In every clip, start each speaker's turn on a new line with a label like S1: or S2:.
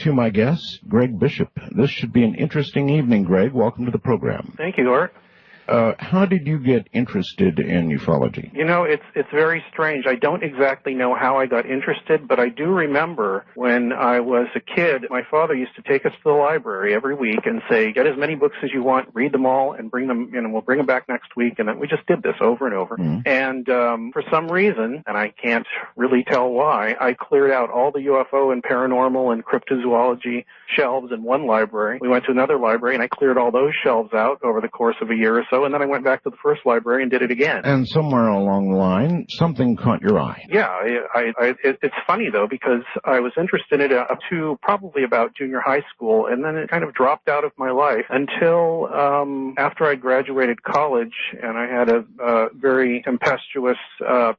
S1: to my guest, Greg Bishop. This should be an interesting evening, Greg. Welcome to the program.
S2: Thank you, Art.
S1: How did you get interested in ufology?
S2: You know, it's very strange. I don't exactly know how I got interested, but I do remember when I was a kid, my father used to take us to the library every week and say, get as many books as you want, read them all, and bring them, we'll bring them back next week. And then we just did this over and over. Mm-hmm. And for some reason, and I can't really tell why, I cleared out all the UFO and paranormal and cryptozoology shelves in one library. We went to another library, and I cleared all those shelves out over the course of a year or so, and then I went back to the first library and did it again.
S1: And somewhere along the line, something caught your eye.
S2: Yeah, it's funny, though, because I was interested in it up to probably about junior high school, and then it kind of dropped out of my life until after I graduated college, and I had a very tempestuous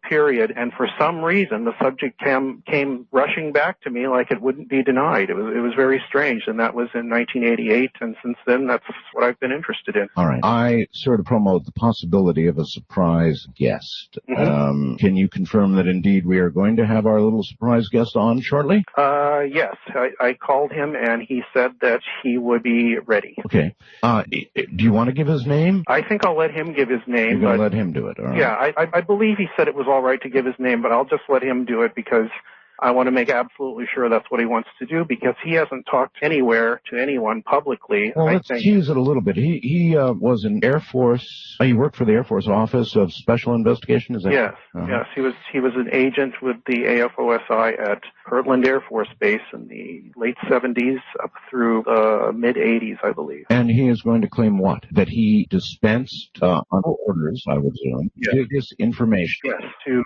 S2: period, and for some reason, the subject came rushing back to me like it wouldn't be denied. It was very strange, and that was in 1988, and since then, that's what I've been interested in.
S1: All right. I sort of promote the possibility of a surprise guest. Mm-hmm. Can you confirm that indeed we are going to have our little surprise guest on shortly?
S2: Yes. I called him, and he said that he would be ready.
S1: Okay. Do you want to give his name?
S2: I think I'll let him give his name.
S1: You're going to let him do it, all right.
S2: Yeah, I believe he said it was all right to give his name, but I'll just let him do it because I want to make absolutely sure that's what he wants to do, because he hasn't talked anywhere to anyone publicly.
S1: Well, let's tease it a little bit. He was an Air Force. He worked for the Air Force Office of Special Investigation. Is that?
S2: Yes. Yes. He was an agent with the AFOSI at Kirtland Air Force Base in the late 70s up through the mid 80s, I believe.
S1: And he is going to claim what? That he dispensed under orders, I would assume, this information.
S2: Yes, to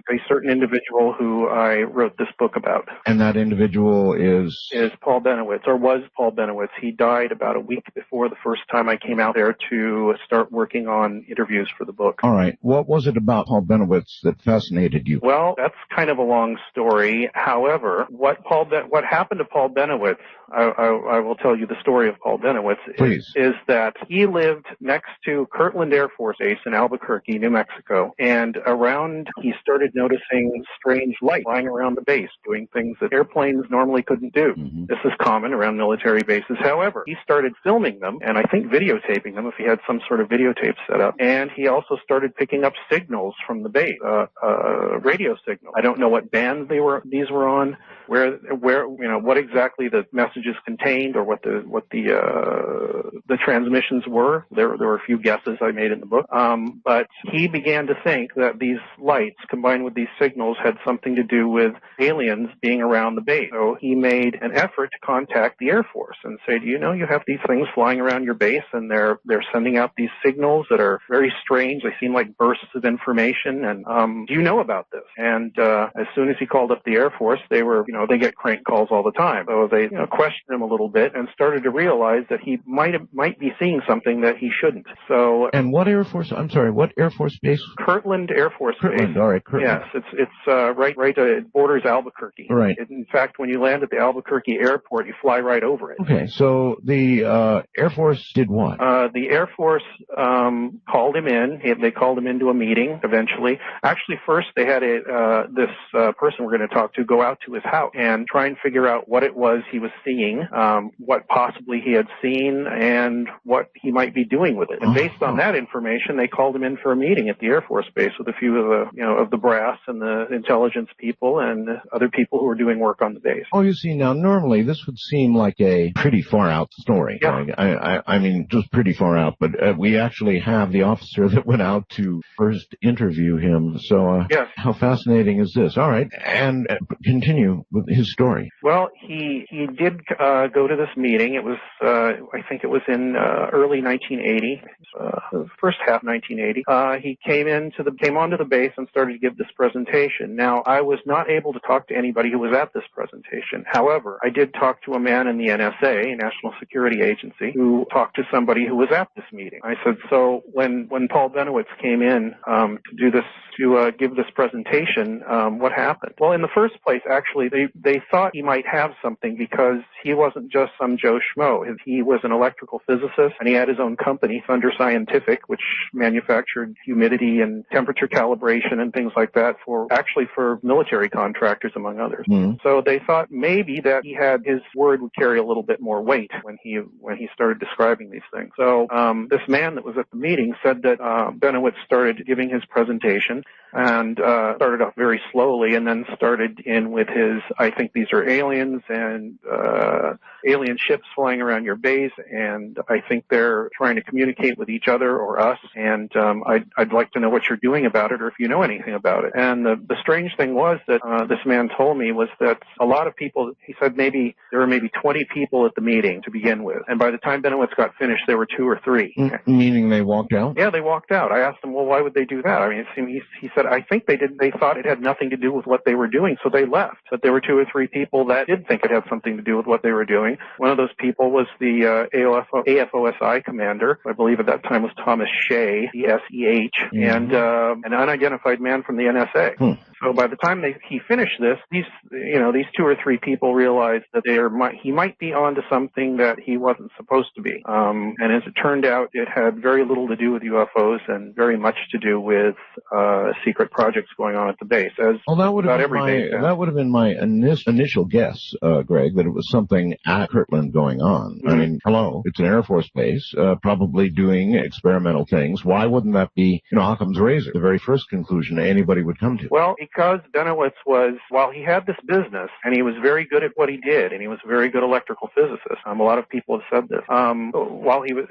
S2: a certain individual who I wrote this book about.
S1: And that individual is
S2: Paul Bennewitz, or was Paul Bennewitz. He died about a week before the first time I came out there to start working on interviews for the book.
S1: All right. What was it about Paul Bennewitz that fascinated you?
S2: Well, that's kind of a long story. However, what happened to Paul Bennewitz, I will tell you the story of Paul Bennewitz, is that he lived next to Kirtland Air Force Base in Albuquerque, New Mexico, and he started noticing strange light flying around the base, doing things that airplanes normally couldn't do. Mm-hmm. This is common around military bases. However, he started filming them, and I think videotaping them if he had some sort of videotape set up, and he also started picking up signals from the base, radio signal. I don't know what band these were on, where what exactly the messages contained, or what the transmissions were. There were a few guesses I made in the book, but he began to think that these lights combined with these signals had something to do with aliens being around the base. So he made an effort to contact the Air Force and say, do you know you have these things flying around your base, and they're sending out these signals that are very strange. They seem like bursts of information, and do you know about this? And as soon as he called up the Air Force, they they get crank calls all the time. So they questioned him a little bit and started to realize that he might be seeing something that he shouldn't. So.
S1: And what Air Force? I'm sorry, what Air Force Base?
S2: Kirtland Air Force Base.
S1: All right, Kirtland.
S2: Yes, it's right. It borders Albuquerque.
S1: Right.
S2: In fact, when you land at the Albuquerque airport, you fly right over it.
S1: Okay, so the Air Force did what?
S2: The Air Force called him in. They called him into a meeting eventually. Actually, first they had this person we're going to talk to go out to his house and try and figure out what it was he was seeing, what possibly he had seen, and what he might be doing with it. And based on that information, they called him in for a meeting at the Air Force Base with a few of the brass and the intelligence people and other people who were doing work on the base.
S1: Oh, you see, now normally this would seem like a pretty far out story.
S2: Yeah.
S1: I mean, just pretty far out, but we actually have the officer that went out to first interview him. So
S2: yes.
S1: How fascinating is this? All right, and continue with his story.
S2: Well, he did go to this meeting. It was, I think it was in early 1980, first half 1980. He came onto the base and started to give this presentation. Now, I was not able to talk to anybody who was at this presentation. However, I did talk to a man in the NSA, National Security Agency, who talked to somebody who was at this meeting. I said, so when Paul Bennewitz came in to give this presentation, what happened? Well, in the first place, actually, they thought he might have something because he wasn't just some Joe Schmo. He was an electrical physicist, and he had his own company, Thunder Scientific, which manufactured humidity and temperature calibration and things like that for military contractors, among others. So they thought maybe that his word would carry a little bit more weight when he started describing these things. So this man that was at the meeting said that Bennewitz started giving his presentation and started off very slowly and then started in with his, I think these are aliens and alien ships flying around your base, and I think they're trying to communicate with each other or us, and I'd like to know what you're doing about it or if you know anything about it. And the strange thing was that this man told me was that a lot of people, he said there were maybe 20 people at the meeting to begin with, and by the time Bennewitz got finished, there were 2 or 3.
S1: Meaning they walked out?
S2: Yeah, they walked out. I asked him, well, why would they do that? I mean, he said, I think they thought it had nothing to do with what they were doing, so they left. But there were 2 or 3 people that did think it had something to do with what they were doing. One of those people was the AFOSI commander. I believe at that time was Thomas Shea, D-S-E-H, and an unidentified man from the NSA. So by the time he finished this, these 2 or 3 people realized that he might be onto something that he wasn't supposed to be. And as it turned out, it had very little to do with UFOs and very much to do with secret projects going on at the base.
S1: That would have been my initial guess, Greg, that it was something at Kirtland going on. I mean, hello, it's an Air Force base, probably doing experimental things. Why wouldn't that be, Occam's razor, the very first conclusion anybody would come to?
S2: Well, because Bennewitz while he had this business, and he was very good at what he did, and he was a very good electrical physicist. A lot of people have said this. While he was,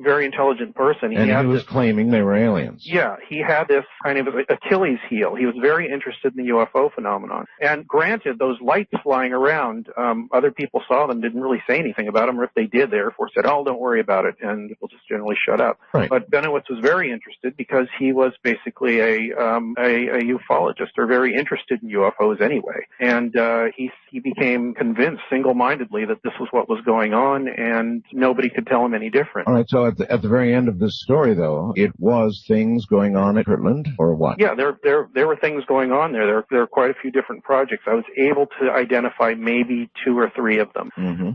S2: very intelligent person.
S1: He was claiming they were aliens.
S2: Yeah, he had this kind of Achilles heel. He was very interested in the UFO phenomenon. And granted, those lights flying around, other people saw them, didn't really say anything about them, or if they did, the Air Force said, oh, don't worry about it, and people just generally shut up.
S1: Right.
S2: But Bennewitz was very interested because he was basically a ufologist, or very interested in UFOs anyway. And he became convinced single-mindedly that this was what was going on, and nobody could tell him any different.
S1: All right, so at the very end of this story, though, it was things going on at Kirtland, or what?
S2: Yeah, there were things going on there. There were quite a few different projects. I was able to identify maybe 2 or 3 of them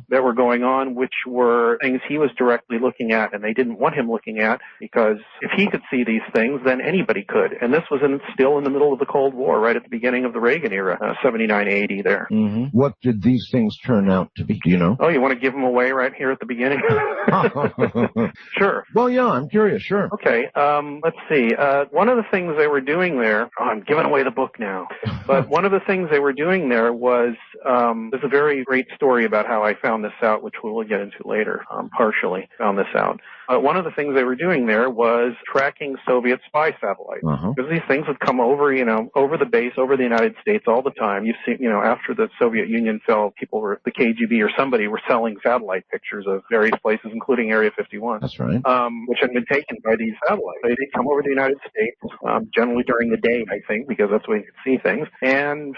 S2: that were going on, which were things he was directly looking at, and they didn't want him looking at, because if he could see these things, then anybody could. And this was still in the middle of the Cold War, right at the beginning of the Reagan era, 79-80 there.
S1: What did these things turn out to be? Do you know?
S2: Oh, you want to give them away right here at the beginning? Sure.
S1: Well, yeah, I'm curious, sure.
S2: Okay, let's see. One of the things they were doing there, I'm giving away the book now, but one of the things they were doing there was, there's a very great story about how I found this out, which we will get into later, partially found this out. One of the things they were doing there was tracking Soviet spy satellites. Because these things would come over, over the base, over the United States all the time. You've seen, after the Soviet Union fell, the KGB or somebody were selling satellite pictures of various places, including Area 51.
S1: That's right.
S2: Which had been taken by these satellites. They'd come over the United States, generally during the day, I think, because that's when you could see things, and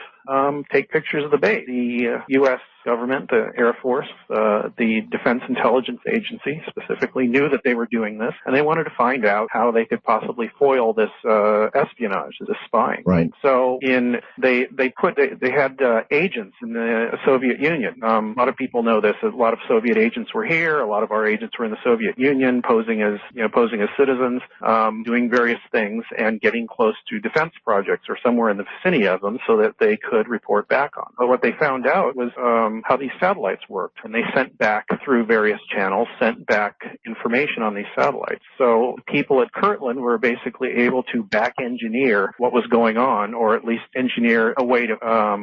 S2: take pictures of the base. The U.S. government, the Air Force, the Defense Intelligence Agency specifically knew that they were doing this, and they wanted to find out how they could possibly foil this espionage, this spying.
S1: Right.
S2: So they had agents in the Soviet Union. A lot of people know this. A lot of Soviet agents were here. A lot of our agents were in the Soviet Union, posing as citizens, doing various things and getting close to defense projects or somewhere in the vicinity of them, so that they could report back on. But what they found out was how these satellites worked, and they sent back through various channels, sent back information on these satellites. So people at Kirtland were basically able to back engineer what was going on, or at least engineer a way to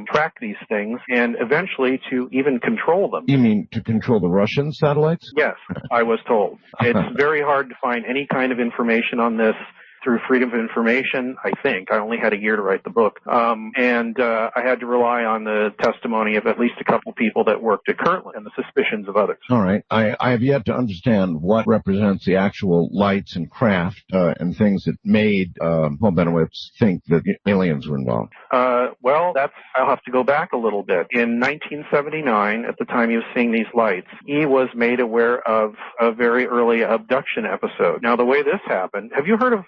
S2: track these things, and eventually to even control them.
S1: You mean to control the Russian satellites?
S2: Yes, I was told. It's very hard to find any kind of information on this through Freedom of Information, I think. I only had a year to write the book. And I had to rely on the testimony of at least a couple people that worked at Kirtland and the suspicions of others.
S1: All right. I have yet to understand what represents the actual lights and craft and things that made Paul Bennewitz think that aliens were involved.
S2: Well, I'll have to go back a little bit. In 1979, at the time he was seeing these lights, he was made aware of a very early abduction episode. Now, the way this happened, have you heard of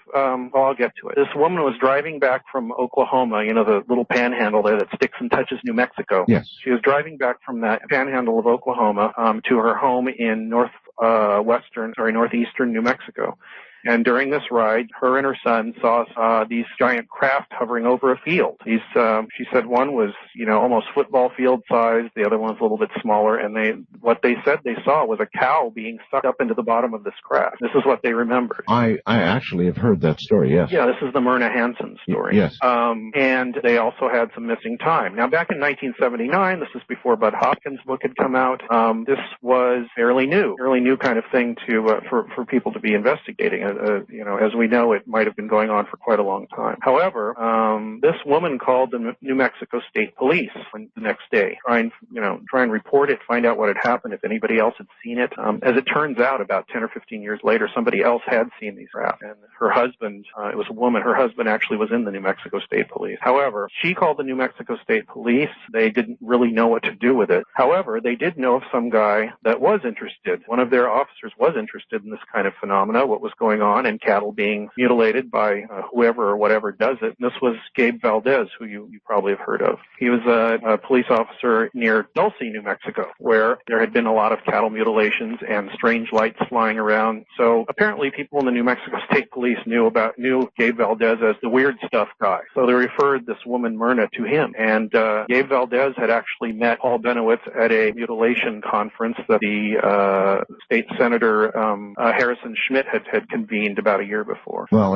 S2: I'll get to it. This woman was driving back from Oklahoma, you know, the little panhandle there that sticks and touches New Mexico.
S1: Yes.
S2: She was driving back from that panhandle of Oklahoma to her home in northeastern New Mexico. And during this ride, her and her son saw these giant craft hovering over a field. She said one was, you know, almost football field size. The other one was a little bit smaller. And what they said they saw was a cow being sucked up into the bottom of this craft. This is what they remembered.
S1: I actually have heard that story, yes.
S2: Yeah, this is the Myrna Hansen story.
S1: Yes.
S2: And they also had some missing time. Now, back in 1979, this was before Bud Hopkins' book had come out. This was fairly new kind of thing for people to be investigating. You know, as we know, it might have been going on for quite a long time. However, this woman called the New Mexico State Police the next day, try and report it, find out what had happened, if anybody else had seen it. As it turns out, about 10 or 15 years later, somebody else had seen these craft, and her husband, it was a woman, her husband actually was in the New Mexico State Police. However, she called the New Mexico State Police. They didn't really know what to do with it. However, they did know of some guy that was interested. One of their officers was interested in this kind of phenomena, what was going on, and cattle being mutilated by whoever or whatever does it. And this was Gabe Valdez, who you probably have heard of. He was a police officer near Dulce, New Mexico, where there had been a lot of cattle mutilations and strange lights flying around. So apparently people in the New Mexico State Police knew Gabe Valdez as the weird stuff guy. So they referred this woman, Myrna, to him. And Gabe Valdez had actually met Paul Bennewitz at a mutilation conference that the state senator Harrison Schmitt had convened about a year before.
S1: Well,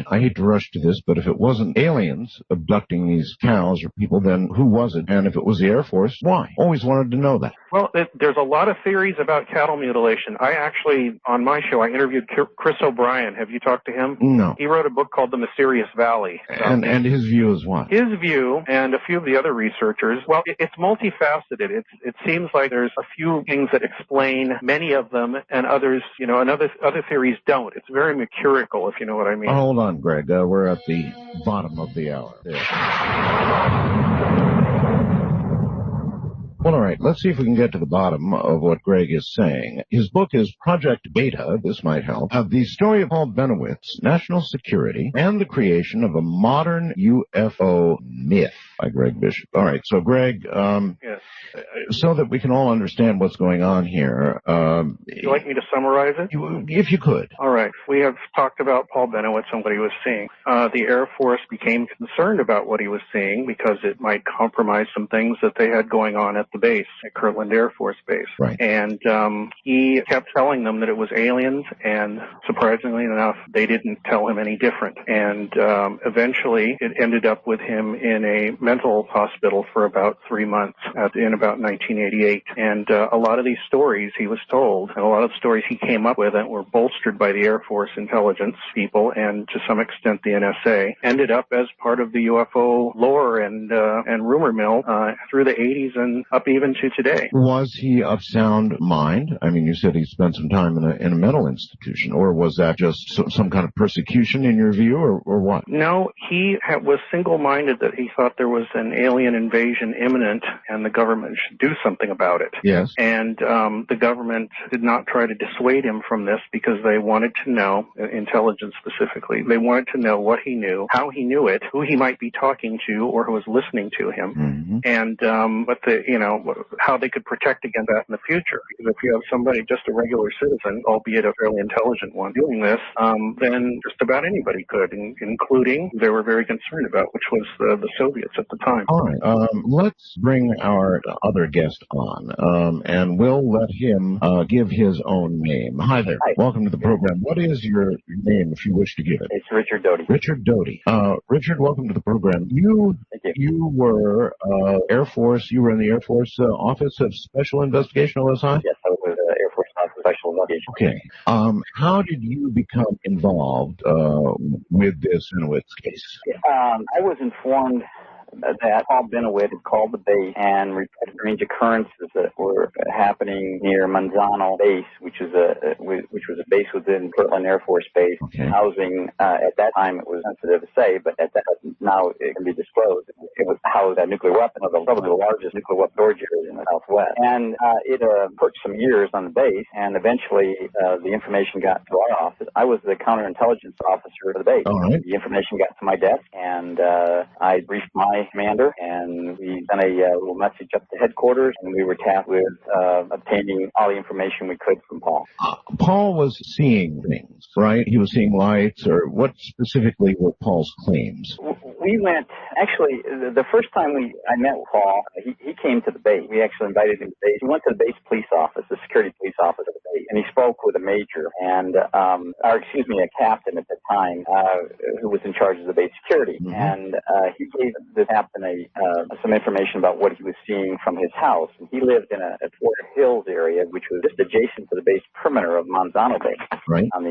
S1: I hate to rush to this, but if it wasn't aliens abducting these cows or people, then who was it? And if it was the Air Force, why? Always wanted to know that.
S2: Well, there's a lot of theories about cattle mutilation. I actually, on my show, I interviewed Chris O'Brien. Have you talked to him?
S1: No.
S2: He wrote a book called The Mysterious Valley.
S1: And his view is what?
S2: His view, and a few of the other researchers, well, it's multifaceted. It seems like there's a few things that explain many of them, and others, you know, and other theories don't. It's very mercurical, if you know what I mean.
S1: Hold on, Greg. We're at the bottom of the hour. There. Well, all right, let's see if we can get to the bottom of what Greg is saying. His book is Project Beta, this might help, the story of Paul Bennewitz, national security, and the creation of a modern UFO myth by Greg Bishop. All right, so Greg,
S2: yes.
S1: So that we can all understand what's going on here.
S2: Would you like me to summarize it?
S1: If you could.
S2: All right, we have talked about Paul Bennewitz and what he was seeing. The Air Force became concerned about what he was seeing because it might compromise some things that they had going on at the base, at Kirtland Air Force Base.
S1: Right.
S2: And he kept telling them that it was aliens, and surprisingly enough, they didn't tell him any different. And eventually, it ended up with him in a mental hospital for about 3 months in about 1988. And a lot of these stories he was told, and a lot of stories he came up with that were bolstered by the Air Force intelligence people and to some extent the NSA, ended up as part of the UFO lore and rumor mill through the 80s and up even to today.
S1: Was he of sound mind? I mean, you said he spent some time in a mental institution, or was that just some kind of persecution in your view, or what?
S2: No, he was single-minded that he thought there was an alien invasion imminent and the government should do something about it.
S1: Yes.
S2: And the government did not try to dissuade him from this because they wanted to know, intelligence specifically, they wanted to know what he knew, how he knew it, who he might be talking to or who was listening to him, and how they could protect against that in the future. Because if you have somebody, just a regular citizen, albeit a fairly intelligent one, doing this, then just about anybody could, including they were very concerned about, which was the Soviets at the time.
S1: All right. Let's bring our other guest on, and we'll let him give his own name. Hi there.
S3: Hi.
S1: Welcome to the program. What is your name, if you wish to give it?
S3: It's Richard Doty.
S1: Richard Doty. Richard, welcome to the program. You were Air Force. You were in the Air Force Office of Special Investigation, OSI?
S3: Yes, I was Air Force Office of Special Investigation.
S1: Okay. How did you become involved with this Bennewitz case?
S3: I was informed that Paul Bennewitz had called the base and reported strange occurrences that were happening near Manzano Base, which was a base within Kirtland Air Force Base, housing, at that time it was sensitive to say, but now it can be disclosed. It was housed a nuclear weapon, probably the largest nuclear weapon storage area in the Southwest. And it took some years on the base, and eventually the information got to our office. I was the counterintelligence officer of the base.
S1: All right.
S3: The information got to my desk, and I briefed my commander, and we sent a little message up to headquarters, and we were tasked with obtaining all the information we could from Paul.
S1: Paul was seeing things, right? He was seeing lights, or what specifically were Paul's claims?
S3: We went, actually, the first time I met with Paul, he came to the base. We actually invited him to the base. He went to the base police office, the security police office of the base, and he spoke with a major and, a captain at the time, who was in charge of the base security. Mm-hmm. And he gave the captain some information about what he was seeing from his house. And he lived in a Fort Hills area, which was just adjacent to the base perimeter of Manzano Bay,
S1: right,
S3: on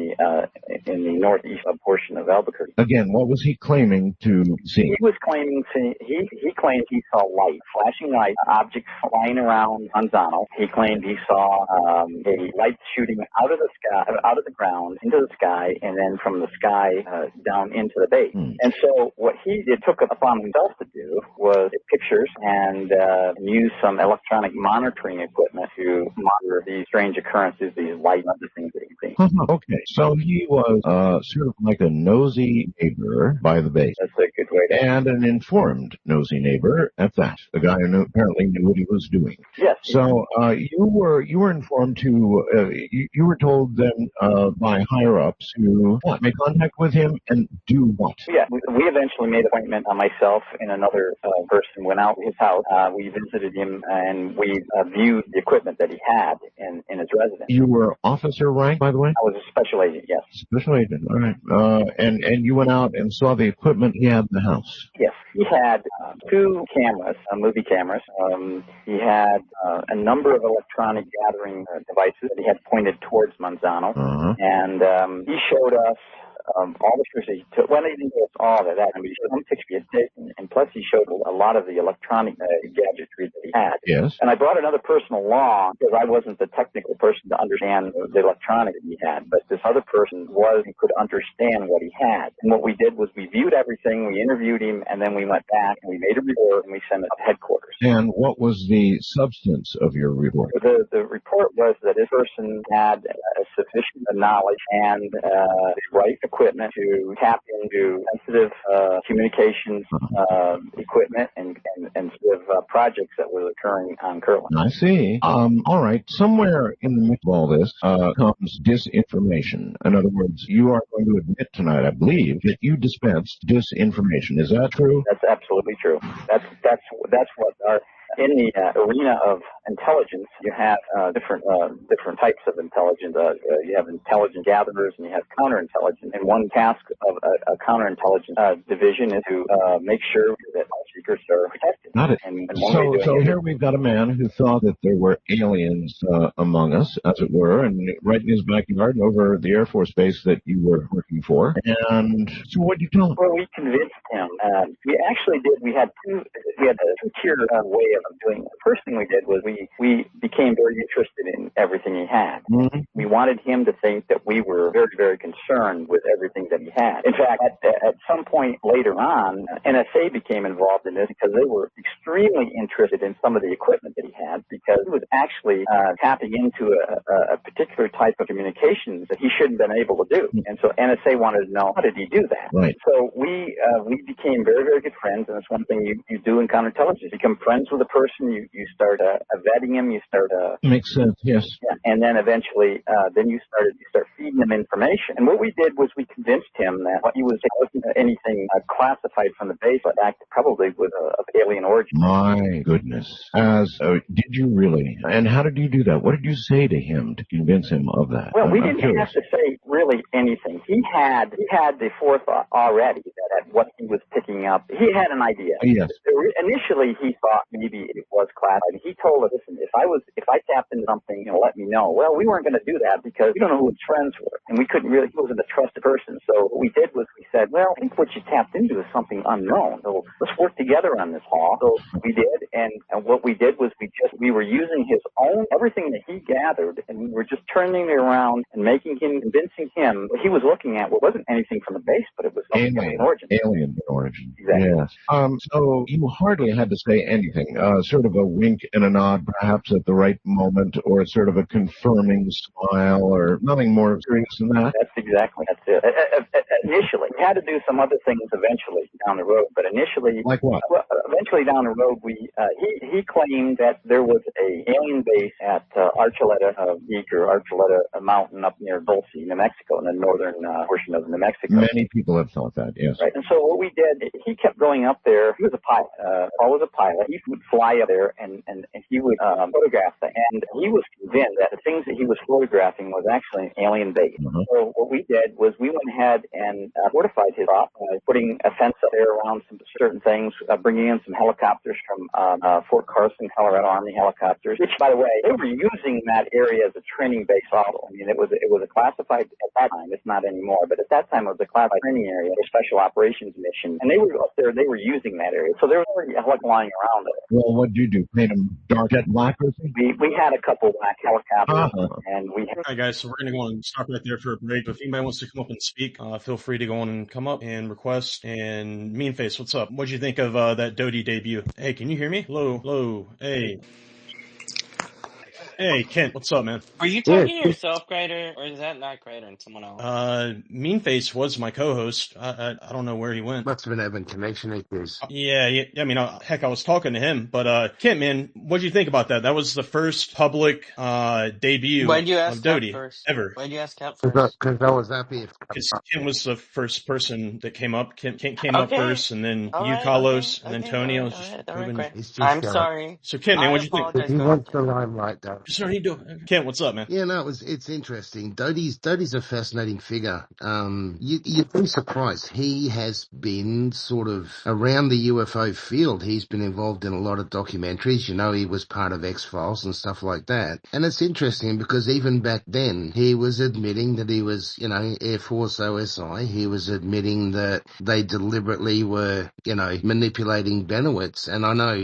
S3: in the northeast portion of Albuquerque.
S1: Again, what was he claiming to see?
S3: He was claiming he claimed he saw light, flashing light, objects flying around Manzano. He claimed he saw a light shooting out of the sky, out of the ground into the sky, and then from the sky down into the base. And so what he took upon himself to do was take pictures and use some electronic monitoring equipment to monitor these strange occurrences, these light and other things that he sees.
S1: Okay, so he was sort of like a nosy neighbor by the base.
S3: That's a good way to.
S1: And an informed nosy neighbor at that. The guy who apparently knew what he was doing.
S3: Yes.
S1: So you were informed to you were told then by higher ups to make contact with him and do what?
S3: Yeah, we eventually made an appointment. Myself and another person went out to his house. We visited him and we viewed the equipment that he had in his residence.
S1: You were officer rank, by the way?
S3: I was a special agent, yes.
S1: Special agent, all right. And you went out and saw the equipment he had in the house?
S3: Yes. He had two cameras, movie cameras. He had a number of electronic gathering devices that he had pointed towards Manzano. And he showed us all the pictures he took. Well, he didn't give us all of that. I mean, he showed some pictures he had taken, and plus he showed a lot of the electronic gadgetry that he had.
S1: Yes.
S3: And I brought another person along because I wasn't the technical person to understand the electronic that he had, but this other person was and could understand what he had. And what we did was we viewed everything, we interviewed him, and then we went back and we made a report and we sent it to headquarters.
S1: And what was the substance of your report?
S3: The report was that this person had sufficient knowledge and the right equipment to tap into sensitive communications equipment and sort of projects that were occurring on Kirtland.
S1: I see. All right. Somewhere in the mix of all this comes disinformation. In other words, you are going to admit tonight, I believe, that you dispensed disinformation. Is that true?
S3: That's absolutely true. That's what our in the arena of intelligence, you have different types of intelligence. You have intelligence gatherers and you have counterintelligence. And one task of a counterintelligence division is to make sure that all secrets are protected.
S1: Got it. So here we've got a man who thought that there were aliens among us, as it were, and right in his backyard over the Air Force Base that you were working for. And so what did you tell him?
S3: Well, we convinced him. We actually did. We had a two-tier way of doing it. The first thing we did was we became very interested in everything he had. Mm-hmm. We wanted him to think that we were very, very concerned with everything that he had. In fact, at some point later on, NSA became involved in this because they were extremely interested in some of the equipment that he had because he was actually tapping into a particular type of communications that he shouldn't have been able to do. And so NSA wanted to know, how did he do that?
S1: Right.
S3: So we became very, very good friends, and it's one thing you do in counterintelligence. You become friends with a person, you start vetting him, you start
S1: makes sense, yes.
S3: Yeah, and then eventually then you start feeding him information. And what we did was we convinced him that what he was, it wasn't anything classified from the base, but acted probably with of alien origin.
S1: My goodness. Did you really? And how did you do that? What did you say to him to convince him of that?
S3: Well, we didn't have to say really anything. He had the forethought already that at what he was picking up, he had an idea.
S1: Yes.
S3: Initially, he thought maybe it was classified. He told us, listen, if I tapped into something, let me know. Well, we weren't going to do that because we don't know who his friends were, and we couldn't really. He wasn't a trusted person. So what we did was we said, well, I think what you tapped into is something unknown. So let's work together on this, Paul. So we did, and what we did was we were using his own, everything that he gathered, and we were just turning it around and convincing him what he was looking at wasn't anything from the base, but it was alien origin.
S1: Alien origin.
S3: Exactly.
S1: Yes. So you hardly had to say anything, sort of a wink and a nod perhaps at the right moment, or sort of a confirming smile, or nothing more serious than that?
S3: That's it. Initially, we had to do some other things eventually down the road, but initially...
S1: Like what?
S3: Well, eventually down the road, he claimed that there was a alien base at Archuleta Mountain up near Dulce, New Mexico, in the northern portion of New Mexico.
S1: Many people have thought that, yes.
S3: Right. And so what we did, he kept going up there. He was a pilot. Paul was a pilot. He would fly up there and he would photograph them. And he was convinced that the things that he was photographing was actually an alien base.
S1: Mm-hmm.
S3: So what we did was we went ahead and fortified his op by putting a fence up there around some certain things, bringing in some helicopters from Fort Carson, Colorado Army helicopters, which, by the way, they were using that area as a training base also. I mean, it was a classified, at that time, it's not anymore, but at that time it was a classified training area for special operations mission. And they were up there, they were using that area. So there was already a helicopter flying around it.
S1: Well, what did you do? Paint them dark, jet black or something?
S3: We had a couple black helicopters, and we had...
S4: All right, guys, so we're going to go and stop right there for a break. If anybody wants to come up and speak, feel free to go on and come up and request. And Meanface, what's up? What'd you think of that Doty debut? Hey, can you hear me? Hello, hey. Hey, Kent, what's up, man?
S5: Are you talking to yourself, Grider, or is that not Grider and someone else?
S4: Meanface was my co-host. I don't know where he went.
S6: Must have been having connection issues.
S4: Yeah. I mean, heck, I was talking to him. But Kent, man, what'd you think about that? That was the first public debut of Doty ever.
S5: Why'd you ask Kent first?
S6: Because I was happy.
S4: Because Kent was the first person that came up. Kent came up first, and then you, Carlos, and then Tony. I was just moving.
S5: I'm sorry.
S4: So Kent, man, what'd you think?
S6: He wants the limelight, though.
S4: Sorry, Kent, what's up, man?
S6: Yeah, no, it's interesting. Doty's a fascinating figure. You'd be surprised. He has been sort of around the UFO field. He's been involved in a lot of documentaries. You know, he was part of X-Files and stuff like that. And it's interesting because even back then, he was admitting that he was, Air Force OSI. He was admitting that they deliberately were, manipulating Bennewitz. And I know,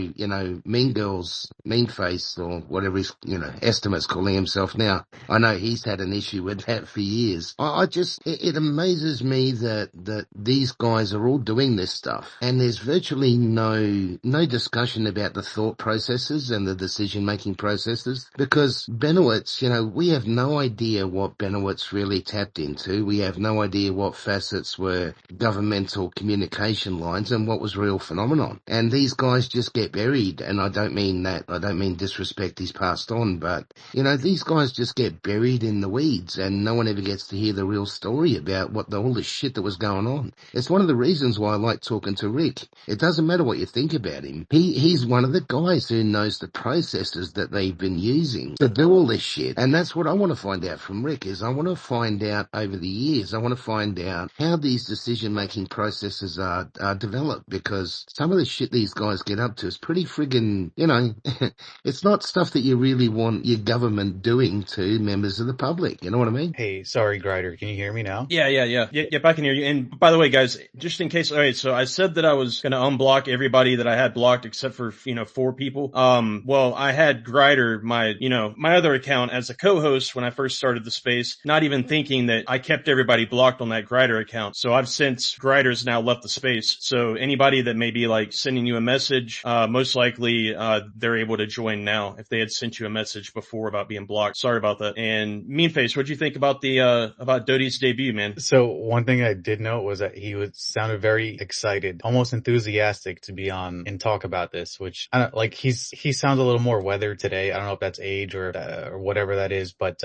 S6: Meanface, or whatever he's, Estimate's calling himself now. I know he's had an issue with that for years. It amazes me that these guys are all doing this stuff, and there's virtually no discussion about the thought processes and the decision-making processes, because Bennewitz, we have no idea what Bennewitz really tapped into. We have no idea what facets were governmental communication lines and what was real phenomenon. And these guys just get buried, and I don't mean disrespect he's passed on, but these guys just get buried in the weeds, and no one ever gets to hear the real story about all the shit that was going on. It's one of the reasons why I like talking to Rick. It doesn't matter what you think about him. He's one of the guys who knows the processes that they've been using to do all this shit. And that's what I want to find out from Rick, is I want to find out over the years, I want to find out how these decision-making processes are developed, because some of the shit these guys get up to is pretty friggin', it's not stuff that you really want your government doing to members of the public. You know what I mean?
S7: Hey, sorry, Grider. Can you hear me now?
S4: Yeah, I can hear you. And by the way, guys, just in case, all right, so I said that I was going to unblock everybody that I had blocked except for, 4 people. Well, I had Grider, my other account, as a co-host when I first started the space, not even thinking that I kept everybody blocked on that Grider account. So I've since Grider's now left the space. So anybody that may be sending you a message, most likely, they're able to join now if they had sent you a message before about being blocked. Sorry about that. And Meanface, what'd you think about about Doty's debut, man?
S7: So one thing I did note was that he sounded very excited, almost enthusiastic to be on and talk about this, which I don't he sounds a little more weathered today. I don't know if that's age or whatever that is, but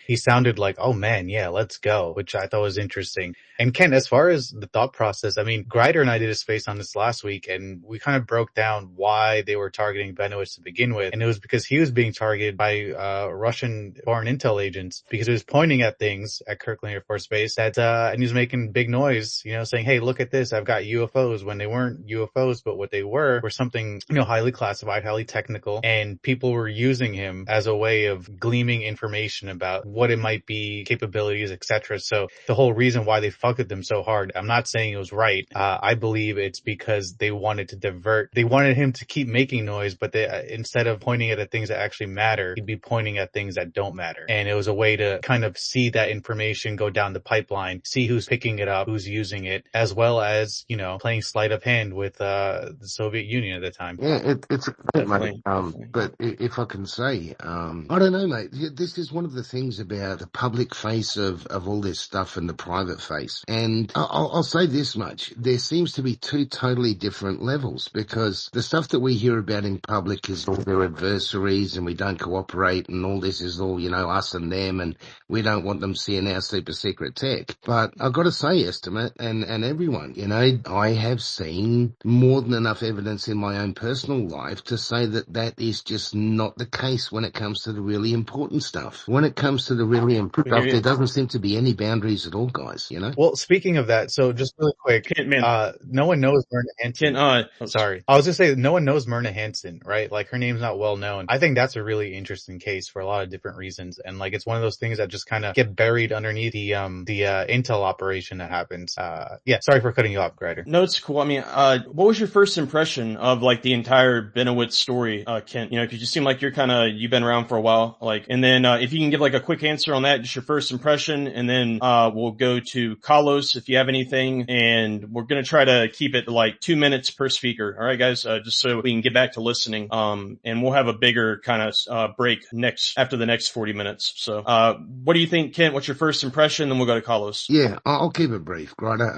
S7: he sounded like, oh man, yeah, let's go, which I thought was interesting. And Ken, as far as the thought process, I mean, Grider and I did a space on this last week, and we kind of broke down why they were targeting Bennewitz to begin with, and it was because he was being targeted by Russian foreign intel agents because he was pointing at things at Kirtland Air Force Base that and he was making big noise, saying, hey, look at this, I've got UFOs, when they weren't UFOs, but what they were something, highly classified, highly technical, and people were using him as a way of gleaming information about what it might be, capabilities, etc. So the whole reason why they fucked with him so hard, I'm not saying it was right. I believe it's because they wanted to divert. They wanted him to keep making noise, but instead of pointing at things that actually matter, he'd be pointing at things that don't matter. And it was a way to kind of see that information go down the pipeline, see who's picking it up, who's using it, as well as, playing sleight of hand with the Soviet Union at the time.
S6: Yeah, it's a point, mate. But if I can say, I don't know, mate. This is one of the things about the public face of all this stuff and the private face. And I'll say this much. There seems to be two totally different levels, because the stuff that we hear about in public is all their adversaries and we don't cooperate and all this is all, us and them, and we don't want them seeing our super secret tech. But I've got to say, Estimate and everyone, I have seen more than enough evidence in my own personal life to say that is just not the case when it comes to the really important stuff. When it comes to the really important stuff, there doesn't seem to be any boundaries at all, guys,
S7: Well, speaking of that, so just really quick, no one knows Myrna Hansen. Sorry. I was just saying, no one knows Myrna Hansen, right? Like, her name's not well known. I think that's a really interesting case for a lot of different reasons. And like, it's one of those things that just kind of get buried underneath the intel operation that happens. Sorry for cutting you off, Grider.
S4: No, it's cool. I mean, what was your first impression of like the entire Bennewitz story, Kent? Cause you seem like you've been around for a while, and then, if you can give like a quick answer on that, just your first impression, and then, we'll go to Carlos if you have anything, and we're going to try to keep it like 2 minutes per speaker. All right, guys, just so we can get back to listening. And we'll have a bigger kind of, break after the next 40 minutes. So, what do you think, Kent? What's your first impression? Then we'll go to Carlos.
S6: Yeah, I'll keep it brief, Grider.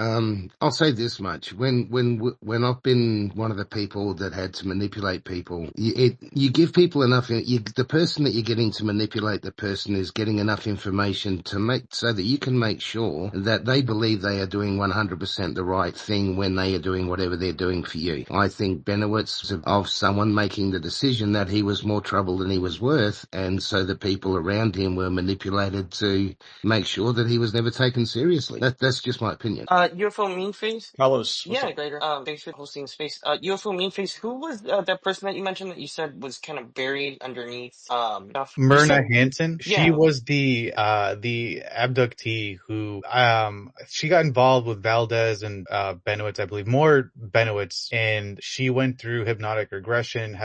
S6: I'll say this much. When I've been one of the people that had to manipulate people, you give people enough, the person that you're getting to manipulate the person is getting enough information to make, so that you can make sure that they believe they are doing 100% the right thing when they are doing whatever they're doing for you. I think Bennewitz of someone making the decision that he was more trouble than he was worth, and so the people around him were manipulated to make sure that he was never taken seriously. That's just my opinion.
S5: UFO Mean Face?
S4: Carlos.
S5: Yeah, Grader. Thanks for hosting space. UFO Mean Face, who was that person that you mentioned that you said was kind of buried underneath stuff?
S7: Myrna Hansen?
S5: Yeah.
S7: She was the abductee who she got involved with Valdez and Bennewitz, I believe, more Bennewitz, and she went through hypnotic regression,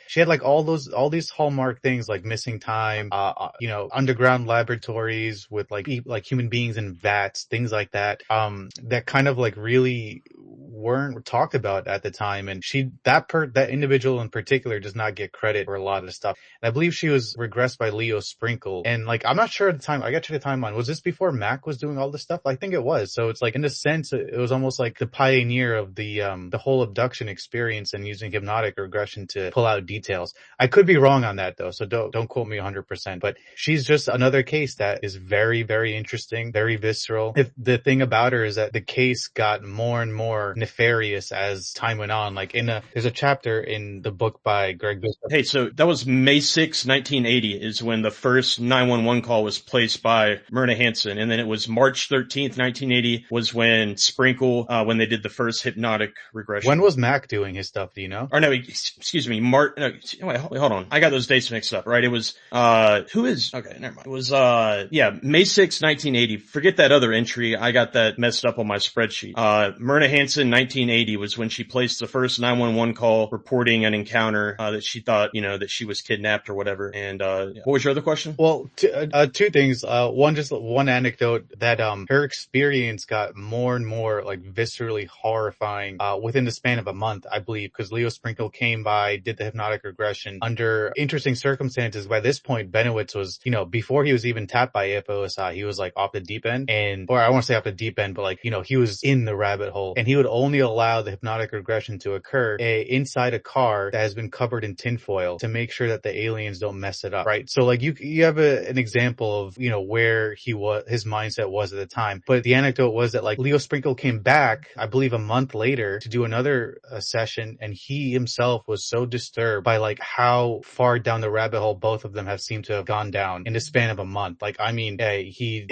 S7: she had like all these hallmark things like missing time, underground laboratories with like human beings in vats, things like that, that kind of like really weren't talked about at the time. And that individual in particular does not get credit for a lot of stuff. And I believe she was regressed by Leo Sprinkle. And like, I'm not sure at the time, I got to the timeline. Was this before Mac was doing all this stuff? I think it was. So it's like, in a sense, it was almost like the pioneer of the whole abduction experience and using hypnotic regression to pull out details. I could be wrong on that though. So don't quote me 100%, but she's just another case that is very, very interesting, very visceral. The thing about her is that the case got more and more nefarious as time went on. Like there's a chapter in the book by Greg Bishop.
S4: Hey, so that was May 6, 1980 is when the first 911 call was placed by Myrna Hansen. And then it was March 13th, 1980 was when Sprinkle, when they did the first hypnotic regression.
S7: When was Mac doing his stuff? Do you know?
S4: Or no, excuse me, wait, hold on. I got those dates mixed up, right? It was, okay, never mind. It was, May 6, 1980. Forget that other entry. I got that messed up on my spreadsheet. Myrna Hansen, 1980 was when she placed the first 911 call reporting an encounter, that she thought, that she was kidnapped or whatever. And, what was your other question?
S7: Well, two things. One anecdote that, her experience got more and more like viscerally horrifying, within the span of a month, I believe, because Leo Sprinkle came by, did the hypnotic regression under interesting circumstances. By this point, Bennewitz was, before he was even tapped by AFOSI, he was like off the deep end, or I won't say off the deep end, but like, he was in the rabbit hole, and he would only only allow the hypnotic regression to occur inside a car that has been covered in tinfoil to make sure that the aliens don't mess it up, right? So like you have an example of, you know, where his mindset was at the time. But the anecdote was that like Leo Sprinkle came back, I believe a month later, to do another session, and he himself was so disturbed by like how far down the rabbit hole both of them have seemed to have gone down in the span of a month. Like, I mean, he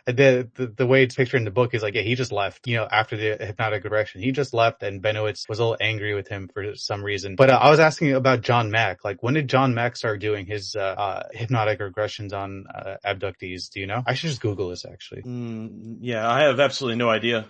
S7: the way it's pictured in the book is like, yeah, he just left, you know, after the hypnotic regression. He just left, and Bennewitz was a little angry with him for some reason. But I was asking about John Mack. Like, when did John Mack start doing his hypnotic regressions on abductees? Do you know? I should just Google this, actually.
S4: Yeah, I have absolutely no idea.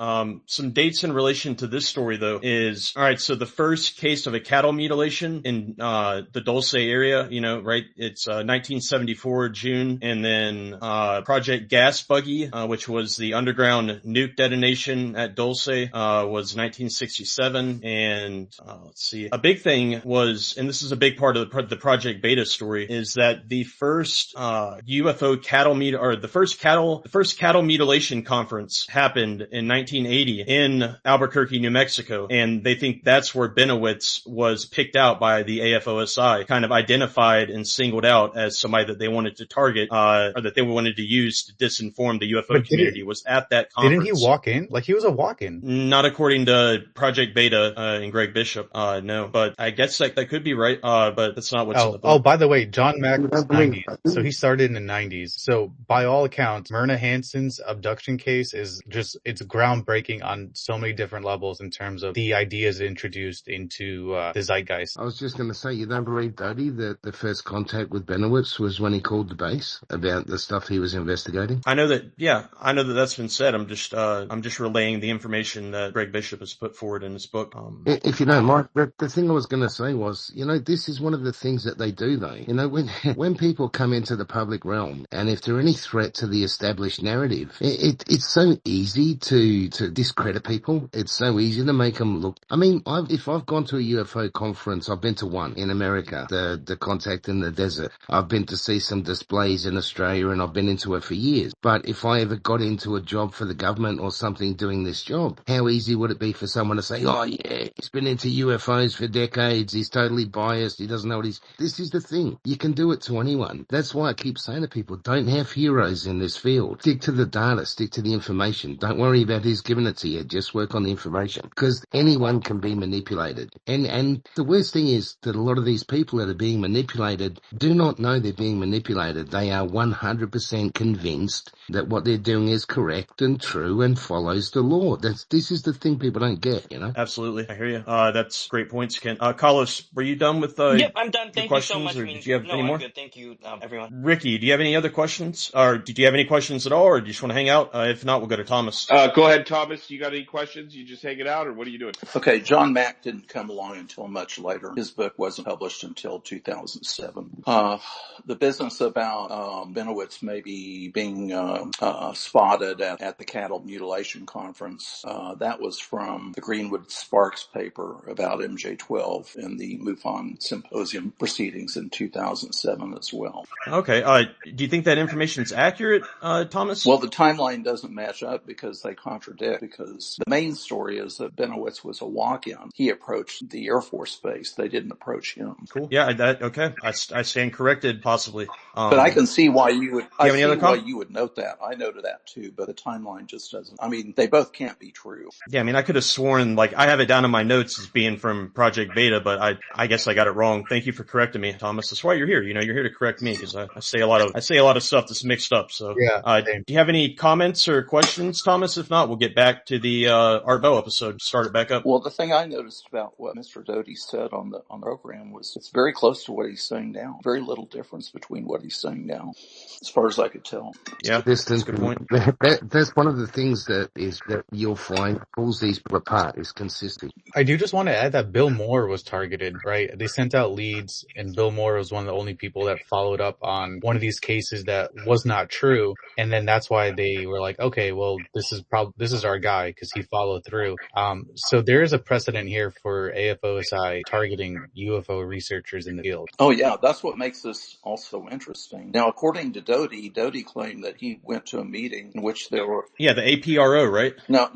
S4: Some dates in relation to this story, though, is, all right, so the first case of a cattle mutilation in the Dulce area, you know, right? It's 1974, June. And then Project Gas Buggy, which was the underground nuke detonation at Dulce, was 1967. And let's see, a big thing was, and this is a big part of the Project Beta story, is that the first UFO cattle the first cattle mutilation conference happened in 1980 in Albuquerque, New Mexico, and they think that's where Bennewitz was picked out by the AFOSI, kind of identified and singled out as somebody that they wanted to target, or that they wanted to use to disinform the UFO community. Was at that conference.
S7: Didn't he walk in? Like, he was a walk-in.
S4: Not according to Project Beta and Greg Bishop. No, but I guess that could be right. But that's not what's in the book.
S7: Oh, by the way, John Mack was 90s. So he started in the 90s. So by all accounts, Myrna Hansen's abduction case is it's groundbreaking on so many different levels in terms of the ideas introduced into the zeitgeist.
S6: I was just going to say, you don't believe, Doty, that the first contact with Bennewitz was when he called the base about the stuff he was investigating?
S4: I know that that's been said. I'm just relaying the information that Greg Bishop has put forward in his book.
S6: If you don't mind, the thing I was going to say was, you know, this is one of the things that they do, though. You know, when people come into the public realm, and if they're any threat to the established narrative, it's so easy to discredit people. It's so easy to make them look. I mean, if I've gone to a UFO conference, I've been to one in America, the Contact in the Desert. I've been to see some displays in Australia, and I've been into it for years. But if I ever got into a job for the government or something doing this job, how easy would it be for someone to say, oh yeah, he's been into UFOs for decades, he's totally biased, he doesn't know what this is the thing. You can do it to anyone. That's why I keep saying to people, don't have heroes in this field. Stick to the data, stick to the information. Don't worry about who's giving it to you. Just work on the information. Because anyone can be manipulated. And the worst thing is that a lot of these people that are being manipulated do not know they're being manipulated. They are 100% convinced that what they're doing is correct and true and follows the law. This is the thing people don't get, you know?
S4: Absolutely. I hear you. That's great points, Ken. Carlos, were you done with
S5: Yep, I'm done. Thank you so much.
S4: Did you have any more?
S5: I'm good. Thank you, everyone.
S4: Ricky, do you have any other questions? Or did you have any questions at all, or do you just want to hang out? If not, we'll go to Thomas.
S8: Go ahead, Thomas. You got any questions? You just hanging out, or what are you doing?
S9: Okay, John Mack didn't come along until much later. His book wasn't published until 2007. The business about Bennewitz maybe being spotted at the cattle mutilation conference, that was from the Greenwood Sparks paper about MJ-12 in the MUFON symposium proceedings in 2007 as well.
S4: Okay. Do you think that information is accurate, Thomas?
S9: Well, the timeline doesn't match up because they contradict, because the main story is that Bennewitz was a walk-in. He approached the Air Force Base. They didn't approach him.
S4: Cool. Yeah, okay. I stand corrected, possibly.
S9: But I can see why you would, why you would note that. I noted that too, but the timeline just doesn't. I mean, they both can't be true.
S4: Yeah, I mean, I could have sworn, like, I have it down in my notes as being from Project Beta, but I guess I got it wrong. Thank you for correcting me, Thomas. That's why you're here. You know, you're here to correct me, because I say a lot of stuff that's mixed up. So,
S7: yeah.
S4: Do you have any comments or questions, Thomas? If not, we'll get back to the Art Bell episode. Start it back up.
S9: Well, the thing I noticed about what Mr. Doty said on the program was it's very close to what he's saying now. Very little difference between what he's saying now, as far as I could tell.
S4: Yeah, that's a good point.
S6: That's one of the things that you'll find pulls these people apart is consistency.
S7: I do just want to add that Bill Moore was targeted, right? They sent out leads, and Bill Moore was one of the only people that followed up on one of these cases that was not true. And then that's why they were like, okay, well, this is our guy because he followed through. So there is a precedent here for AFOSI targeting UFO researchers in the field.
S9: Oh yeah, that's what makes this also interesting. Now, according to Doty claimed that he went to a meeting in which there were...
S4: Yeah, the APRO, right?
S9: No.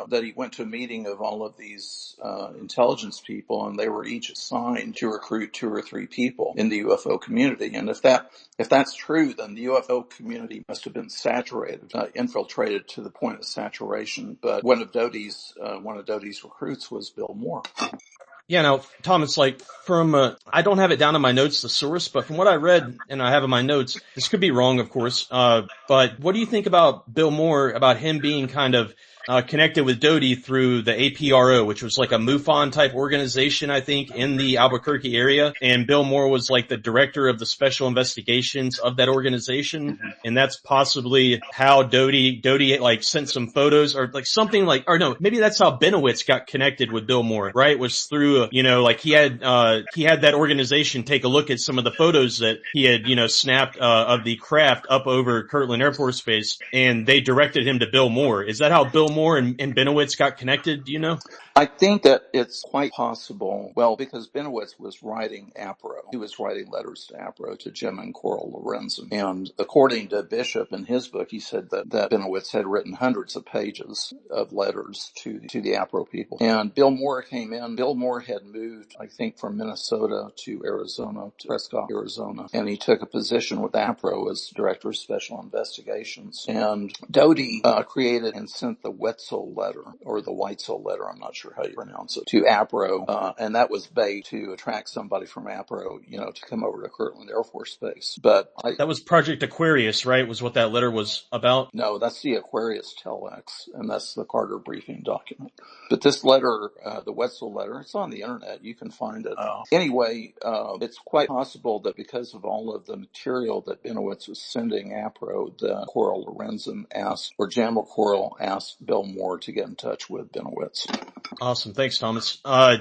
S9: That he went to a meeting of all of these intelligence people, and they were each assigned to recruit 2 or 3 people in the UFO community. And if that's true, then the UFO community must have been saturated, infiltrated to the point of saturation. But one of Doty's recruits was Bill Moore.
S4: Yeah, now, Tom, it's like I don't have it down in my notes, the source, but from what I read and I have in my notes, this could be wrong, of course, but what do you think about Bill Moore, about him being kind of connected with Doty through the APRO, which was like a MUFON type organization, I think, in the Albuquerque area. And Bill Moore was like the director of the special investigations of that organization. Mm-hmm. And that's possibly how Doty like sent some photos or like something like, or no, maybe that's how Bennewitz got connected with Bill Moore, right? Was through, like he had that organization take a look at some of the photos that he had, snapped, of the craft up over Kirtland Air Force Base, and they directed him to Bill Moore. Is that how Bill Moore and Bennewitz got connected? Do you know?
S9: I think that it's quite possible, because Bennewitz was writing APRO. He was writing letters to APRO, to Jim and Coral Lorenzen. And according to Bishop in his book, he said that Bennewitz had written hundreds of pages of letters to the APRO people. And Bill Moore came in. Bill Moore had moved, I think, from Minnesota to Arizona, to Prescott, Arizona. And he took a position with APRO as Director of Special Investigations. And Doty created and sent the Wetzel letter, or the Weitzel letter, I'm not sure how you pronounce it, to APRO, and that was bait to attract somebody from APRO, to come over to Kirtland Air Force Base. But
S4: that was Project Aquarius, right? Was what that letter was about?
S9: No, that's the Aquarius Telex, and that's the Carter briefing document. But this letter, the Wetzel letter, it's on the internet. You can find it. Anyway, it's quite possible that because of all of the material that Bennewitz was sending APRO, that Coral Lorenzen asked, or Jamel Coral asked Bill Moore to get in touch with Bennewitz.
S4: Awesome. Thanks, Thomas.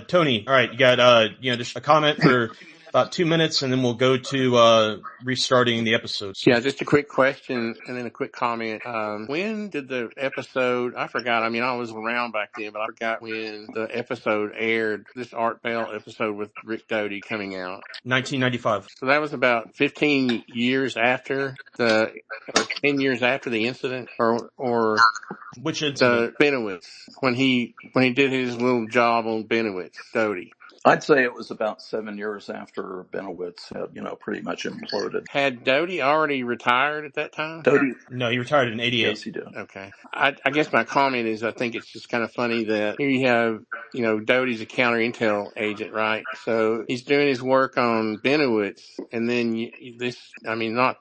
S4: Tony, all right, you got, just a comment for about 2 minutes, and then we'll go to restarting the episode.
S10: Yeah, just a quick question and then a quick comment. When did the episode, I forgot, I was around back then, but I forgot when the episode aired, this Art Bell episode with Rick Doty coming out.
S4: 1995.
S10: So that was about 15 years after or 10 years after the incident, or
S4: which incident?
S10: Bennewitz, when he did his little job on Bennewitz, Doty.
S9: I'd say it was about 7 years after Bennewitz had, pretty much imploded.
S10: Had Doty already retired at that time?
S4: No, he retired in 88.
S9: Yes, he did.
S10: Okay. I guess my comment is I think it's just kind of funny that here you have, Doty's a counter intel agent, right? So he's doing his work on Bennewitz, and then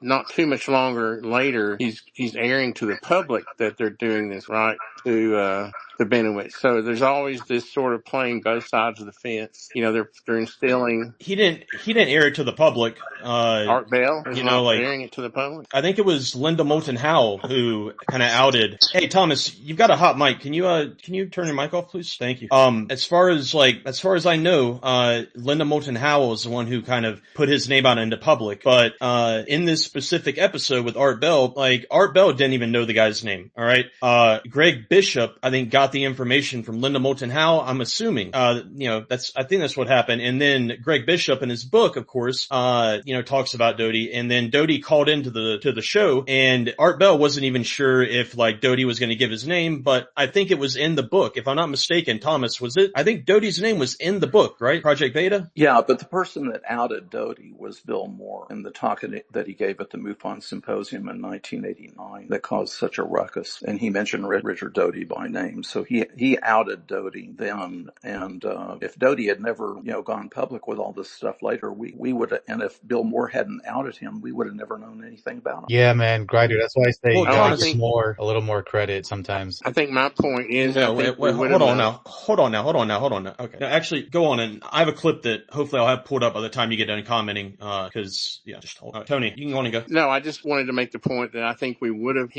S10: not too much longer later, he's airing to the public that they're doing this, right? To Bennewitz. So there's always this sort of playing both sides of the fence. They're instilling.
S4: He didn't air it to the public.
S10: Art Bell is airing it to the public.
S4: I think it was Linda Moulton Howell who kind of outed. Hey, Thomas, you've got a hot mic. Can you turn your mic off, please? Thank you. As far as I know, Linda Moulton Howell is the one who kind of put his name out into public. But in this specific episode with Art Bell, Art Bell didn't even know the guy's name. All right. Greg Bishop, I think, got the information from Linda Moulton Howell. I'm assuming, I think that's what happened. And then Greg Bishop in his book, of course, talks about Doty. And then Doty called into the show, and Art Bell wasn't even sure if Doty was going to give his name, but I think it was in the book. If I'm not mistaken, Thomas, was it? I think Doty's name was in the book, right? Project Beta?
S9: Yeah, but the person that outed Doty was Bill Moore in the talk that he gave at the MUFON Symposium in 1989 that caused such a ruckus. And he mentioned Richard Doty by name. So he outed Doty then. And if Doty had never, gone public with all this stuff later, we would, and if Bill Moore hadn't outed him, we would have never known anything about him.
S7: Yeah, man, Grider. That's why I say a little more credit sometimes.
S10: I think my point is,
S4: hold on now. Okay, now actually, go on, and I have a clip that hopefully I'll have pulled up by the time you get done commenting. Because just hold on. Tony, you can go on and go.
S10: No, I just wanted to make the point that I think it would have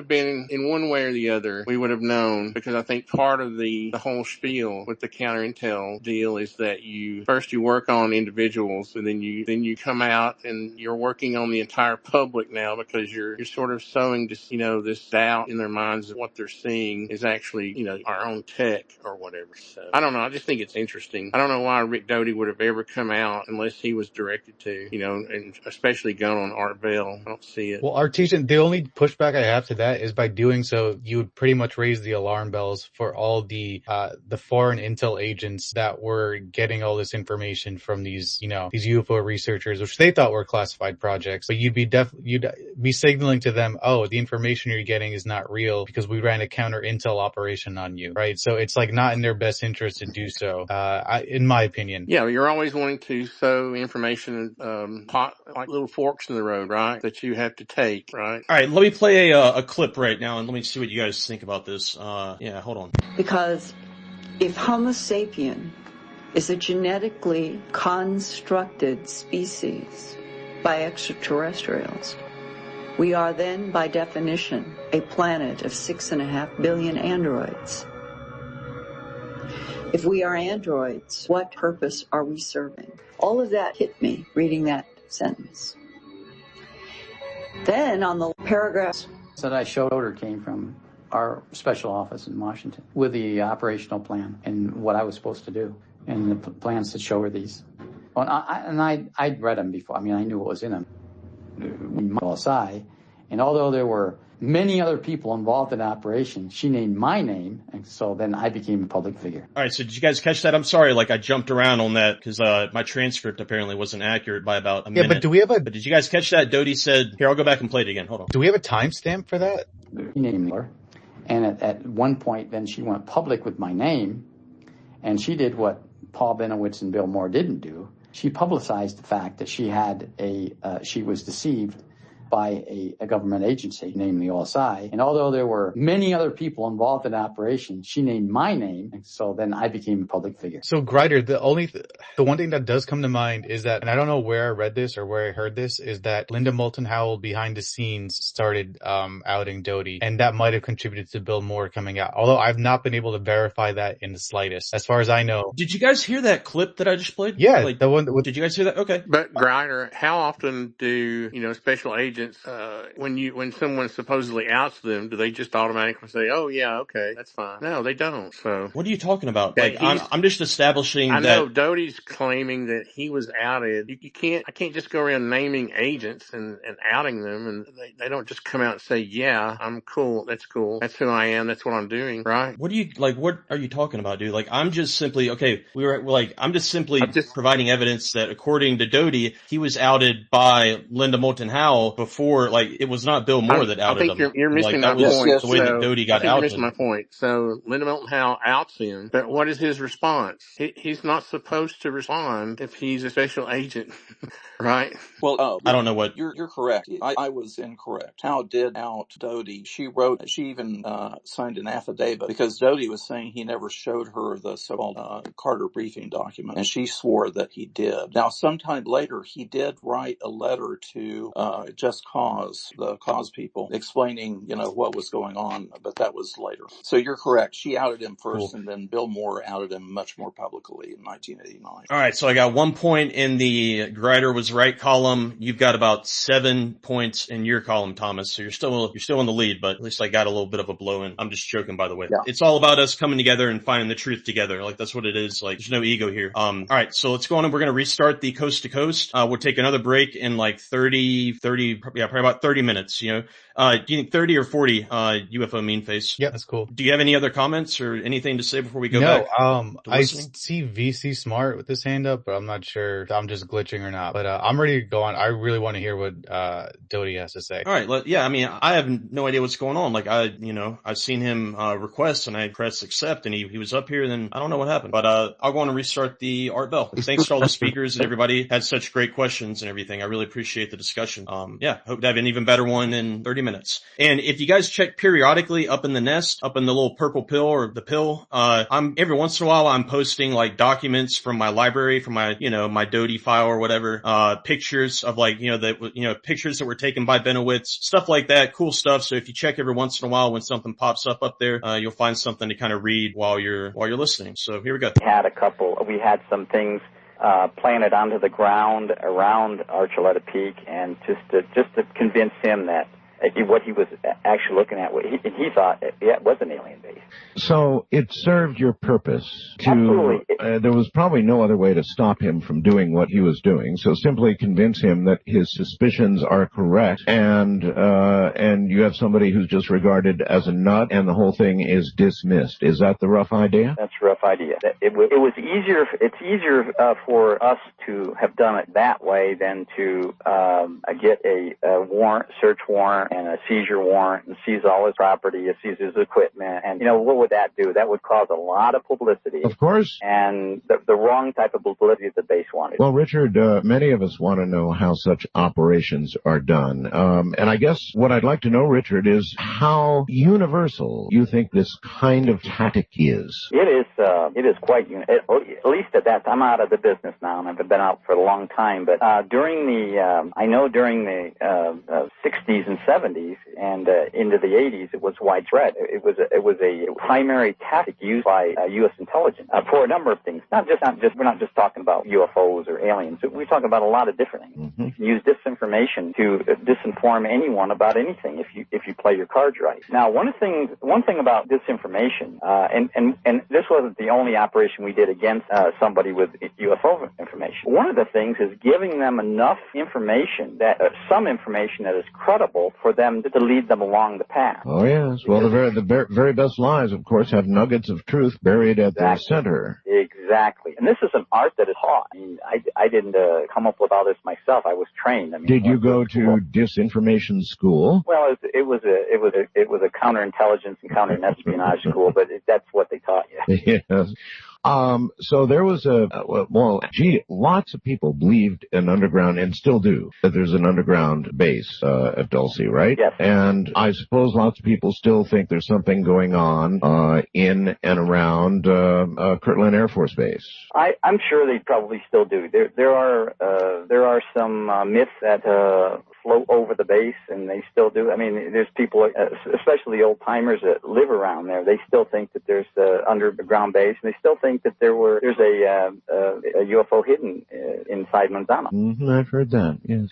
S10: been in one way or the other. We would have known, because I think part of the whole spiel with the counter intel deal is that you work on individuals, and then you come out and you're working on the entire public now, because you're sort of sowing this doubt in their minds that what they're seeing is actually our own tech or whatever. So I don't know. I just think it's interesting. I don't know why Rick Doty would have ever come out unless he was directed to, and especially gone on Art Bell. I don't see it.
S7: Well, Artesian, the only pushback I have to that is by doing so, you would pretty much raise raise the alarm bells for all the foreign intel agents that were getting all this information from these UFO researchers, which they thought were classified projects. But you'd be signaling to them, oh, the information you're getting is not real because we ran a counter intel operation on you, right? So it's like not in their best interest to do so, in my opinion.
S10: Yeah, you're always wanting to sow information, like little forks in the road, right? That you have to take, right?
S4: All right, let me play a clip right now and let me see what you guys think about this. Yeah, hold on.
S11: Because if Homo sapien is a genetically constructed species by extraterrestrials, we are then, by definition, a planet of 6.5 billion androids. If we are androids, what purpose are we serving? All of that hit me reading that sentence. Then on the paragraphs
S12: that I showed her came from our special office in Washington with the operational plan and what I was supposed to do and the plans to show her these. Well, I'd read them before. I mean, I knew what was in them. AFOSI, and although there were many other people involved in the operation, she named my name, and so then I became a public figure.
S4: All right, so did you guys catch that? I'm sorry, I jumped around on that because my transcript apparently wasn't accurate by about a minute.
S7: Yeah, but do we have
S4: But did you guys catch that? Doty said, here, I'll go back and play it again. Hold on.
S7: Do we have a timestamp for that?
S12: She named her, and at one point, then she went public with my name, and she did what Paul Bennewitz and Bill Moore didn't do. She publicized the fact that she had she was deceived by a government agency, namely OSI. And although there were many other people involved in the operation, she named my name, and so then I became a public figure.
S7: So, Grider, the one thing that does come to mind is that, and I don't know where I read this or where I heard this, is that Linda Moulton Howell behind the scenes started outing Doty, and that might have contributed to Bill Moore coming out. Although I've not been able to verify that in the slightest, as far as I know.
S4: Did you guys hear that clip that I just played?
S7: Yeah, the one.
S4: Did you guys hear that? Okay.
S10: But Grider, how often do special agents when someone supposedly outs them, do they just automatically say, "Oh yeah, okay, that's fine"? No, they don't. So
S4: what are you talking about? I'm just establishing. I
S10: know Doty's claiming that he was outed. I can't just go around naming agents and outing them, and they don't just come out and say, "Yeah, I'm cool. That's cool. That's who I am. That's what I'm doing." Right?
S4: What are you talking about, dude? I'm just simply I'm just simply providing evidence that according to Doty, he was outed by Linda Moulton Howell before. It was not Bill Moore that outed him.
S10: I think you're missing my point.
S4: Yes, the way that Doty got outed.
S10: You're missing my point. So Linda Moulton Howell outs him, but what is his response? He's not supposed to respond if he's a special agent, right?
S9: Well,
S4: I don't know what
S9: you're correct. I was incorrect. Howell did out Doty. She even signed an affidavit because Doty was saying he never showed her the so-called Carter briefing document, and she swore that he did. Now, sometime later, he did write a letter to Just Cause, the cause people, explaining, what was going on, but that was later. So you're correct. She outed him first, and then Bill Moore outed him much more publicly in 1989.
S4: All right, so I got 1 point in the Grider was right column. You've got about 7 points in your column, Thomas. So you're still in the lead, but at least I got a little bit of a blow in. I'm just joking, by the way.
S9: Yeah.
S4: It's all about us coming together and finding the truth together. That's what it is. There's no ego here. All right, so let's go on and we're going to restart the coast to coast. We'll take another break in 30, probably about 30 minutes, Do you think 30 or 40, UFO mean face?
S7: Yeah, that's cool.
S4: Do you have any other comments or anything to say before we go back?
S7: No, I see VC Smart with his hand up, but I'm not sure if I'm just glitching or not. But I'm ready to go on. I really want to hear what Doty has to say.
S4: All right, yeah, I have no idea what's going on. I've seen him request and I pressed accept and he was up here, then I don't know what happened. But I'll go on and restart the Art Bell. Thanks to all the speakers and everybody had such great questions and everything. I really appreciate the discussion. Hope to have an even better one in 30 minutes. And if you guys check periodically up in the nest, up in the little purple pill or the pill, I'm every once in a while I'm posting documents from my library, from my, my Doty file or whatever, pictures of pictures that were taken by Bennewitz, stuff like that, cool stuff. So if you check every once in a while when something pops up there, you'll find something to kind of read while you're listening. So here we go.
S3: We had some things planted onto the ground around Archuleta Peak, and just to convince him that what he was actually looking at. He thought it was an alien base.
S1: So it served your purpose to.
S3: Absolutely.
S1: There was probably no other way to stop him from doing what he was doing. So simply convince him that his suspicions are correct, and you have somebody who's just regarded as a nut, and the whole thing is dismissed. Is that the rough idea?
S3: That's a rough idea. It was easier. It's easier for us to have done it that way than to get a warrant, search warrant, and a seizure warrant, and seize all his property, seize his equipment, and what would that do? That would cause a lot of publicity.
S1: Of course.
S3: And the wrong type of publicity that the base wanted.
S1: Well, Richard, many of us want to know how such operations are done. And I guess what I'd like to know, Richard, is how universal you think this kind of tactic is.
S3: It is quite at least at that time. I'm out of the business now, and I've been out for a long time. But during the 60s and 70s and into the 80s, it was widespread. It was a primary tactic used by U.S. intelligence for a number of things. Not just we're not just talking about UFOs or aliens. We're talking about a lot of different things. Mm-hmm. You can use disinformation to disinform anyone about anything if you play your cards right. Now, one thing about disinformation, and this wasn't the only operation we did against somebody with UFO information. One of the things is giving them enough information some information that is credible for them to lead them along the path.
S1: Oh yes. Well, the very best lies, of course, have nuggets of truth buried at their center.
S3: Exactly. And this is an art that is taught. I mean, I didn't come up with all this myself. I was trained. I mean,
S1: did you go to disinformation school?
S3: Well, it was a counterintelligence and counter-espionage school, but that's what they taught you.
S1: Yes. So there was lots of people believed an underground, and still do, that there's an underground base at Dulce, right?
S3: Yes.
S1: And I suppose lots of people still think there's something going on in and around Kirtland Air Force Base.
S3: I'm sure they probably still do. There are some myths that float over the base, and they still do. I mean, there's people, especially old timers that live around there. They still think that there's the underground base, and they still think that there's a UFO hidden inside Manzano.
S1: Mm-hmm, I've heard that. Yes.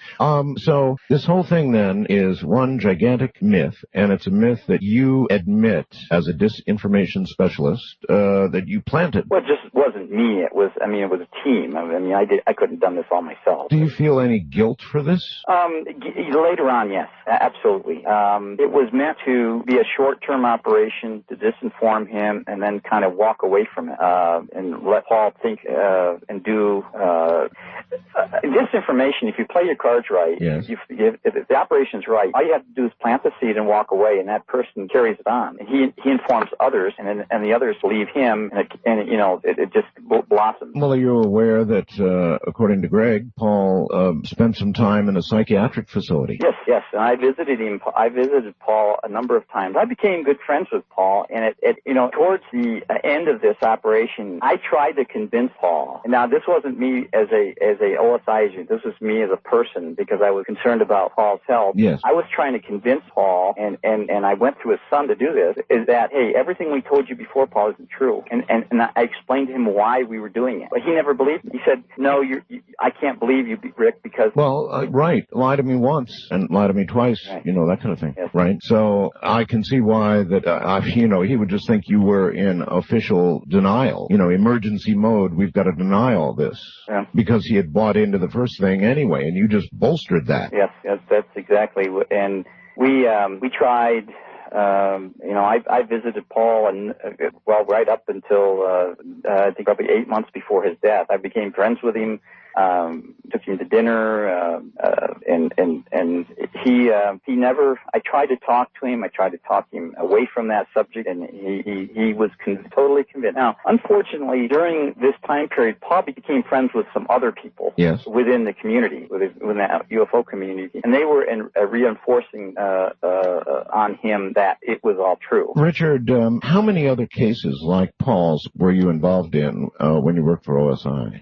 S1: So this whole thing then is one gigantic myth, and it's a myth that you admit as a disinformation specialist that you planted.
S3: Well, it just wasn't me. It was a team. I couldn't have done this all myself.
S1: Do you feel any guilt for this?
S3: Later on, yes, absolutely. It was meant to be a short-term operation to disinform him and then kind of walk away from it and let Paul think and do disinformation. If you play your cards right,
S1: yes.
S3: If the operation's right, all you have to do is plant the seed and walk away, and that person carries it on. And he informs others, and the others believe him, and it just blossoms.
S1: Well, are you aware that, according to Greg, Paul spent some time in a psychiatric facility?
S3: Yes, and I visited him. I visited Paul a number of times. I became good friends with Paul, and towards the end of this operation, I tried to convince Paul. And now, this wasn't me as a OSI agent. This was me as a person, because I was concerned about Paul's health.
S1: Yes.
S3: I was trying to convince Paul, and I went through his son to do this, is that, hey, everything we told you before, Paul, isn't true. And I explained to him why we were doing it. But he never believed me. He said, no, I can't believe you, Rick, because...
S1: Well, right. Lie to me once and lie to me twice,
S3: right.
S1: That kind of thing,
S3: yes.
S1: Right? So I can see why that, he would just think you were in official denial. Emergency mode, we've got to deny all this.
S3: Yeah.
S1: Because he had bought into the first thing anyway, and you just bolstered that.
S3: Yes, that's exactly. And we tried. I visited Paul, and right up until I think probably 8 months before his death. I became friends with him. Took him to dinner, and he never. I tried to talk to him. I tried to talk him away from that subject, and he was totally convinced. Now, unfortunately, during this time period, Paul became friends with some other people.
S1: Yes.
S3: Within the community, within the UFO community, and they were reinforcing on him that it was all true.
S1: Richard, how many other cases like Paul's were you involved in when you worked for OSI?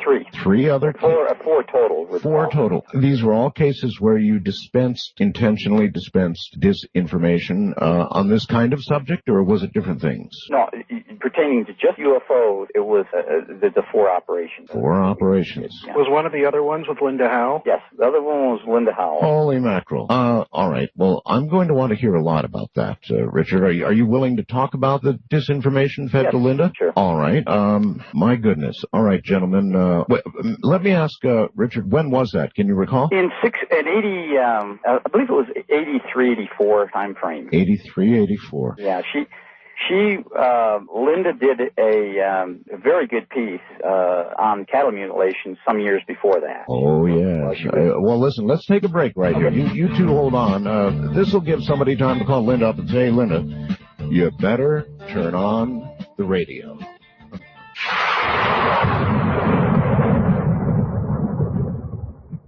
S3: 3.
S1: 3?
S3: Four total.
S1: Four total. These were all cases where you intentionally dispensed disinformation on this kind of subject, or was it different things?
S3: No, pertaining to just UFOs, it was the four operations.
S1: Four operations.
S2: Yeah. Was one of the other ones with Linda Howe?
S3: Yes, the other one was Linda Howe.
S1: Holy mackerel. All right. Well, I'm going to want to hear a lot about that, Richard. Are you willing to talk about the disinformation fed to Linda?
S3: Sure.
S1: All right. My goodness. All right, gentlemen. Let me ask, Richard, when was that? Can you recall?
S3: I believe it was 83, 84 time frame.
S1: 83, 84.
S3: Yeah, Linda did a very good piece on cattle mutilation some years before that.
S1: Oh, yeah. Well, listen, let's take a break right here. You two hold on. This will give somebody time to call Linda up and say, hey, Linda, you better turn on the radio.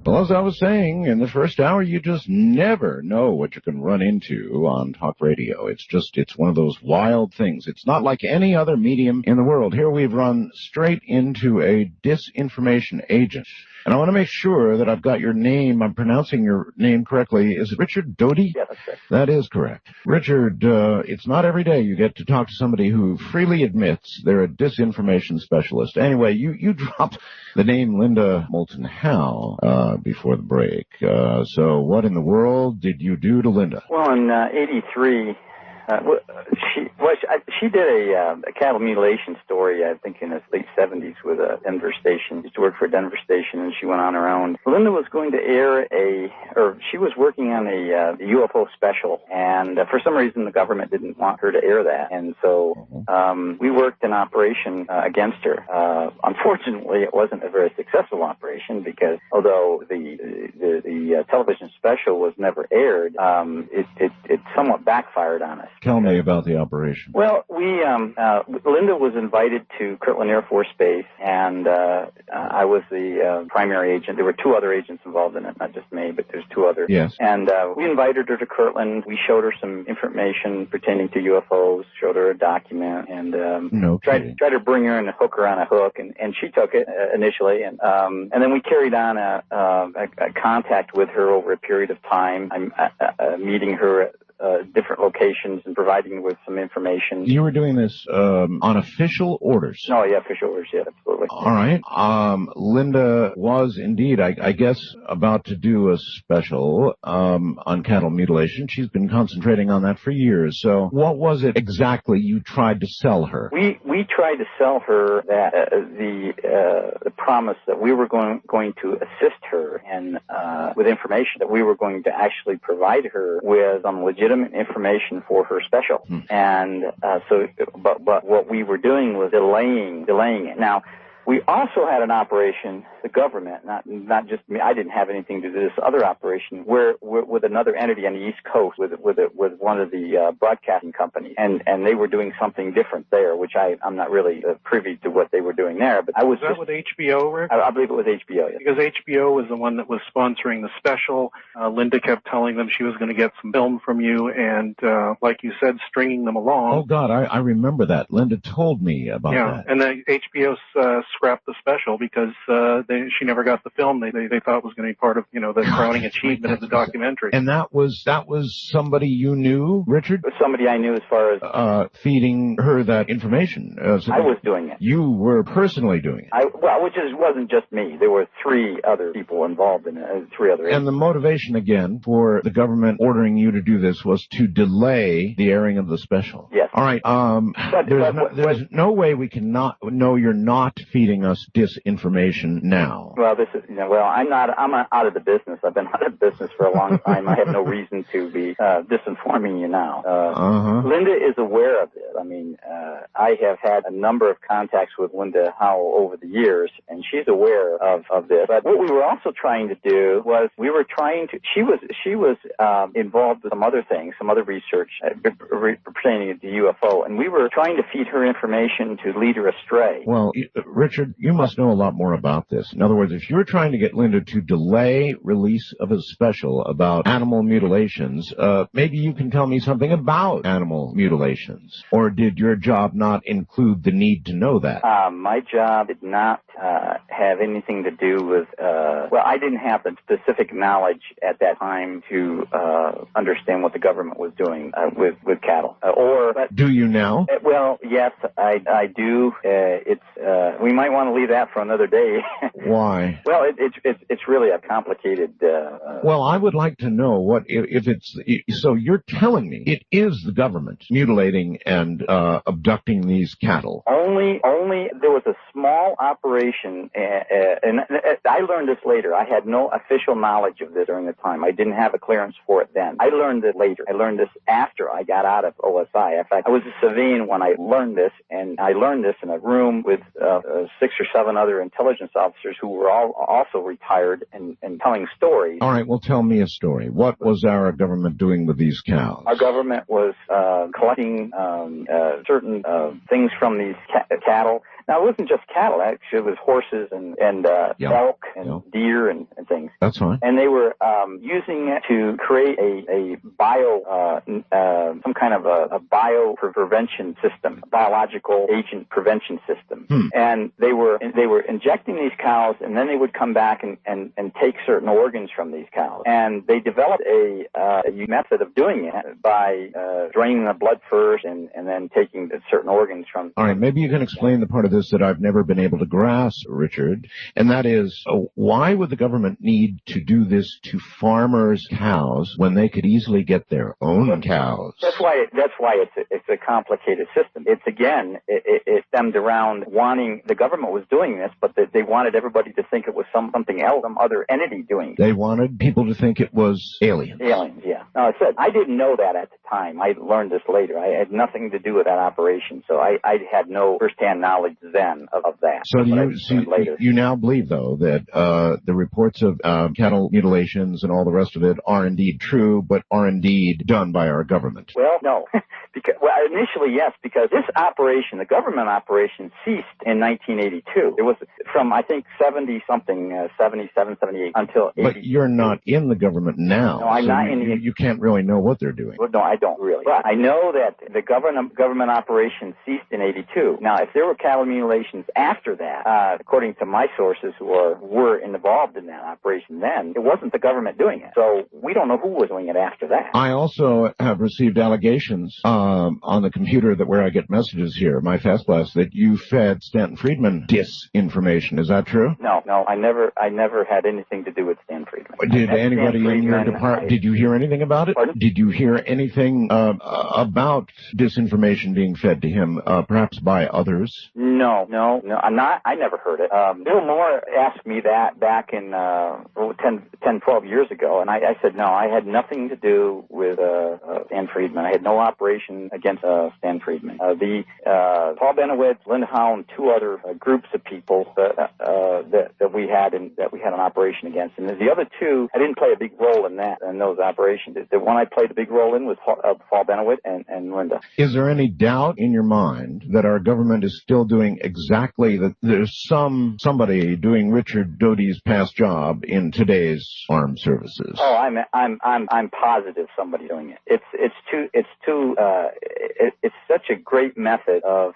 S1: Well, as I was saying, in the first hour, you just never know what you can run into on talk radio. It's one of those wild things. It's not like any other medium in the world. Here we've run straight into a disinformation agent. And I want to make sure that I've got your name, I'm pronouncing your name correctly. Is it Richard Doty?
S3: Yeah, that's correct.
S1: That is correct. Richard, it's not every day you get to talk to somebody who freely admits they're a disinformation specialist. Anyway, you dropped the name Linda Moulton Howe before the break. So what in the world did you do to Linda?
S3: Well, in 83... she did a cattle mutilation story, I think in the late 70s with a Denver station. She used to work for a Denver station, and she went on her own. Linda was going to air she was working on a UFO special, and for some reason the government didn't want her to air that, and so we worked an operation against her. Unfortunately, it wasn't a very successful operation because although the television special was never aired, it somewhat backfired on us.
S1: Tell me about the operation.
S3: Well, Linda was invited to Kirtland Air Force Base, and I was the primary agent. There were two other agents involved in it, not just me, but there's two others.
S1: Yes.
S3: And we invited her to Kirtland. We showed her some information pertaining to UFOs, showed her a document, and tried to bring her and hook her on a hook, and she took it initially, and then we carried on a contact with her over a period of time. I'm meeting her at different locations and providing with some information.
S1: You were doing this on official orders?
S3: Oh, yeah, official orders, yeah, absolutely.
S1: All right. Linda was indeed, I guess, about to do a special on cattle mutilation. She's been concentrating on that for years. So what was it exactly you tried to sell her?
S3: We tried to sell her that the promise that we were going to assist her and with information, that we were going to actually provide her with some legitimate information for her special. And but what we were doing was delaying it. Now, we also had an operation, the government, not just me. I didn't have anything to do with this other operation, where with another entity on the East Coast, with one of the broadcasting companies, and they were doing something different there, which I'm not really privy to what they were doing there. But I was
S2: that with HBO, Rick?
S3: I believe it was HBO. Yeah.
S2: Because HBO was the one that was sponsoring the special. Linda kept telling them she was going to get some film from you, and like you said, stringing them along.
S1: Oh God, I remember that. Linda told me about that.
S2: Yeah, and then HBO scrapped the special because she never got the film. They thought it was going to be part of the crowning achievement of the documentary.
S1: And that was somebody you knew, Richard?
S3: It was somebody I knew as far as
S1: feeding her that information.
S3: I was doing it.
S1: You were personally doing it.
S3: Which wasn't just me. There were three other people involved in it. Three other.
S1: And the motivation again for the government ordering you to do this was to delay the airing of the special.
S3: Yes.
S1: All right. There's no way we can know you're not feeding us disinformation now.
S3: Well, I'm out of the business. I've been out of the business for a long time. I have no reason to be disinforming you now. Linda is aware of it. I mean, I have had a number of contacts with Linda Howell over the years, and she's aware of this. But what we were also trying to do was she was involved with some other things, some other research pertaining to UFO, and we were trying to feed her information to lead her astray.
S1: Well, Richard, you must know a lot more about this. In other words, if you're trying to get Linda to delay release of a special about animal mutilations, maybe you can tell me something about animal mutilations. Or did your job not include the need to know that?
S3: My job did not have anything to do with, well, I didn't have the specific knowledge at that time to understand what the government was doing with cattle.
S1: Do you now?
S3: Well, yes, I do. We might want to leave that for another day.
S1: Why?
S3: Well, it's really a complicated.
S1: Well, I would like to know what if it's. So you're telling me it is the government mutilating and abducting these cattle?
S3: Only there was a small operation, and I learned this later. I had no official knowledge of this during the time. I didn't have a clearance for it then. I learned it later. I learned this after I got out of OSI. In fact, I was a civilian when I learned this, and I learned this in a room with 6 or 7 other intelligence officers who were all also retired and telling stories.
S1: All right, well, tell me a story. What was our government doing with these cows?
S3: Our government was collecting certain things from these cattle. Now, it wasn't just cattle. Actually, it was horses and elk and deer and things.
S1: That's fine.
S3: And they were using it to create a some kind of a bio prevention system, biological agent prevention system. And they were injecting these cows, and then they would come back and take certain organs from these cows. And they developed a method of doing it by draining the blood first and then taking certain organs from.
S1: All right, maybe you can explain the part of this that I've never been able to grasp, Richard, and that is, why would the government need to do this to farmers' cows when they could easily get their own cows?
S3: That's why it's a complicated system. It's again, it stemmed around wanting, the government was doing this, but they wanted everybody to think it was something else, some other entity doing it.
S1: They wanted people to think it was aliens.
S3: Aliens, yeah. No, I said I didn't know that at the time. I learned this later. I had nothing to do with that operation, so I had no firsthand knowledge then of that.
S1: So you now believe, though, that the reports of cattle mutilations and all the rest of it are indeed true, but are indeed done by our government?
S3: Well, no. Initially, yes, because this operation, the government operation, ceased in 1982. It was from, I think, 77, 78 until 80.
S1: But you're not in the government now.
S3: No, I'm not in the...
S1: You can't really know what they're doing.
S3: Well, no, I don't really. But I know that the government operation ceased in 82. Now, if there were cattle mutilations after that, according to my sources who were involved in that operation then, it wasn't the government doing it. So we don't know who was doing it after that.
S1: I also have received allegations on the computer where I get messages here, my fast blast, that you fed Stanton Friedman disinformation. Is that true?
S3: No, I never had anything to do with Stan Friedman.
S1: Did anybody in your department, did you hear anything about it?
S3: Pardon?
S1: Did you hear anything about disinformation being fed to him, perhaps by others?
S3: No, I never heard it. Bill Moore asked me that back in 10, 12 years ago, and I said no, I had nothing to do with Stan Friedman. I had no operation against Stan Friedman. Paul Bennewitz, Linda Howe, and 2 other groups of people that we had an operation against, and the other 2, I didn't play a big role in those operations. The one I played a big role in was Paul Bennewitz and Linda.
S1: Is there any doubt in your mind that our government is still doing exactly that? There's somebody doing Richard Doty's past job in today's armed services?
S3: Oh, I'm positive somebody's doing it. It's such a great method of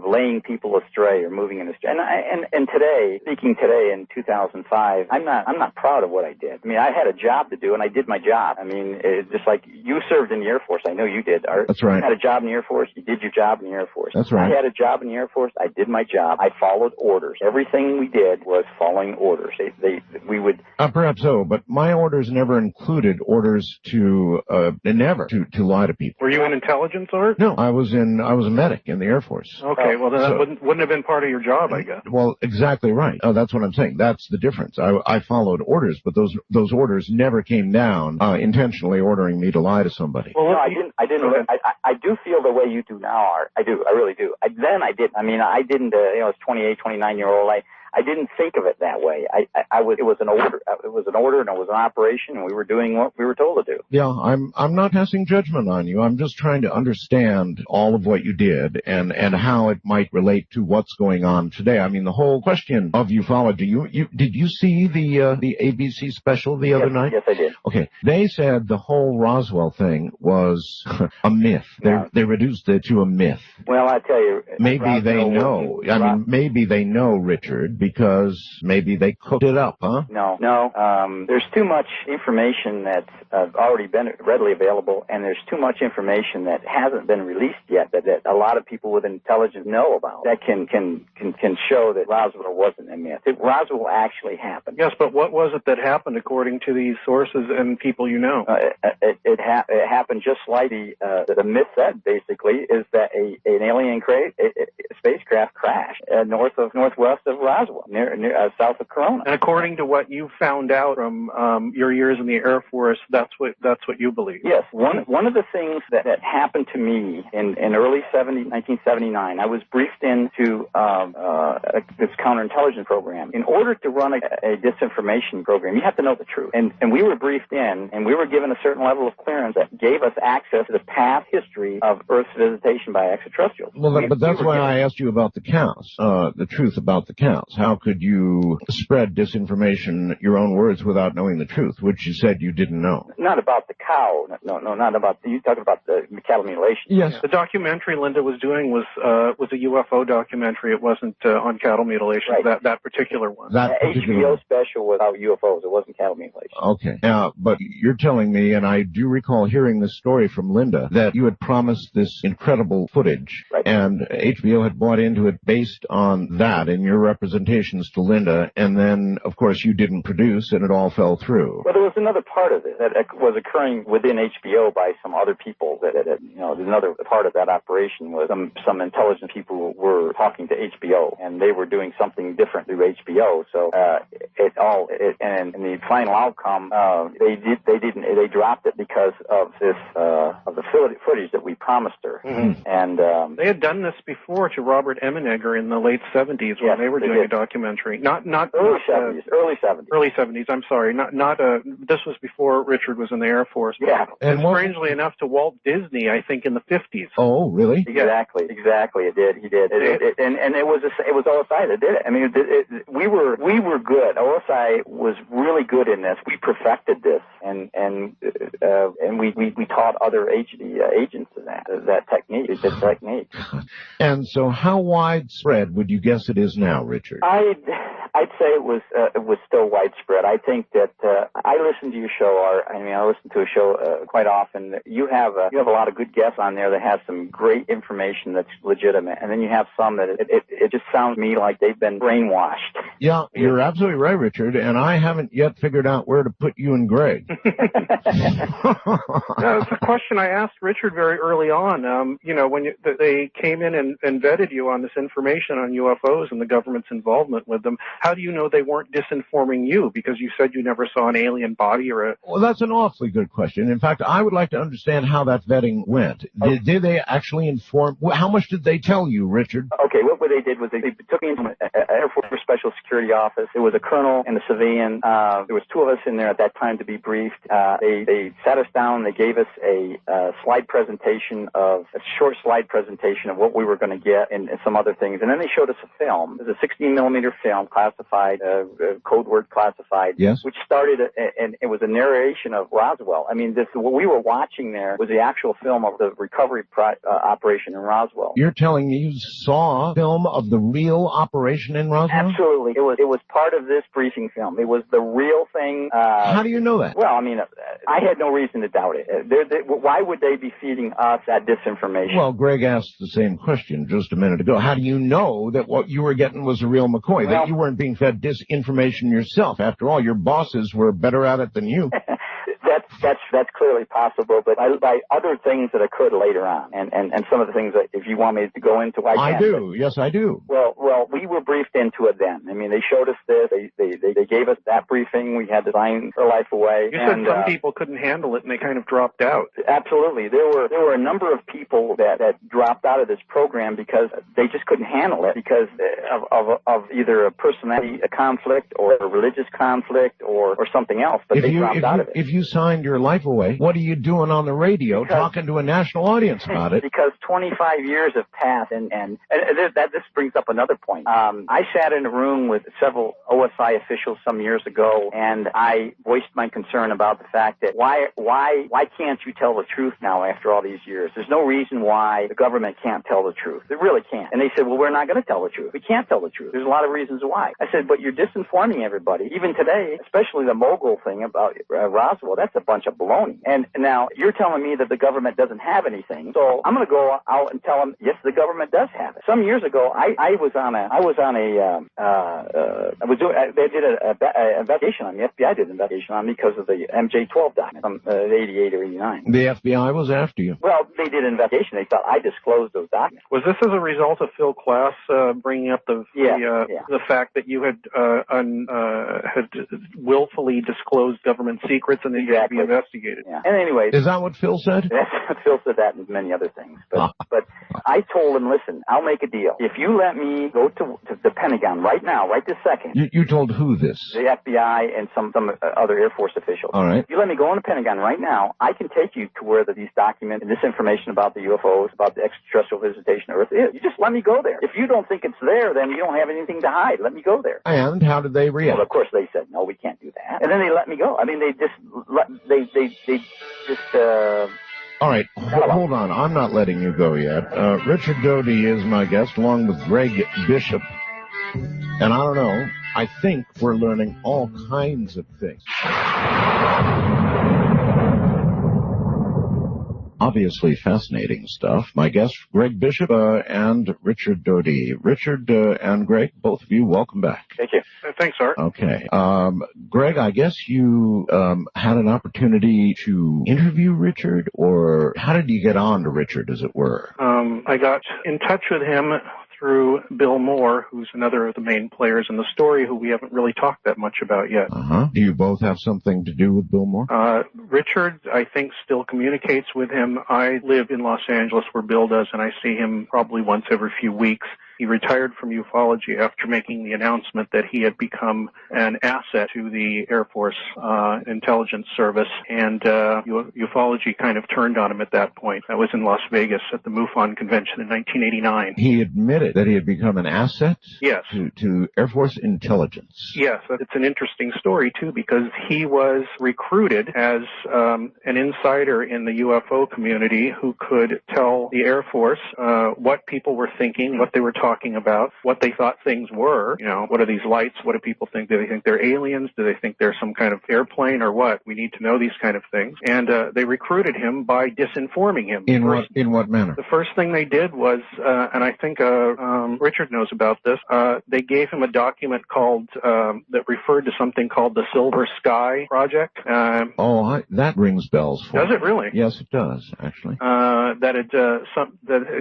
S3: laying people astray or moving them astray. And today, speaking today in 2005, I'm not proud of what I did. I mean, I had a job to do, and I did my job. I mean, just like you served in the Air Force. I know you did, Art.
S1: That's right.
S3: You had a job in the Air Force. You did your job in the Air Force.
S1: That's right.
S3: I had a job in the Air Force. I did my job. I followed orders. Everything we did was following orders. We would...
S1: Perhaps so, but my orders never included orders to lie to people.
S2: Were you in intelligence, Art?
S1: No, I was a medic in the Air Force.
S2: Okay, well then that wouldn't have been part of your job, I guess.
S1: Well, exactly right. Oh, that's what I'm saying. That's the difference. I followed orders, but those orders never came down intentionally ordering me to lie to somebody.
S3: Well, no, I didn't. I do feel the way you do now, Art. I do. I really do. I didn't. I was 28, 29-year-old. I didn't think of it that way. It was an order. It was an order, and it was an operation, and we were doing what we were told to do.
S1: Yeah, I'm not passing judgment on you. I'm just trying to understand all of what you did and how it might relate to what's going on today. I mean, the whole question of ufology. Did you see the ABC special the other night?
S3: Yes, I did.
S1: Okay. They said the whole Roswell thing was a myth. They reduced it to a myth.
S3: Well, I tell you,
S1: maybe they know. I mean, maybe they know, Richard, because maybe they cooked it up, huh?
S3: No. There's too much information that's already been readily available, and there's too much information that hasn't been released yet that a lot of people with intelligence know about that can show that Roswell wasn't a myth. Roswell actually happened.
S2: Yes, but what was it that happened according to these sources and people you know?
S3: It happened just like the myth said. Basically, is that an alien spacecraft crashed northwest of Roswell, near south of Corona.
S2: And according to what you found out from your years in the Air Force, that's what you believe.
S3: Yes. One of the things that happened to me in early 1979, I was briefed into this counterintelligence program. In order to run a disinformation program, you have to know the truth. And we were briefed in, and we were given a certain level of clearance that gave us access to the past history of Earth's visitation by extraterrestrials.
S1: Well, but that's why I asked you about the cows, the truth about the cows. How could you spread disinformation, your own words, without knowing the truth, which you said you didn't know?
S3: Not about the cow. No, not about you talking about the cattle mutilation.
S1: Yes.
S2: The documentary Linda was doing was a UFO documentary. It wasn't on cattle mutilation.
S3: Right.
S2: That particular one.
S3: HBO special without UFOs. It wasn't cattle mutilation.
S1: Okay. But you're telling me, and I do recall hearing this story from Linda, that you had promised this incredible footage,
S3: right,
S1: and HBO had bought into it based on that and your representations to Linda, and then, of course, you didn't produce, and it all fell through.
S3: Well, there was another part of it that was occurring within HBO by some other people. Another part of that operation was some intelligent people were talking to HBO, and they were doing something different through HBO. So and in the final outcome, they dropped it because of this of the footage that we promised her.
S2: Mm-hmm.
S3: And
S2: they had done this before to Robert Emenegger in the late 70s when they were doing a documentary. Not
S3: early 70s.
S2: I'm sorry. This was before Richard was in the Air Force.
S3: Yeah.
S2: And strangely enough, to Walt Disney, I think in the 50s.
S1: Oh, really?
S3: Exactly. It did. He did. And it was OSI that did it. I mean, we were good. OSI was really good in this. We perfected this, and we taught other agents that technique. This technique.
S1: And so, how widespread would you guess it is now, Richard?
S3: I'd say it was still widespread. I think that I listen to your show. I listen to a show quite often. You have a lot of good guests on there that have some great information that's legitimate, and then you have some that it just sounds to me like they've been brainwashed.
S1: Yeah, you're absolutely right, Richard. And I haven't yet figured out where to put you and Greg.
S2: It's a question I asked Richard very early on. When they came in and vetted you on this information on UFOs and the government's involvement with them, how do you know they weren't disinforming you? Because you said you never saw an alien body or a...
S1: Well, that's an awfully good question. In fact, I would like to understand how that vetting went. Did they actually inform... How much did they tell you, Richard?
S3: Okay, what they did was they took me into an Air Force Special Security office. There was a colonel and a civilian. There was two of us in there at that time to be briefed. They sat us down. They gave us a short slide presentation of what we were going to get and some other things. And then they showed us a film. It was a 16-millimeter film, classified, code word classified,
S1: yes,
S3: which started, and it was a narration of Roswell. I mean, what we were watching there was the actual film of the recovery operation in Roswell.
S1: You're telling me you saw film of the real operation in Roswell?
S3: Absolutely. It was part of this briefing film. It was the real thing.
S1: How do you know that?
S3: Well, I mean, I had no reason to doubt it. Why would they be feeding us that disinformation?
S1: Well, Greg asked the same question just a minute ago. How do you know that what you were getting was a real McCoy, that you weren't being fed disinformation yourself? After all, your bosses were better at it than you.
S3: That's clearly possible, but by other things that occurred later on, and some of the things that, if you want me to go into, I can.
S1: I do. Yes, I do.
S3: Well, we were briefed into it then. I mean, they showed us this. They gave us that briefing. We had to sign our life away.
S2: You said some people couldn't handle it and they kind of dropped out.
S3: Absolutely. There were a number of people that dropped out of this program because they just couldn't handle it because of either a personality conflict or a religious conflict or something else. But they dropped out of it.
S1: If you signed your life away, what are you doing on the radio talking to a national audience about it?
S3: Because 25 years have passed, and this brings up another point. I sat in a room with several OSI officials some years ago, and I voiced my concern about the fact that why can't you tell the truth now after all these years? There's no reason why the government can't tell the truth. They really can't. And they said, well, we're not going to tell the truth. We can't tell the truth. There's a lot of reasons why. I said, but you're disinforming everybody. Even today, especially the mogul thing about Roswell, that's a bunch of baloney. And now you're telling me that the government doesn't have anything. So I'm going to go out and tell them, yes, the government does have it. Some years ago, they did an investigation on me. The FBI did an investigation on me because of the MJ-12 document from 88 or 89.
S1: The FBI was after you.
S3: Well, they did an investigation. They thought I disclosed those documents.
S2: Was this as a result of Phil Klass bringing up the fact that you had willfully disclosed government secrets and then you had to be investigated?
S3: Yeah. And anyway,
S1: is that what Phil said?
S3: Phil said that and many other things. But I told him, listen, I'll make a deal. If you let me go to the Pentagon right now, right this second.
S1: You told who this?
S3: The FBI and some other Air Force officials.
S1: All right.
S3: If you let me go in the Pentagon right now, I can take you to where these documents and this information about the UFOs, about the extraterrestrial visitation of Earth is. You just let me go there. If you don't think it's there, then you don't have anything to hide. Let me go there.
S1: And how did they react?
S3: Well, of course they said, no, we can't do that. And then they let me go. I mean, they just
S1: all right, hold on. I'm not letting you go yet. Richard Doty is my guest, along with Greg Bishop. And I don't know, I think we're learning all kinds of things. Obviously fascinating stuff. My guests, Greg Bishop and Richard Doty. Richard and Greg, both of you, welcome back.
S3: Thank you.
S2: Thanks, Art.
S1: Okay. Greg, I guess you had an opportunity to interview Richard, or how did you get on to Richard, as it were?
S2: I got in touch with him through Bill Moore, who's another of the main players in the story, who we haven't really talked that much about yet.
S1: Do you both have something to do with Bill Moore?
S2: Richard, I think, still communicates with him. I live in Los Angeles where Bill does, and I see him probably once every few weeks. He retired from ufology after making the announcement that he had become an asset to the Air Force intelligence service, and ufology kind of turned on him at that point. That was in Las Vegas at the MUFON convention in 1989.
S1: He admitted that he had become an asset?
S2: Yes.
S1: To Air Force intelligence?
S2: Yes. It's an interesting story, too, because he was recruited as an insider in the UFO community who could tell the Air Force what people were thinking, what they were talking about, what they thought things were. You know, what are these lights? What do people think? Do they think they're aliens? Do they think they're some kind of airplane or what? We need to know these kind of things. And they recruited him by disinforming him.
S1: In what manner?
S2: The first thing they did was, and I think Richard knows about this, they gave him a document called that referred to something called the Silver Sky Project.
S1: That rings bells for me.
S2: Does it really?
S1: Yes, it does, actually.
S2: That it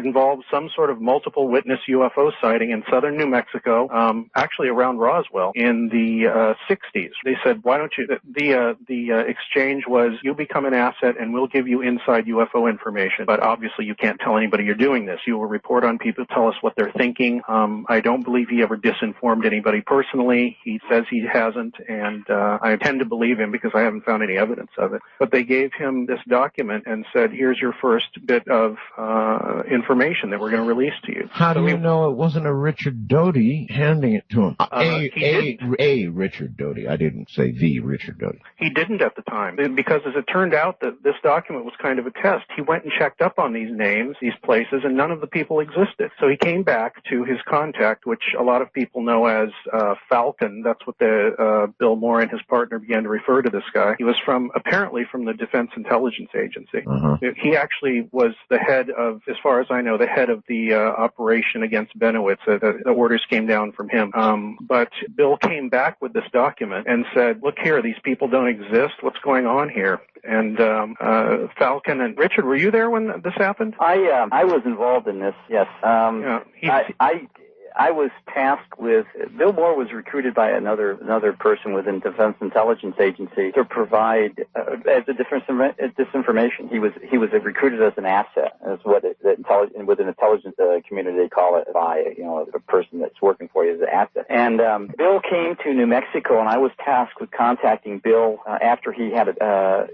S2: involves some sort of multiple witness UFO sighting in southern New Mexico, actually around Roswell in the 60s. They said, why don't you, the exchange was, you become an asset and we'll give you inside UFO information, but obviously you can't tell anybody you're doing this. You will report on people, tell us what they're thinking. I don't believe he ever disinformed anybody personally. He says he hasn't, and I tend to believe him because I haven't found any evidence of it. But they gave him this document and said, here's your first bit of information that we're going to release to you.
S1: How do you know it wasn't a Richard Doty handing it to him? A Richard Doty. I didn't say the Richard Doty.
S2: He didn't at the time, because as it turned out that this document was kind of a test. He went and checked up on these names, these places, and none of the people existed. So he came back to his contact, which a lot of people know as Falcon. That's what Bill Moore and his partner began to refer to this guy. He was apparently from the Defense Intelligence Agency. He actually was the head of, as far as I know, the head of the operation against Bennewitz. The orders came down from him. But Bill came back with this document and said, look here, these people don't exist. What's going on here? And Falcon and Richard, were you there when this happened?
S3: I was involved in this, yes. I was tasked with, Bill Moore was recruited by another person within Defense Intelligence Agency to provide disinformation. He was recruited as an asset, as what within the intelligence community they call it, by a person that's working for you as an asset. And Bill came to New Mexico, and I was tasked with contacting Bill after he had I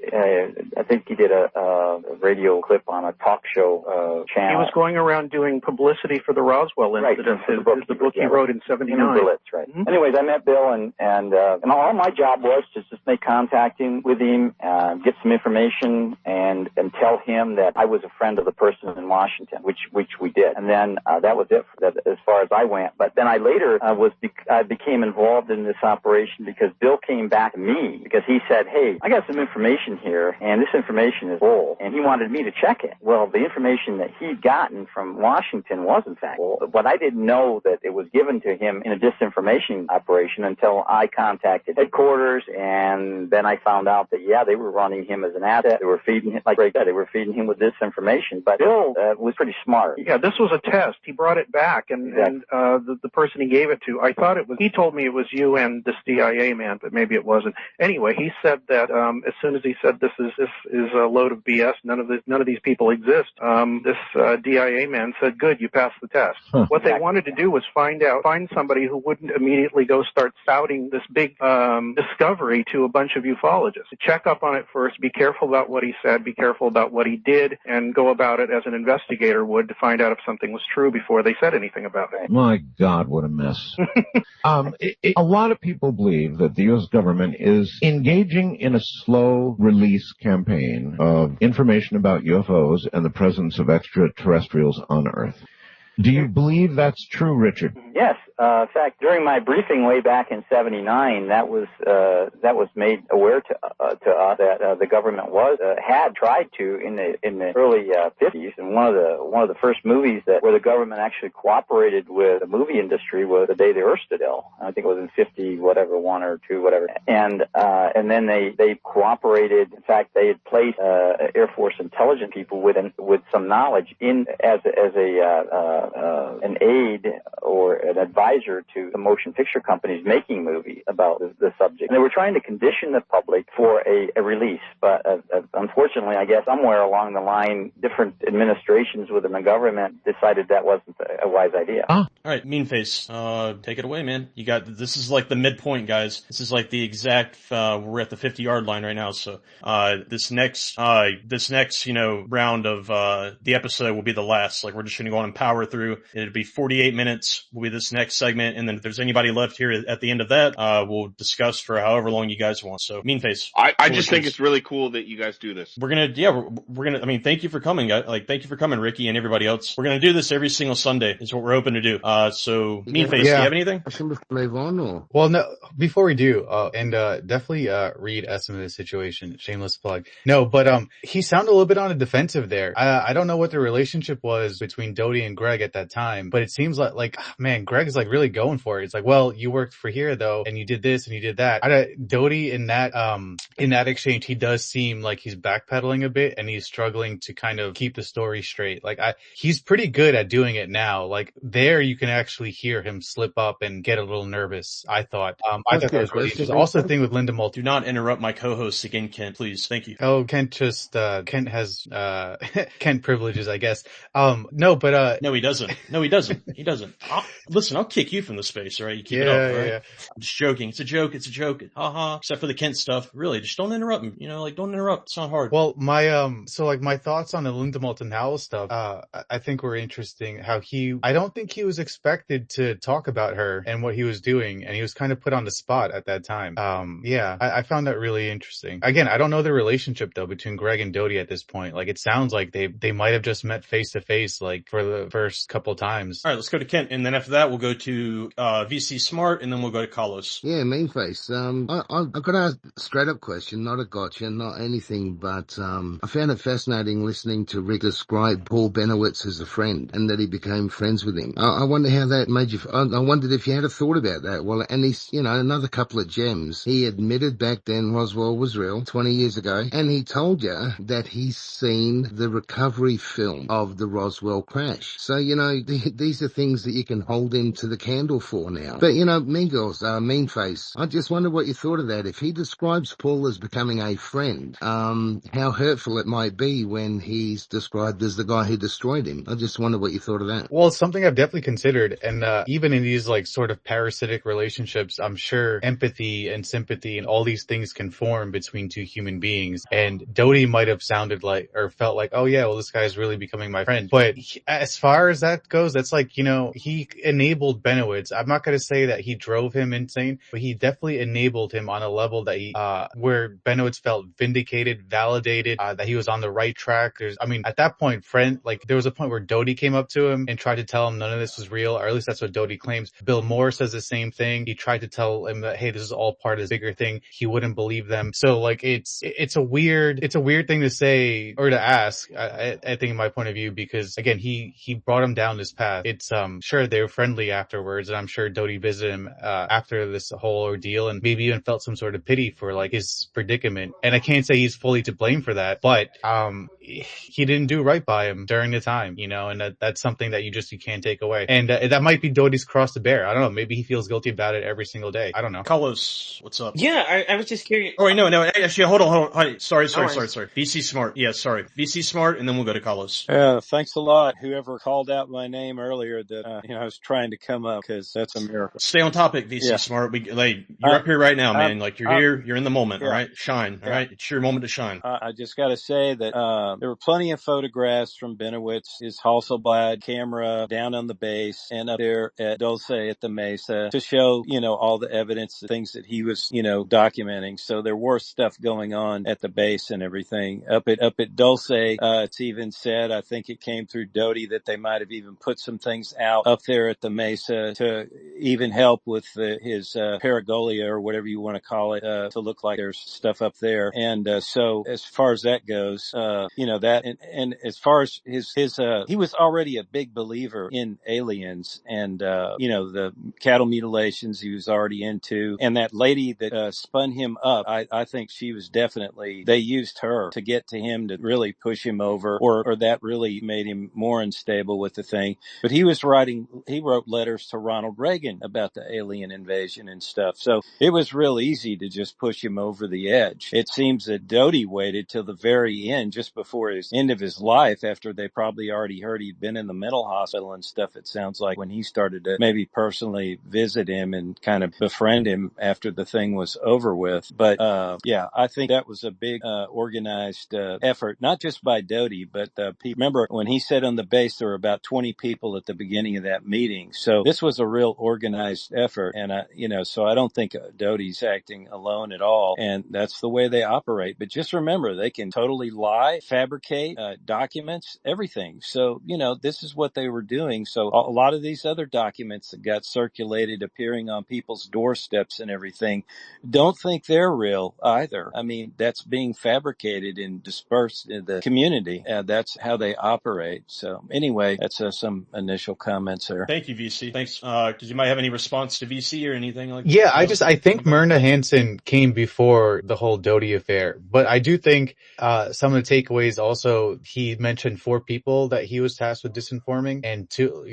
S3: think he did a radio clip on a talk show channel.
S2: He was going around doing publicity for the Roswell incident.
S3: Right.
S2: The book he wrote in '79.
S3: Right. Mm-hmm. Anyways, I met Bill, and all my job was to just make contact with him, get some information, and tell him that I was a friend of the person in Washington, which we did. And then that was it as far as I went. But then I later I became involved in this operation because Bill came back to me because he said, hey, I got some information here, and this information is full, and he wanted me to check it. Well, the information that he'd gotten from Washington was in fact full, but I didn't know that it was given to him in a disinformation operation until I contacted headquarters, and then I found out that, they were running him as an asset. They were feeding him, like Greg said, they were feeding him with disinformation. But Bill was pretty smart.
S2: Yeah, this was a test. He brought it back, and the person he gave it to, I thought it was, he told me it was you and this DIA man, but maybe it wasn't. Anyway, he said that as soon as he said this is a load of BS, none of these people exist, this DIA man said, good, you passed the test. Huh. What they wanted to do was find somebody who wouldn't immediately go start spouting this big discovery to a bunch of ufologists. Check up on it first, be careful about what he said, be careful about what he did, and go about it as an investigator would to find out if something was true before they said anything about it.
S1: My God, what a mess. A lot of people believe that the U.S. government is engaging in a slow release campaign of information about UFOs and the presence of extraterrestrials on Earth. Do you believe that's true, Richard?
S3: Yes. In fact, during my briefing way back in '79, that was made aware to us that the government had tried to in the early '50s, and one of the first movies where the government actually cooperated with the movie industry was The Day the Earth Stood Still. I think it was in '1 or 2, whatever. And then they cooperated. In fact, they had placed Air Force intelligence people with some knowledge as an aid or an advisor to the motion picture companies making movies about the subject. And they were trying to condition the public for a release, but unfortunately, I guess somewhere along the line, different administrations within the government decided that wasn't a wise idea.
S4: All right, Meanface, take it away, man. This is like the midpoint, guys. This is like the exact, we're at the 50-yard line right now, so this next round of the episode will be the last. Like, we're just going to go on and power through. It'll be 48 minutes will be this next segment, and then if there's anybody left here at the end of that, we'll discuss for however long you guys want. So, Meanface.
S8: I just think it's really cool that you guys do this.
S4: We're gonna, thank you for coming, guys. Thank you for coming, Ricky, and everybody else. We're gonna do this every single Sunday, is what we're hoping to do. So, Meanface, do you have anything?
S6: I should move on, or?
S7: Well, no, before we do, definitely, read Estimate's situation. Shameless plug. No, but, he sounded a little bit on the defensive there. I don't know what the relationship was between Doty and Greg at that time, but it seems like, man, Greg is really going for it. It's like, well, you worked for here though, and you did this and you did that. Doty in that exchange, he does seem like he's backpedaling a bit and he's struggling to kind of keep the story straight. He's pretty good at doing it now. There you can actually hear him slip up and get a little nervous. I thought that was really interesting. Also the thing with Linda Moulton.
S4: Do not interrupt my co-hosts again, Kent, please. Thank you.
S7: Oh, Kent has Kent privileges, I guess. No, but
S4: no, he doesn't. No, he doesn't. He doesn't. Listen, I'll kick you from the space, all right? You keep it up, all right? Yeah. I'm just joking. It's a joke. Ha. Except for the Kent stuff. Really, just don't interrupt me. Don't interrupt. It's not hard.
S7: Well, my thoughts on the Linda Moulton Howell stuff, I think were interesting. How I don't think he was expected to talk about her and what he was doing, and he was kind of put on the spot at that time. I found that really interesting. Again, I don't know the relationship though between Greg and Doty at this point. It sounds like they might have just met face to face, for the first couple times.
S4: All right, let's go to Kent, and then after that, we'll go to VC Smart, and then we'll go to Carlos.
S6: Yeah, Meanface. I've got a straight up question, not a gotcha, not anything, but I found it fascinating listening to Rick describe Paul Bennewitz as a friend and that he became friends with him. I wonder how that made you. I wondered if you had a thought about that. Well, and he's, another couple of gems. He admitted back then Roswell was real 20 years ago, and he told you that he's seen the recovery film of the Roswell crash. So, these are things that you can hold him to the candle for now. But, Meanface, I just wonder what you thought of that. If he describes Paul as becoming a friend, how hurtful it might be when he's described as the guy who destroyed him. I just wonder what you thought of that.
S7: Well, it's something I've definitely considered. And even in these like sort of parasitic relationships, I'm sure empathy and sympathy and all these things can form between two human beings. And Doty might have sounded like, or felt like, oh yeah, well, this guy's really becoming my friend. But as far as that goes, that's like, he enabled Bennewitz. I'm not going to say that he drove him insane, but he definitely enabled him on a level that he, where Bennewitz felt vindicated, validated, that he was on the right track. At that point, there was a point where Doty came up to him and tried to tell him none of this was real, or at least that's what Doty claims. Bill Moore says the same thing. He tried to tell him that, hey, this is all part of this bigger thing. He wouldn't believe them. So like, it's a weird thing to say or to ask, I think in my point of view, because again, he brought him down this path. It's, sure they were friendly afterwards, and I'm sure Doty visited him, after this whole ordeal, and maybe even felt some sort of pity for like his predicament. And I can't say he's fully to blame for that, but, he didn't do right by him during the time, and that's something that you can't take away. And that might be Doty's cross to bear. I don't know. Maybe he feels guilty about it every single day. I don't know.
S4: Carlos, what's up?
S5: Yeah, I was just curious.
S4: Oh wait, no. Actually, hold on. Sorry. VC Smart. Yeah, sorry. VC Smart, and then we'll go to Carlos.
S13: Thanks a lot. Whoever called out my name earlier that, I was trying to come up, because that's a miracle.
S4: Stay on topic, VC Smart. You're up here right now, man. You're here. You're in the moment. Yeah. All right. Shine. All right. It's your moment to shine.
S13: I just got to say that, there were plenty of photographs from Bennewitz, his Hasselblad camera down on the base and up there at Dulce at the Mesa to show, all the evidence, the things that he was, documenting. So there was stuff going on at the base and everything. Up at Dulce, it's even said, I think it came through Doty, that they might have even put some things out up there at the Mesa to even help with his paragolia or whatever you want to call it, to look like there's stuff up there. And so as far as that goes, that and as far as his he was already a big believer in aliens and the cattle mutilations he was already into. And that lady that spun him up, I think she was definitely, they used her to get to him to really push him over, or that really made him more unstable with the thing. But he wrote letters to Ronald Reagan about the alien invasion and stuff. So it was real easy to just push him over the edge. It seems that Doty waited till the very end, just before his end of his life, after they probably already heard he'd been in the mental hospital and stuff, it sounds like, when he started to maybe personally visit him and kind of befriend him after the thing was over with. But I think that was a big organized effort, not just by Doty, but remember when he said on the base there were about 20 people at the beginning of that meeting. So this was a real organized effort, and so I don't think Doty's acting alone at all, and that's the way they operate. But just remember, they can totally lie, fabricate documents, everything. So this is what they were doing. So a lot of these other documents that got circulated, appearing on people's doorsteps and everything, don't think they're real either. I mean, that's being fabricated and dispersed in the community. That's how they operate. So anyway, that's some initial comments there.
S4: Thank you, VC. Thanks. Did you might have any response to VC or anything like that?
S7: Yeah, I think Myrna Hansen came before the whole Doty affair, but I do think some of the takeaways also, he mentioned 4 people that he was tasked with disinforming, and 2,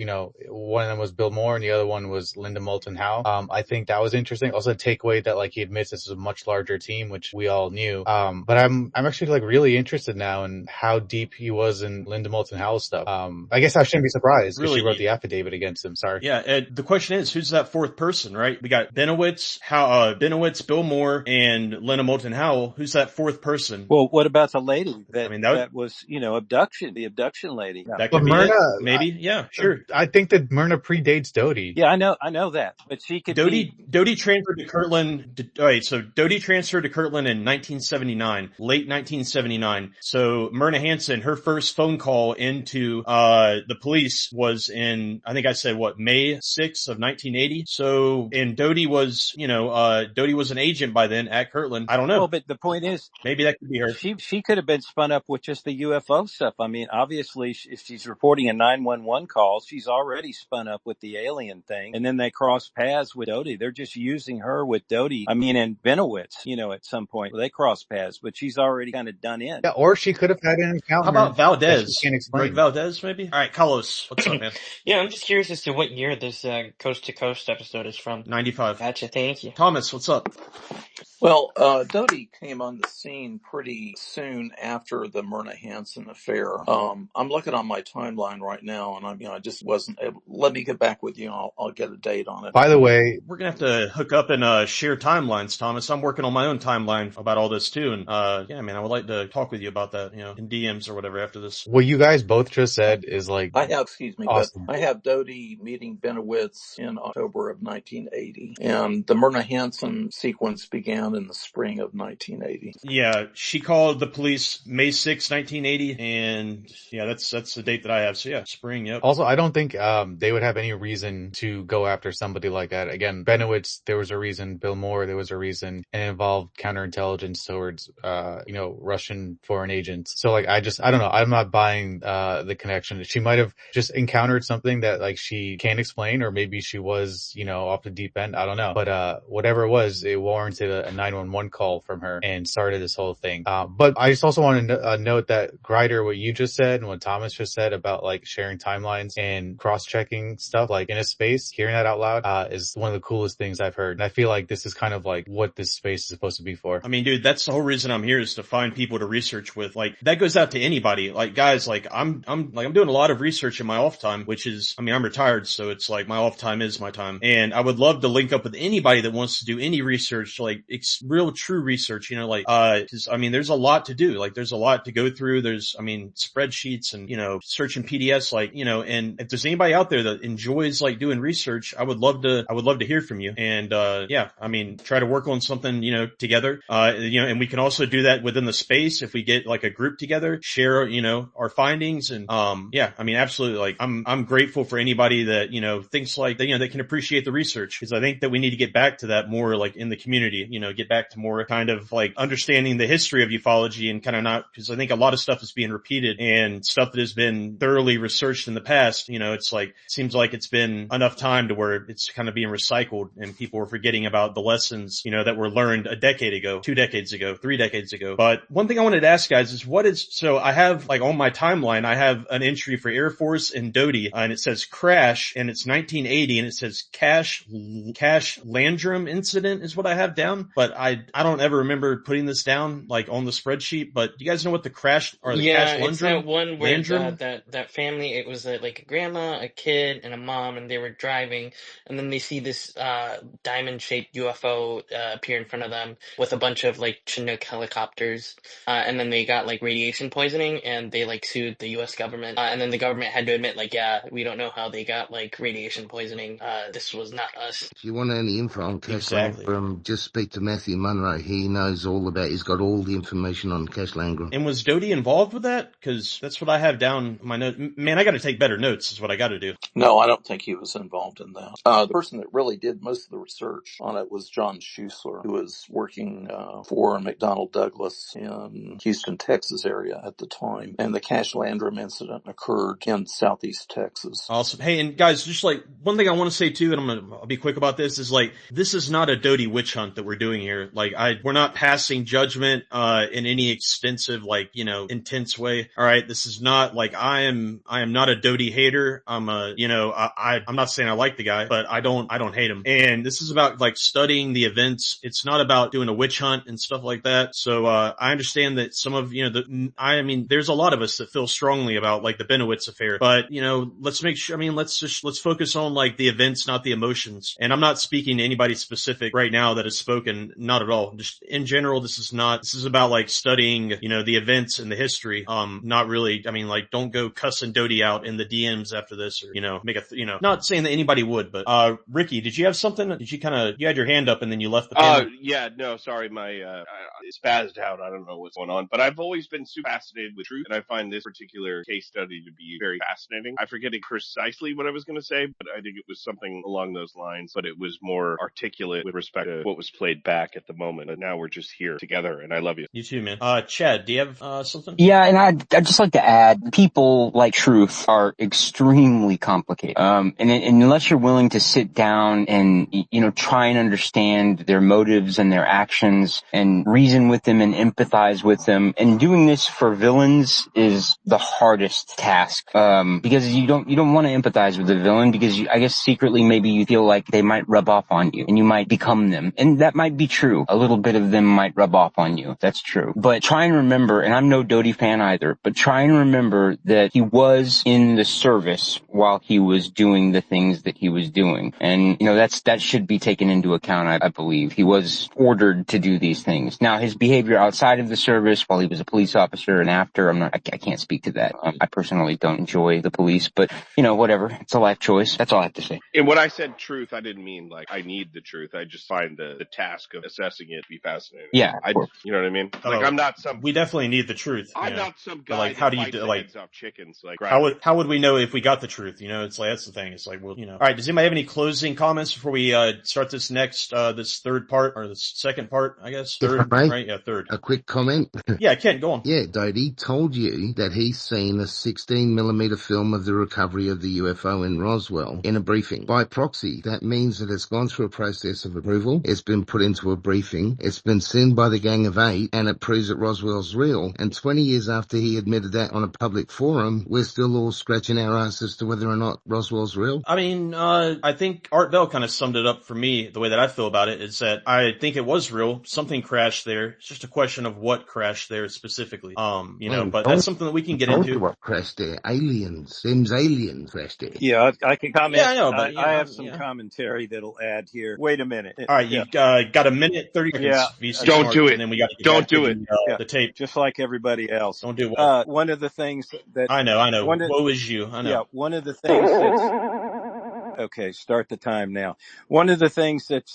S7: one of them was Bill Moore and the other one was Linda Moulton Howe. I think that was interesting. Also, a takeaway that he admits this is a much larger team, which we all knew. But I'm actually really interested now in how deep he was in Linda Moulton Howe's stuff. I guess I shouldn't be surprised because she wrote the affidavit against him. Sorry.
S4: Yeah. The question is, who's that 4th person, right? We got Bennewitz, Bill Moore, and Linda Moulton Howe. Who's that 4th person?
S13: Well, what about the lady that was, the abduction lady?
S4: That could be Myrna, maybe. Yeah, sure.
S7: I think that Myrna predates Doty.
S13: Yeah, I know that, but she could
S4: Doty transferred to Kirtland. All right, so Doty transferred to Kirtland in 1979, late 1979. So Myrna Hansen, her first phone call into the police was in, I think I said May May 6th of 1980. So, and Doty was, Doty was an agent by then at Kirtland. I don't know.
S13: Well, but the point is,
S4: maybe that could be her.
S13: She could have been spun up with just the UFO stuff. I mean, obviously, if she's reporting a 911 call, she's already spun up with the alien thing. And then they cross paths with Doty. They're just using her with Doty. I mean, and Bennewitz, at some point they cross paths, but she's already kind of done in.
S7: Yeah, or she could have had an encounter.
S4: How about Valdez?
S7: Can't explain.
S4: Greg Valdez, maybe? All right, Carlos, what's up, man?
S5: Yeah, I'm just curious as to what year this Coast to Coast episode is from.
S4: 95.
S5: Gotcha, thank you.
S4: Thomas, what's up?
S9: Well, Doty came on the scene pretty soon after the Myrna Hansen affair. I'm looking on my timeline right now, and I just wasn't able. Let me get back with you. I'll get a date on it.
S7: By the way,
S4: we're gonna have to hook up and share timelines, Thomas. I'm working on my own timeline about all this too, and yeah, man, I would like to talk with you about that, in DMs or whatever after this.
S7: What you guys both just said is like awesome.
S9: But I have Doty meeting Bennewitz in October of 1980, and the Myrna Hansen sequence began in the spring of 1980.
S4: Yeah, she called the police May 6, 1980, and yeah, that's the date that I have. So yeah, spring, yep.
S7: Also, I don't think they would have any reason to go after somebody like that. Again, Bennewitz, there was a reason. Bill Moore, there was a reason, and it involved counterintelligence towards Russian foreign agents. So like, I don't know. I'm not buying the connection. She might have just encountered something that like she can't explain, or maybe she was off the deep end. I don't know. But whatever it was, it warranted a 911 call from her and started this whole thing. But I just also want to note that Grider, what you just said and what Thomas just said about like sharing timelines and cross-checking stuff like in a space, hearing that out loud is one of the coolest things I've heard. And I feel like this is kind of like what this space is supposed to be for.
S4: I mean, dude, that's the whole reason I'm here, is to find people to research with. Like, that goes out to anybody. Like, guys, like I'm doing a lot of research in my off time, which is, I'm retired, so it's like my off time is my time. And I would love to link up with anybody that wants to do any research, like real true research, cause there's a lot to do. Like, there's a lot to go through. There's, spreadsheets and, searching PDFs, like, and if there's anybody out there that enjoys like doing research, I would love to hear from you. And, try to work on something, together. And we can also do that within the space if we get like a group together, share, our findings. And, absolutely. Like, I'm grateful for anybody that, thinks like that, that can appreciate the research, because I think that we need to get back to that more like in the community, get back to more kind of like understanding the history of ufology, and kind of not, because I think a lot of stuff is being repeated and stuff that has been thoroughly researched in the past, it's like, seems like it's been enough time to where it's kind of being recycled and people are forgetting about the lessons, that were learned a decade ago, 2 decades ago, 3 decades ago. But one thing I wanted to ask guys is so I have like on my timeline, I have an entry for Air Force and Doty, and it says crash, and it's 1980, and it says Cash Landrum incident is what I have down, but I don't ever remember putting this down like on the spreadsheet. But do you guys know what the crash or the Cash Landrum?
S5: It's that one where that family, it was like a grandma, a kid, and a mom, and they were driving, and then they see this diamond-shaped UFO appear in front of them with a bunch of like Chinook helicopters, and then they got like radiation poisoning, and they like sued the U.S. government, and then the government had to admit like, yeah, we don't know how they got like radiation poisoning. This was not us.
S6: If you want any info on Cash Landrum, just speak to Matthew Munro. He knows all about. He's got all the information on Cash Landrum.
S4: And was Doty involved with that? Because that's what I have down my note. Man, I got to take better notes. Is what I got to do.
S9: No, I don't think he was involved in that. The person that really did most of the research on it was John Schuessler, who was working for McDonnell Douglas in Houston, Texas area at the time. And the Cash Landrum incident occurred in southeast Texas.
S4: Awesome. Hey, and guys, just like one thing I want to say too, and I'll be quick about this, is like, this is not a Doty witch hunt that we're doing here. Like, we're not passing judgment in any extensive, like, intense way. All right, this is not like I am not a Doty hater. I'm not saying I like the guy, but I don't hate him. And this is about like studying the events. It's not about doing a witch hunt and stuff like that. So I understand that some of there's a lot of us that feel strongly about like the Bennewitz affair, but let's make sure. Let's focus on like the events, not the emotions. And I'm not speaking to anybody specific right now that has spoken. Not at all. Just in general, this is about like studying, the events and the history. Not really. Don't go cussing Doty out in the DMs after this, or not saying that anybody would, but Ricky, did you have something? Did you you had your hand up and then you left the panel?
S8: Yeah, no, sorry, my it spazzed out. I don't know what's going on, but I've always been super fascinated with truth, and I find this particular case study to be very fascinating. I forget precisely what I was going to say, but I think it was something along those lines, but it was more articulate with respect to what was played back at the moment. But now we're just here together, and I love you.
S4: You too, man. Chad, do you have something?
S14: Yeah, and I'd just like to add, people like truth are extremely complicated. And unless you're willing to sit down and, try and understand their motives and their actions and reason with them and empathize with them, and doing this for villains is the hardest task. Because you don't want to empathize with the villain because I guess secretly maybe you feel like they might rub off on you and you might become them. And that might be true. A little bit of them might rub off on you. That's true. But try and remember, and I'm no Doty fan either, but try and remember that he was in the service while he was doing the things that he was doing. And, that should be taken into account, I believe. He was ordered to do these things. Now, his behavior outside of the service while he was a police officer and after, I can't speak to that. I personally don't enjoy the police, but, whatever. It's a life choice. That's all I have to say.
S8: And when I said truth, I didn't mean like I need the truth. I just find the task of assessing it to be fascinating.
S14: Yeah,
S8: you know what I mean? Like I'm not some.
S4: We definitely need the truth.
S8: I'm not some guy.
S4: Like, how do you
S8: heads off chickens? Like,
S4: how would we know if we got the truth? It's like that's the thing. It's like, well, All right. Does anybody have any closing comments before we start this next this third part or the second part? I guess third, right? Yeah, third.
S6: A quick comment.
S4: Yeah, Ken, go on.
S6: Yeah, Doty told you that he's seen a 16mm film of the recovery of the UFO in Roswell in a briefing. By proxy, that means that it's gone through a process of approval. It's been put into a briefing. It's been seen by the Gang of Eight, and it proves that Roswell's real. And 20 years after he admitted that on a public forum, we're still all scratching our ass as to whether or not Roswell's real.
S4: I mean, I think Art Bell kind of summed it up for me. The way that I feel about it is that I think it was real. Something crashed there. It's just a question of what crashed there specifically. But that's something that we can get into.
S6: What crashed there? Aliens. Them's aliens crashed there.
S13: Yeah, I can comment.
S4: Yeah, I know, but
S13: I have some commentary that'll add here. Wait a minute.
S4: All right, you got a minute, 30 seconds.
S13: Yeah.
S8: Don't do it.
S4: And then we got
S8: Don't do it.
S4: The tape.
S13: Just like everybody else.
S4: Don't do what?
S13: One of the things that
S4: I know. Woe is you. I know.
S13: Yeah, one of the things that's okay, start the time now. One of the things that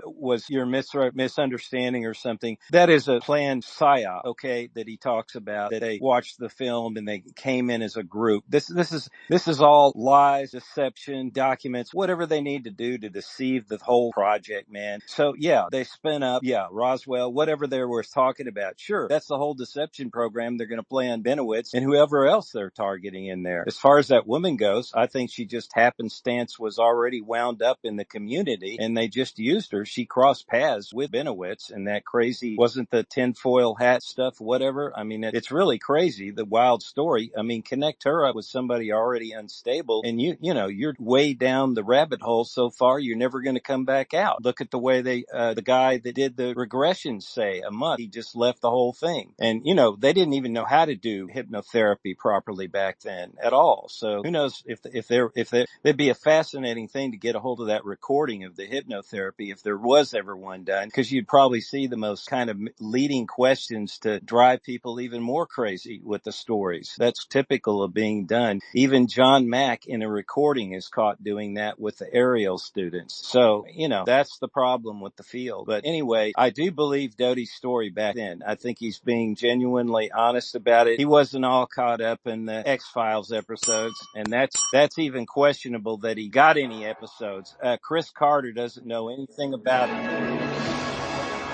S13: was your misunderstanding or something, that is a planned psyop, okay, that he talks about, that they watched the film and they came in as a group. This is all lies, deception, documents, whatever they need to do to deceive the whole project, man. So yeah, they spin up, Roswell, whatever they were talking about. Sure, that's the whole deception program they're going to play on Bennewitz and whoever else they're targeting in there. As far as that woman goes, I think she just happenstance was already wound up in the community and they just used her. She crossed paths with Bennewitz and that crazy, wasn't the tinfoil hat stuff, whatever. I mean, it's really crazy, the wild story. I mean, connect her up with somebody already unstable and you're way down the rabbit hole so far, you're never going to come back out. Look at the way the guy that did the regressions say a month, he just left the whole thing. And, they didn't even know how to do hypnotherapy properly back then at all. So who knows if there'd be a fascinating thing to get a hold of that recording of the hypnotherapy if there was ever one done, because you'd probably see the most kind of leading questions to drive people even more crazy with the stories. That's typical of being done. Even John Mack in a recording is caught doing that with the aerial students. So, that's the problem with the field. But anyway, I do believe Doty's story back then. I think he's being genuinely honest about it. He wasn't all caught up in the X-Files episodes, and that's even questionable that he got any episodes. Chris Carter doesn't know anything about it.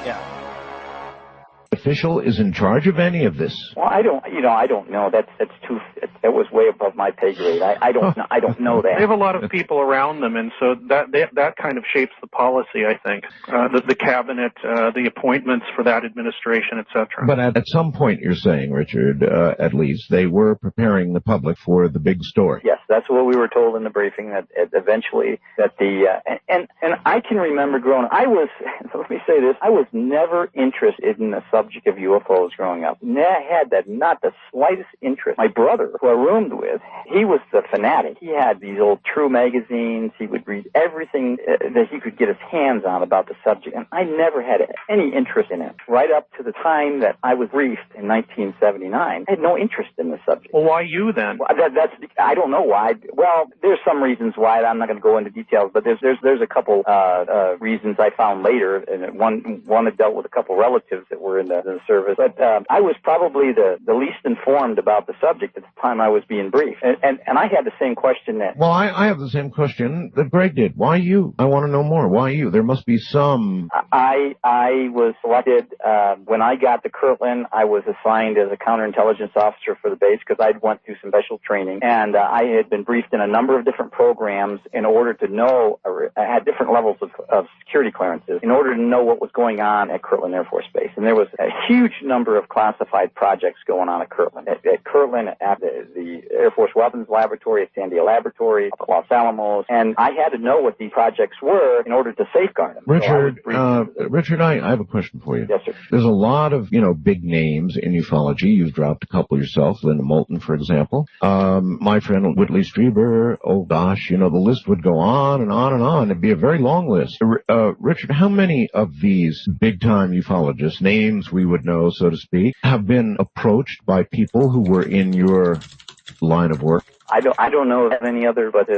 S13: Yeah.
S1: Official is in charge of any of this?
S3: Well, I don't know. That was way above my pay grade. I don't know that.
S2: They have a lot of people around them, and so that kind of shapes the policy, I think. The cabinet, the appointments for that administration, etc.
S1: But at some point, you're saying, Richard, at least, they were preparing the public for the big story.
S3: Yes, that's what we were told in the briefing, that eventually that and I can remember growing up, let me say this, I was never interested in the subject of UFOs growing up. I had not the slightest interest. My brother, who I roomed with, he was the fanatic. He had these old True magazines. He would read everything that he could get his hands on about the subject, and I never had any interest in it. Right up to the time that I was briefed in 1979, I had no interest in the subject.
S2: Well, why you then?
S3: I don't know why. why. Well, there's some reasons why. I'm not going to go into details, but there's a couple reasons I found later, and one that dealt with a couple relatives that were in the service. But I was probably the least informed about the subject at the time I was being briefed, and I had the same question that.
S1: Well, I have the same question that Greg did. Why you? I want to know more. Why you? There must be some.
S3: I was selected when I got to Kirtland. I was assigned as a counterintelligence officer for the base because I'd went through some special training, and I had been briefed in a number of different programs in order to know. I had different levels of security clearances in order to know what was going on at Kirtland Air Force Base, and there was a huge number of classified projects going on at Kirtland. At Kirtland, at the Air Force Weapons Laboratory, at Sandia Laboratory, at Los Alamos, and I had to know what these projects were in order to safeguard them.
S1: Richard, I have a question for you.
S3: Yes, sir.
S1: There's a lot of, big names in ufology. You've dropped a couple yourself, Linda Moulton, for example. My friend Whitley Strieber, oh gosh, the list would go on and on and on. It'd be a very long list. Richard, how many of these big-time ufologists, names we would know, so to speak, have been approached by people who were in your line of work?
S3: I don't know of any other but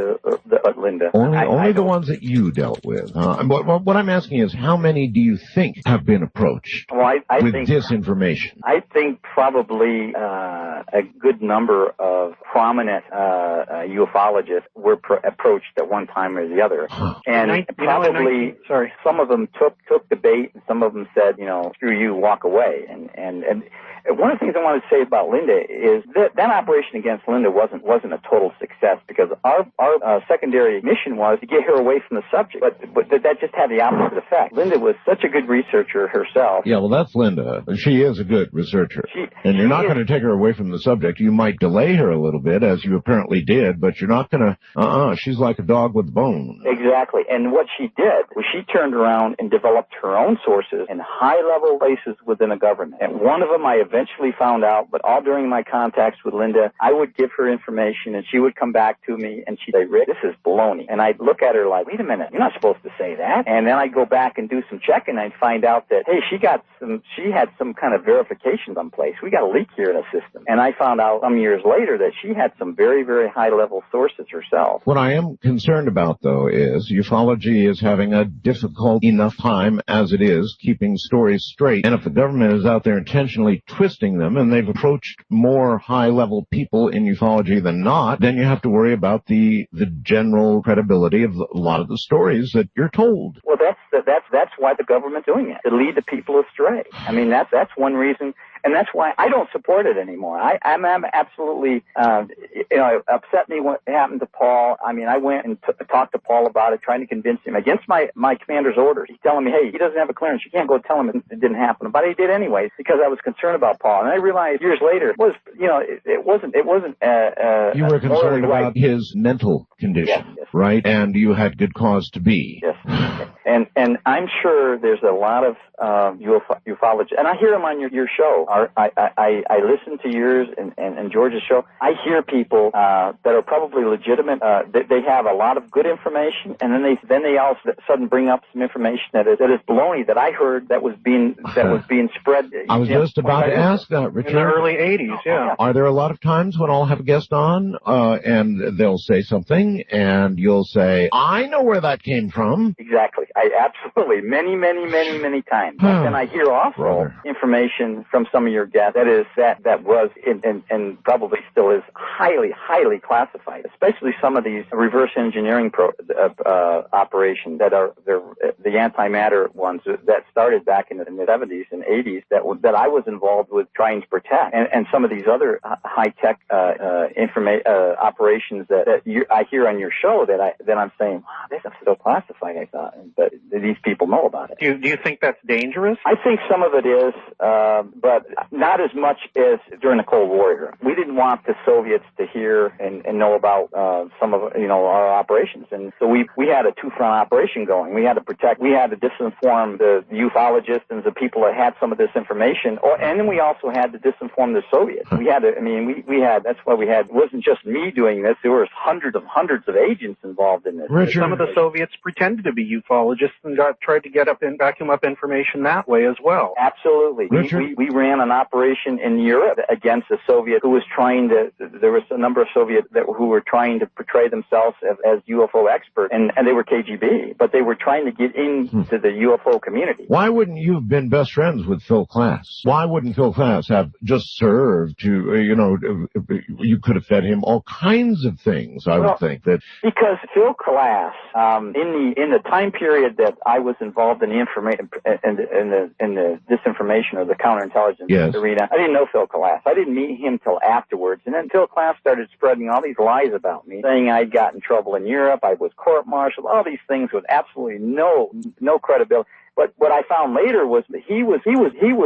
S3: Linda.
S1: Only the ones that you dealt with. What I'm asking is, how many do you think have been approached with disinformation?
S3: I think probably a good number of prominent ufologists were approached at one time or the other, and probably some of them took the bait, and some of them said, screw you, walk away, and one of the things I want to say about Linda is that operation against Linda wasn't a total success, because our secondary mission was to get her away from the subject, but that just had the opposite effect. Linda was such a good researcher herself.
S1: Yeah, well, that's Linda. She is a good researcher. And you're not going to take her away from the subject. You might delay her a little bit, as you apparently did, but you're not going to, she's like a dog with a bone.
S3: Exactly. And what she did was she turned around and developed her own sources in high-level places within the government. And one of them I eventually found out, but all during my contacts with Linda, I would give her information, and she would come back to me, and she'd say, Rick, this is baloney. And I'd look at her like, wait a minute, you're not supposed to say that. And then I'd go back and do some checking, and I'd find out that, hey, she had some kind of verification someplace. We got a leak here in the system. And I found out some years later that she had some very, very high-level sources herself.
S1: What I am concerned about, though, is ufology is having a difficult enough time as it is keeping stories straight. And if the government is out there intentionally twisting them, and they've approached more high-level people in ufology than not, then you have to worry about the general credibility of a lot of the stories that you're told.
S3: Well, that's why the government's doing it, to lead the people astray. I mean, that's one reason. And that's why I don't support it anymore. I'm absolutely, it upset me what happened to Paul. I mean, I went and talked to Paul about it, trying to convince him against my commander's orders. He's telling me, hey, he doesn't have a clearance. You can't go tell him it didn't happen. But he did anyways, because I was concerned about Paul. And I realized years later, it wasn't.
S1: You were concerned about his mental condition, yes. Right? And you had good cause to be.
S3: Yes. And I'm sure there's a lot of ufologists, and I hear them on your show. I listen to yours and George's show. I hear people that are probably legitimate. They have a lot of good information, and then they all of a sudden bring up some information that is baloney that I heard that was being spread.
S1: I was just about to ask that, Richard.
S2: In the early 80s, yeah.
S1: Are there a lot of times when I'll have a guest on, and they'll say something, and you'll say, I know where that came from?
S3: Exactly. Absolutely. Many times. And I hear also information from some of your guests that was and probably still is highly classified, especially some of these reverse engineering operations that are the antimatter ones that started back in the 70s and 80s that I was involved with trying to protect, and some of these other high-tech operations that I hear on your show that I'm saying, wow, this is so classified, I thought, but these people know about it.
S2: Do you think that's dangerous?
S3: I think some of it is, but not as much as during the Cold War era. We didn't want the Soviets to hear and know about some of our operations, and so we had a two-front operation going. We had to protect, we had to disinform the ufologists and the people that had some of this information, and then we also had to disinform the Soviets. We had to, that's why it wasn't just me doing this. There were hundreds of agents involved in this.
S2: Richard, some of the Soviets pretended to be ufologists and tried to vacuum up information that way as well.
S3: Absolutely. We ran on an operation in Europe against a Soviet who was trying to, there was a number of Soviets who were trying to portray themselves as UFO experts, and they were KGB, but they were trying to get into the UFO community.
S1: Why wouldn't you have been best friends with Phil Klass? Why wouldn't Phil Klass have just served to, you could have fed him all kinds of things, I would think. That
S3: because Phil Klass, in the time period that I was involved in the information, in the disinformation or the counterintelligence arena, I didn't know Phil Klass. I didn't meet him till afterwards, and then Phil Klass started spreading all these lies about me, saying I'd got in trouble in Europe, I was court-martialed, all these things with absolutely no credibility. But what I found later was that he was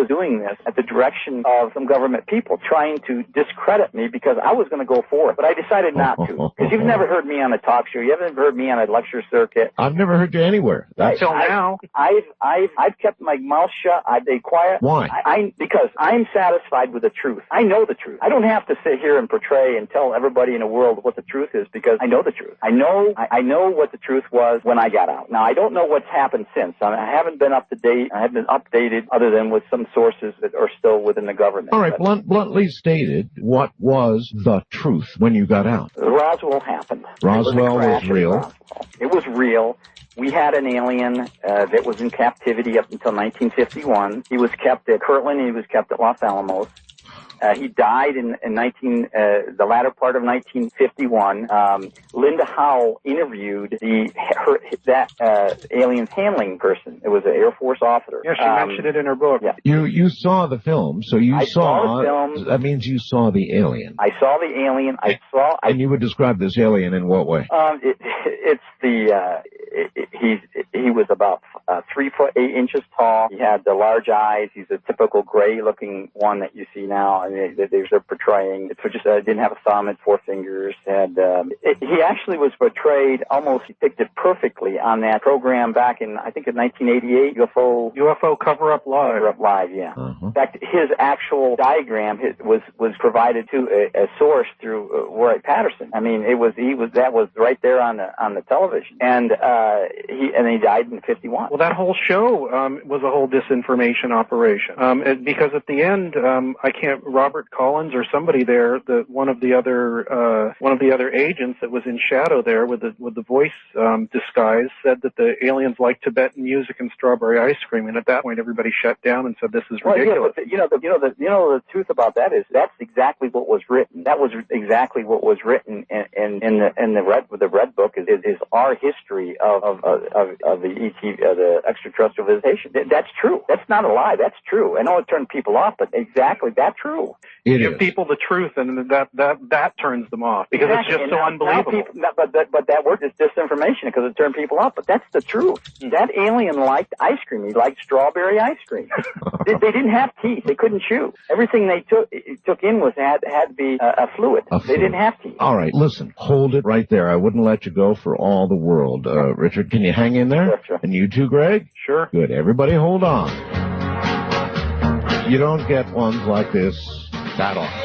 S3: doing this at the direction of some government people trying to discredit me because I was going to go for it. But I decided not to. Because you've never heard me on a talk show. You haven't heard me on a lecture circuit.
S1: I've never heard you anywhere.
S2: Until now.
S3: I've kept my mouth shut. I've stayed quiet.
S1: Why?
S3: Because I'm satisfied with the truth. I know the truth. I don't have to sit here and portray and tell everybody in the world what the truth is because I know the truth. I know what the truth was when I got out. Now, I don't know what's happened since. I haven't been up to date. I haven't been updated other than with some sources that are still within the government.
S1: All right, bluntly stated, what was the truth when you got out?
S3: Roswell happened.
S1: Roswell was real.
S3: It was real. We had an alien that was in captivity up until 1951. He was kept at Kirtland and he was kept at Los Alamos. He died in the latter part of 1951. Linda Howell interviewed that alien's handling person. It was an Air Force officer.
S2: Yeah, she mentioned it in her book.
S3: Yeah.
S1: You saw the film, so
S3: I saw the film.
S1: That means you saw the alien.
S3: I saw the alien.
S1: And you would describe this alien in what way?
S3: He was about 3 foot 8 inches tall. He had the large eyes. He's a typical gray-looking one that you see now. I mean, they're portraying. It just didn't have a thumb and 4 fingers. And he actually was portrayed almost depicted perfectly on that program back in, I think, in 1988.
S2: UFO Cover-Up Live.
S3: Cover-Up Live, yeah. In fact, his actual diagram was provided to a source through Roy Patterson. I mean, that was right there on the television. And he died in 51.
S2: Well, that whole show was a whole disinformation operation. Because at the end, Robert Collins or somebody there, one of the other agents that was in shadow there with the voice disguise said that the aliens like Tibetan music and strawberry ice cream, and at that point everybody shut down and said this is ridiculous.
S3: Yeah, but the truth about that is that's exactly what was written. That was exactly what was written in the Red Book is our history of the the extraterrestrial visitation. That's true. That's not a lie. That's true. I know it turned people off, but exactly that's true.
S2: You give people the truth, and that turns them off because it's just so unbelievable.
S3: But that word is disinformation because it turned people off. But that's the truth. That alien liked ice cream. He liked strawberry ice cream. They didn't have teeth. They couldn't chew. Everything they took in had to be a fluid. They didn't have teeth.
S1: All right, listen, hold it right there. I wouldn't let you go for all the world. Richard, can you hang in there?
S3: Sure.
S1: And you too, Greg?
S2: Sure.
S1: Good. Everybody hold on. You don't get ones like this that often.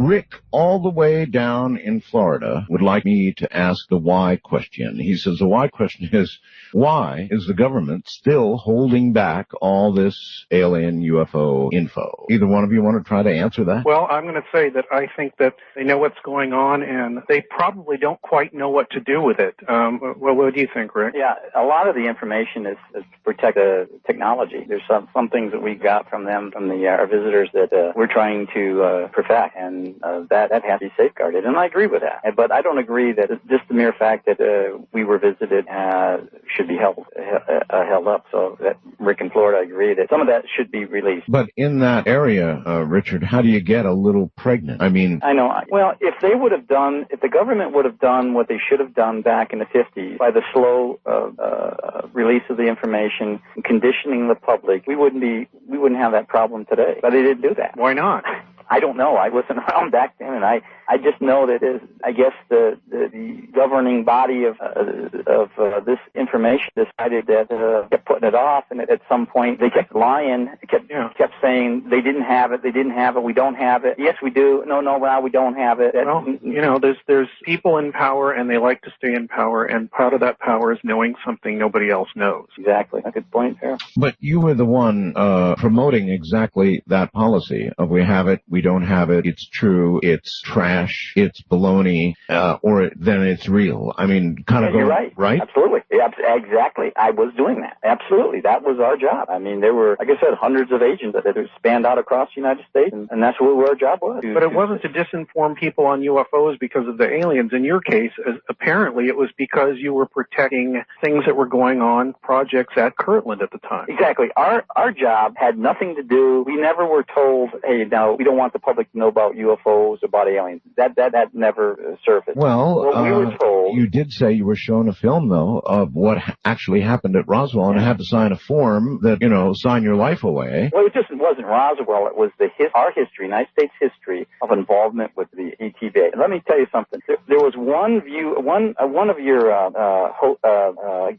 S1: Rick, all the way down in Florida, would like me to ask the why question. He says the why question is, why is the government still holding back all this alien UFO info? Either one of you want to try to answer that?
S2: Well, I'm going to say that I think that they know what's going on, and they probably don't quite know what to do with it. Well, what do you think, Rick?
S3: Yeah, a lot of the information is to protect the technology. There's some things that we got from them, from our visitors, that we're trying to perfect, and that has to be safeguarded, and I agree with that. But I don't agree that just the mere fact that we were visited should be held up. So that Rick in Florida, I agree that some of that should be released.
S1: But in that area, Richard, how do you get a little pregnant? I mean,
S3: I know. Well, if the government would have done what they should have done back in the 50s by the slow release of the information and conditioning the public, we wouldn't have that problem today. But they didn't do that.
S2: Why not?
S3: I don't know. I wasn't around back then, and I just know that I guess the governing body of this information decided that kept putting it off, and at some point they kept lying, kept saying they didn't have it, we don't have it. Yes, we do. No, well, we don't have it.
S2: Well, there's people in power, and they like to stay in power, and part of that power is knowing something nobody else knows.
S3: Exactly. A good point there.
S1: But you were the one promoting exactly that policy of we have it, we don't have it, it's true, it's trash, it's baloney, or then it's real. I mean, kind of.
S3: You're right? Absolutely. Yeah, exactly. I was doing that. Absolutely. That was our job. I mean, there were, like I said, hundreds of agents that had spanned out across the United States, and that's what our job was.
S2: But it wasn't to disinform people on UFOs because of the aliens. In your case, apparently it was because you were protecting things that were going on, projects at Kirtland at the time.
S3: Exactly. Our job had nothing to do, we never were told, hey, no, we don't want the public to know about UFOs, about aliens. That never surfaced.
S1: Well,
S3: what we were told,
S1: you did say you were shown a film, though, of what actually happened at Roswell, and had to sign a form that, sign your life away.
S3: Well, it just wasn't Roswell. It was our history, United States history of involvement with the ETV. And let me tell you something. There was one of your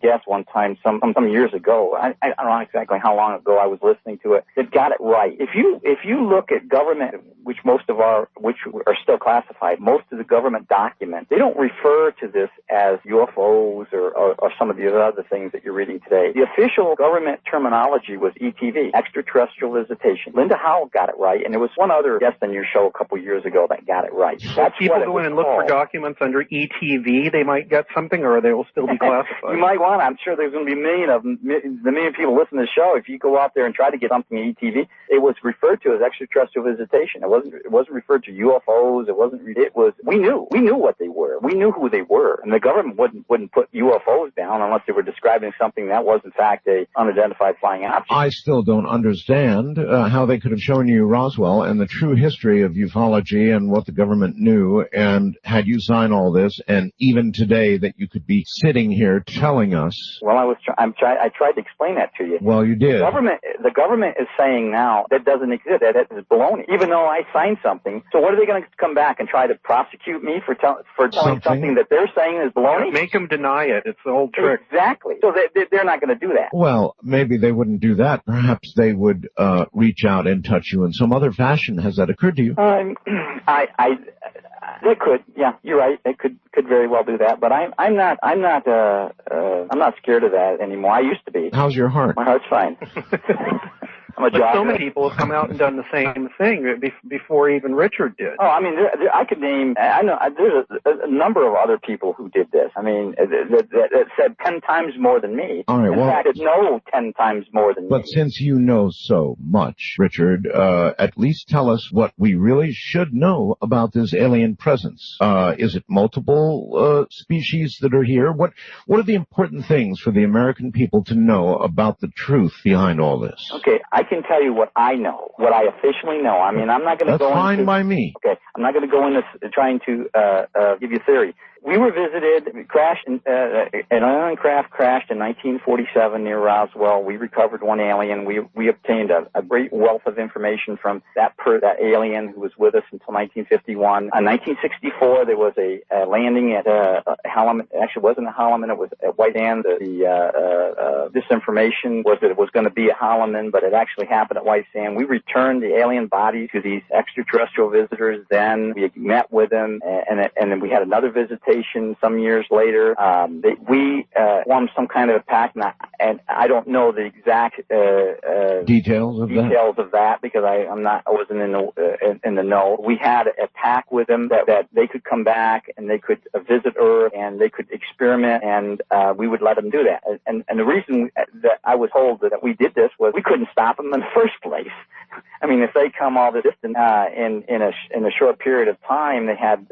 S3: guests one time, some years ago. I don't know exactly how long ago I was listening to it. That got it right. If you look at government, which are still classified, most of the government documents, they don't refer to this as UFOs or some of the other things that you're reading today. The official government terminology was ETV, extraterrestrial visitation. Linda Howell got it right, and there was one other guest on your show a couple years ago that got it right. That's
S2: people go in and look for documents under ETV, they might get something, or they will still be classified.
S3: You might want to. I'm sure there's going to be the million people listening to the show. If you go out there and try to get something ETV, it was referred to as extraterrestrial visitation. It wasn't referred to UFOs. We knew what they were. We knew who they were, and the government wouldn't put UFOs down unless they were describing something that was in fact a unidentified flying object.
S1: I still don't understand how they could have shown you Roswell and the true history of ufology and what the government knew, and had you sign all this, and even today that you could be sitting here telling us.
S3: Well, I tried to explain that to you.
S1: Well, you did.
S3: The government is saying now that doesn't exist. That is baloney. Even though I signed something, so what are they going to come back and try to prosecute me for telling something that they're saying is baloney?
S2: Make them deny it. It's the old trick.
S3: Exactly. So they're not going to do that.
S1: Well, maybe they wouldn't do that. Perhaps they would reach out and touch you in some other fashion. Has that occurred to you?
S3: They could. Yeah, you're right. They could very well do that. But I'm not scared of that anymore. I used to be.
S1: How's your heart?
S3: My heart's fine.
S2: But so many people have come out and done the same thing before even Richard did.
S3: Oh, I mean, I could name. I know there's a number of other people who did this. I mean, that said 10 times more than me.
S1: All right.
S3: In fact, that know 10 times more than me.
S1: But since you know so much, Richard, at least tell us what we really should know about this alien presence. Is it multiple species that are here? What are the important things for the American people to know about the truth behind all this?
S3: Okay, I can tell you what I know, what I officially know. I mean, I'm not going to go into...
S1: That's fine by me.
S3: Okay, I'm not going to go into trying to give you theory. We were visited, an alien craft crashed in 1947 near Roswell. We recovered one alien. We obtained a great wealth of information from that alien who was with us until 1951. In 1964, there was a landing at Halleman. Actually, it wasn't at Halleman. It was at White Sands. The disinformation was that it was going to be at Halleman, but it actually happened at White Sands. We returned the alien bodies to these extraterrestrial visitors. Then we met with them, and then we had another visitation some years later. We formed some kind of a pact, and I don't know the exact
S1: details
S3: of that because I wasn't in the know. We had a pact with them that they could come back and they could visit Earth and they could experiment, and we would let them do that. And the reason that I was told that we did this was we couldn't stop them in the first place. I mean, if they come all this distance in a short period of time, they had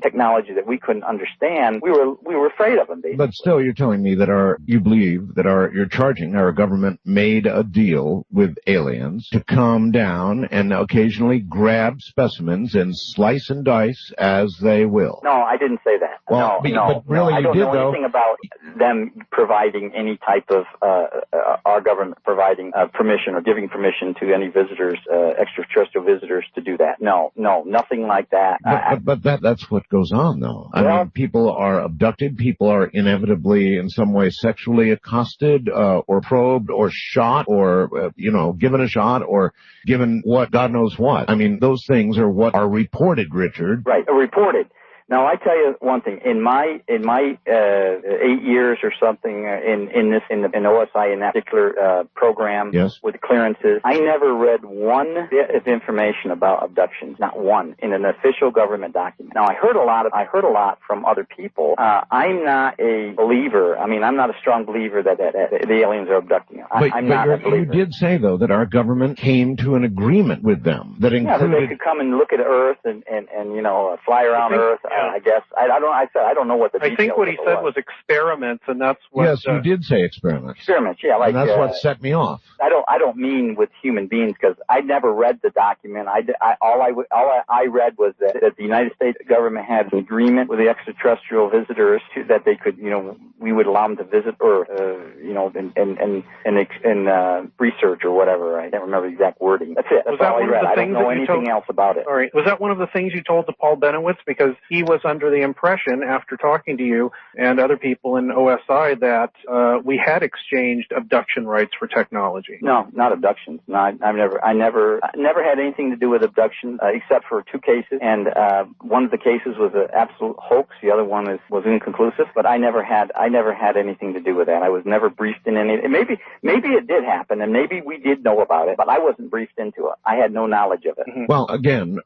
S3: technology that we couldn't understand. We were afraid of them. Basically.
S1: But still, you're telling me that you're charging our government made a deal with aliens to come down and occasionally grab specimens and slice and dice as they will.
S3: No, I didn't say that.
S1: Well,
S3: no.
S1: Really,
S3: I don't know anything about them providing any type of our government providing permission or giving permission to any visitors visitors, extraterrestrial visitors to do that. No, nothing like that.
S1: But that's what goes on, though. I mean, people are abducted, people are inevitably in some way sexually accosted, or probed, or shot, or, given a shot, or given what, God knows what. I mean, those things are what are reported, Richard.
S3: Right, reported. Now, I tell you one thing. In my 8 years or something in OSI in that particular program with clearances, I never read one bit of information about abductions, not one, in an official government document. Now, I heard a lot from other people. I'm not a believer. I mean, I'm not a strong believer that the aliens are abducting us. I'm not a believer.
S1: You did say though that our government came to an agreement with them that included
S3: that they could come and look at Earth and fly around Earth. I guess I don't know what the.
S2: I think what he said was experiments, and that's what.
S1: Yes, you did say experiments.
S3: Experiments, yeah, like
S1: and that's what set me off.
S3: I don't mean with human beings because I never read the document. All I read was that the United States government had an agreement with the extraterrestrial visitors that they could, we would allow them to visit Earth, and research or whatever. I can't remember the exact wording. That's it. That's all I read. I don't know anything else about it.
S2: All right. Was that one of the things you told to Paul Bennewitz? Because he was under the impression, after talking to you and other people in OSI, that we had exchanged abduction rights for technology.
S3: No, not abductions. No, I never had anything to do with abduction except for 2 cases, and one of the cases was an absolute hoax. The other one was inconclusive. But I never had anything to do with that. I was never briefed in any. Maybe it did happen, and maybe we did know about it, but I wasn't briefed into it. I had no knowledge of it.
S2: Mm-hmm.
S1: Well, again,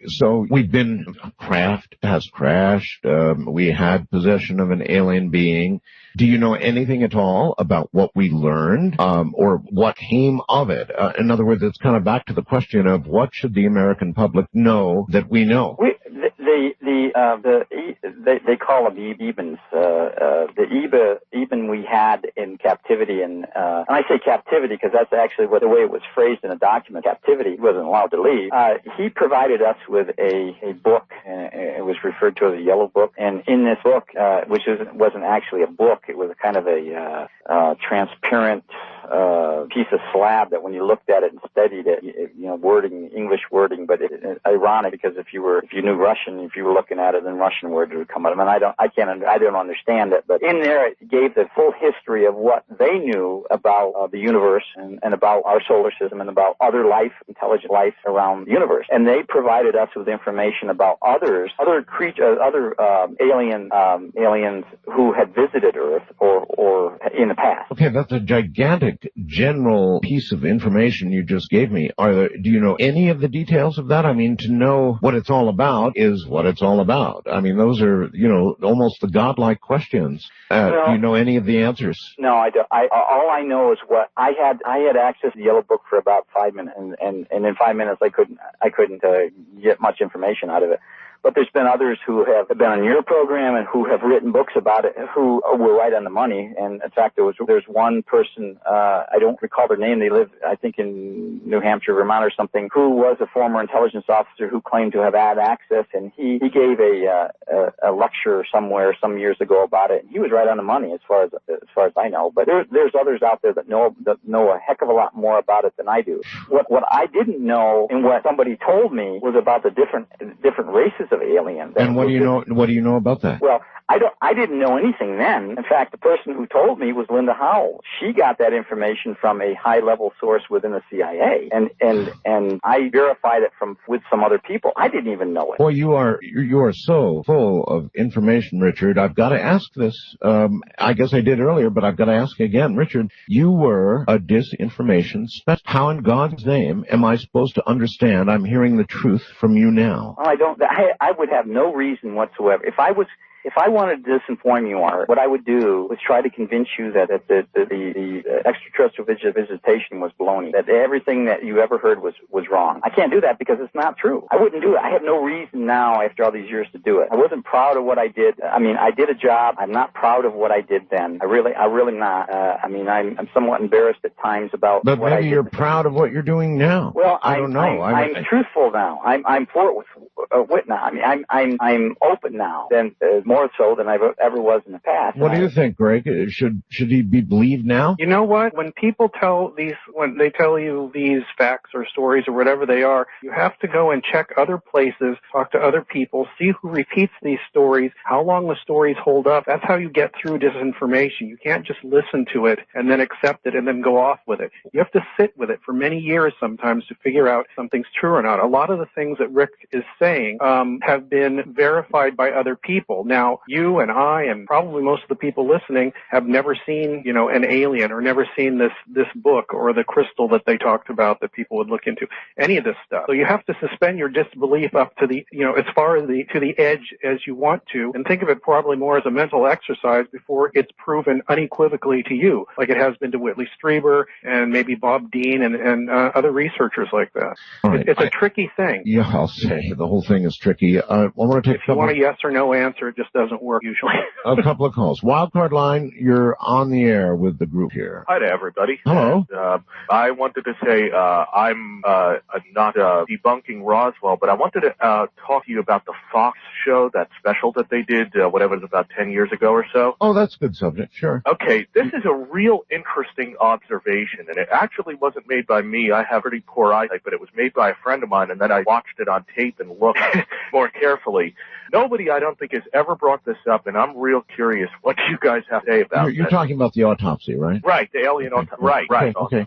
S1: so we've been. Craft has crashed. We had possession of an alien being. Do you know anything at all about what we learned, or what came of it? In other words, it's kind of back to the question of what should the American public know that we know?
S3: They call them Ebens. The Eben we had in captivity, and I say captivity because that's actually the way it was phrased in a document. Captivity, he wasn't allowed to leave. He provided us with a book. It was referred to as a yellow book, and in this book, which wasn't actually a book, it was kind of a transparent piece of slab that when you looked at it and studied it, wording, English wording, but it's ironic because if you knew Russian, if you were looking at it, then Russian words would come out. I mean, I don't understand it, but in there it gave the full history of what they knew about the universe and about our solar system and about other life, intelligent life around the universe. And they provided us with information about other creatures, other aliens who had visited Earth or in the past.
S1: Okay, that's a gigantic general piece of information you just gave me. Do you know any of the details of that? I mean, to know what it's all about is what it's all about. I mean, those are, almost the godlike questions. Do you know any of the answers?
S3: No, I don't. All I know is what I had access to the yellow book for about 5 minutes, and in 5 minutes I couldn't get much information out of it. But there's been others who have been on your program and who have written books about it who were right on the money. And in fact, there's one person, I don't recall their name. They live, I think, in New Hampshire, Vermont or something, who was a former intelligence officer who claimed to have had access. And he gave a lecture somewhere some years ago about it. And he was right on the money as far as I know. But there's others out there that know a heck of a lot more about it than I do. What I didn't know and what somebody told me was about the different races of aliens.
S1: And what do you know? What do you know about that?
S3: Well, I didn't know anything then. In fact, the person who told me was Linda Howell. She got that information from a high-level source within the CIA, and I verified it with some other people. I didn't even know it.
S1: Boy, you are so full of information, Richard. I've got to ask this. I guess I did earlier, but I've got to ask again, Richard. You were a disinformation specialist. How in God's name am I supposed to understand? I'm hearing the truth from you now.
S3: Well, I would have no reason whatsoever. If I wanted to disinform you, Art, what I would do was try to convince you that the extraterrestrial visitation was baloney, that everything that you ever heard was wrong. I can't do that because it's not true. I wouldn't do it. I have no reason now, after all these years, to do it. I wasn't proud of what I did. I mean, I did a job. I'm not proud of what I did then. I'm really not. I'm somewhat embarrassed at times about
S1: but
S3: what I did.
S1: But maybe you're proud of what you're doing now.
S3: Well,
S1: I don't know.
S3: I'm truthful now. I'm for it with now. I mean, I'm open now than more so than I ever was in the past.
S1: What do you think, Greg? Should he be believed now?
S2: You know what? When people when they tell you these facts or stories or whatever they are, you have to go and check other places, talk to other people, see who repeats these stories, how long the stories hold up. That's how you get through disinformation. You can't just listen to it and then accept it and then go off with it. You have to sit with it for many years sometimes to figure out if something's true or not. A lot of the things that Rick is saying have been verified by other people. Now, you and I and probably most of the people listening have never seen, an alien or never seen this book or the crystal that they talked about that people would look into, any of this stuff. So you have to suspend your disbelief up to the, as far as to the edge as you want to, and think of it probably more as a mental exercise before it's proven unequivocally to you, like it has been to Whitley Strieber and maybe Bob Dean and other researchers like that. Right. It's a tricky thing.
S1: Yeah, I'll say the whole thing is tricky. I want to take
S2: if you want a yes or no answer, it just doesn't work usually.
S1: A couple of calls. Wildcard line, you're on the air with the group here.
S15: Hi to everybody.
S1: Hello.
S15: And, I wanted to say I'm not debunking Roswell, but I wanted to talk to you about the Fox show, that special that they did, whatever it was, about 10 years ago or so.
S1: Oh, that's a good subject, sure.
S15: Okay, this is a real interesting observation, and it actually wasn't made by me. I have pretty poor eyesight, but it was made by a friend of mine, and then I watched it on tape and looked more carefully. Nobody, I don't think, has ever brought this up, and I'm real curious. What do you guys have to say about it?
S1: You're talking about the autopsy, right?
S15: Right, the alien autopsy. Right.
S1: Okay.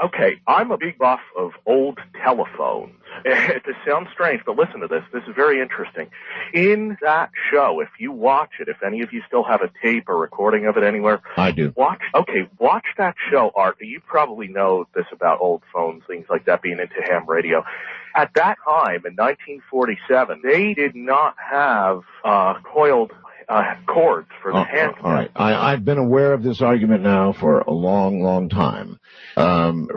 S15: Okay, I'm a big buff of old telephones. It sounds strange, but listen to this. This is very interesting. In that show, if you watch it, if any of you still have a tape or recording of it anywhere.
S1: I do.
S15: Watch that show, Art. You probably know this about old phones, things like that, being into ham radio. At that time, in 1947, they did not have coiled cords for the hand.
S1: All right. I've been aware of this argument now for a long, long time.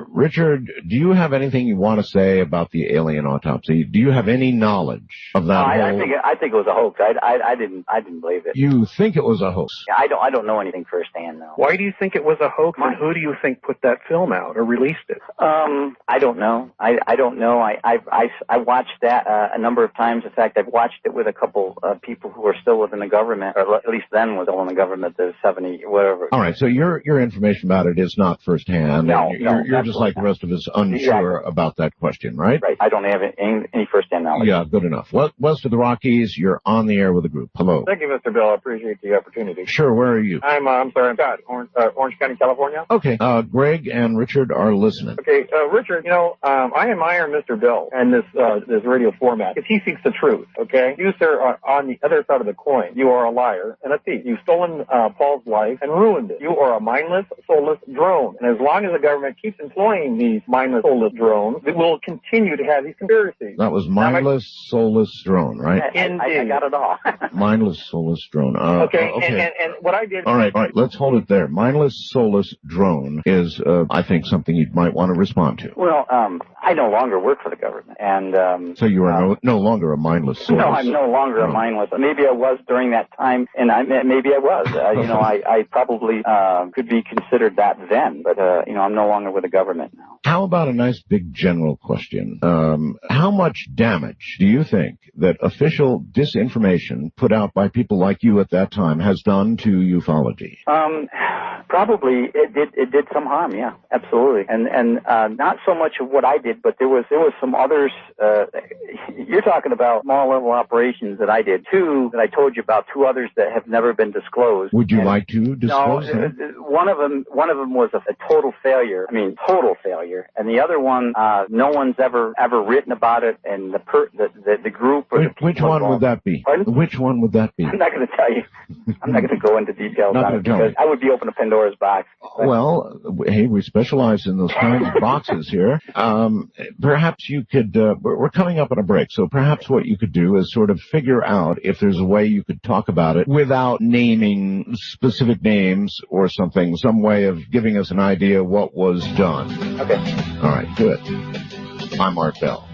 S1: Richard, do you have anything you want to say about the alien autopsy? Do you have any knowledge of that?
S3: I think it was a hoax. I didn't believe it.
S1: You think it was a hoax?
S3: Yeah, I don't know anything firsthand, though.
S2: Why do you think it was a hoax, and who do you think put that film out or released it?
S3: I don't know. I don't know. I watched that a number of times. In fact, I've watched it with a couple of people who are still within the government, or at least then was still in the government, the 70, whatever.
S1: All right, so your information about it is not firsthand.
S3: No,
S1: you're just like the rest of us, unsure about that question, right?
S3: Right. I don't have any firsthand knowledge.
S1: Yeah, good enough. West of the Rockies, you're on the air with the group. Hello.
S16: Thank you, Mr. Bill. I appreciate the opportunity.
S1: Sure, where are you?
S16: I'm Scott, Orange County, California.
S1: Okay, Greg and Richard are listening.
S16: Okay, Richard, I admire Mr. Bill and this radio format because he seeks the truth, okay? You, sir, are on the other side of the coin. You are a liar and a thief. You've stolen Paul's life and ruined it. You are a mindless, soulless drone. And as long as the government keeps employing these mindless, soulless drones, it will continue to have these conspiracies.
S1: That was mindless, soulless drone, right?
S3: I got it all.
S1: Mindless, soulless drone.
S16: Okay. And what I did...
S1: All right, let's hold it there. Mindless, soulless drone is, I think, something you might want to respond to.
S3: Well, I no longer work for the government. And
S1: so you are no longer a mindless, soulless...
S3: No, I'm no longer a mindless. Maybe I was during that time, and maybe I was. I probably could be considered that then, but, I'm no longer with the government now.
S1: How about a nice big general question? How much damage do you think that official disinformation put out by people like you at that time has done to ufology?
S3: Probably it did some harm, yeah, absolutely. And not so much of what I did, but there was some others. You're talking about small level operations that I did, two that I told you about, two others that have never been disclosed.
S1: Would you like to disclose them?
S3: One of them was a total failure. I mean, total failure. And the other one, no one's ever written about it. And the group or
S1: which one would that be?
S3: Pardon?
S1: Which one would that be?
S3: I'm not going to tell you. I'm not going to go into details on it because I would be opening a Pandora's box.
S1: Well, hey, we specialize in those kinds of boxes here. Perhaps you could, we're coming up on a break, so perhaps what you could do is sort of figure out if there's a way you could talk about it without naming specific names or something, some way of giving us an idea what was done.
S3: Okay.
S1: All right, good. I'm Art Bell.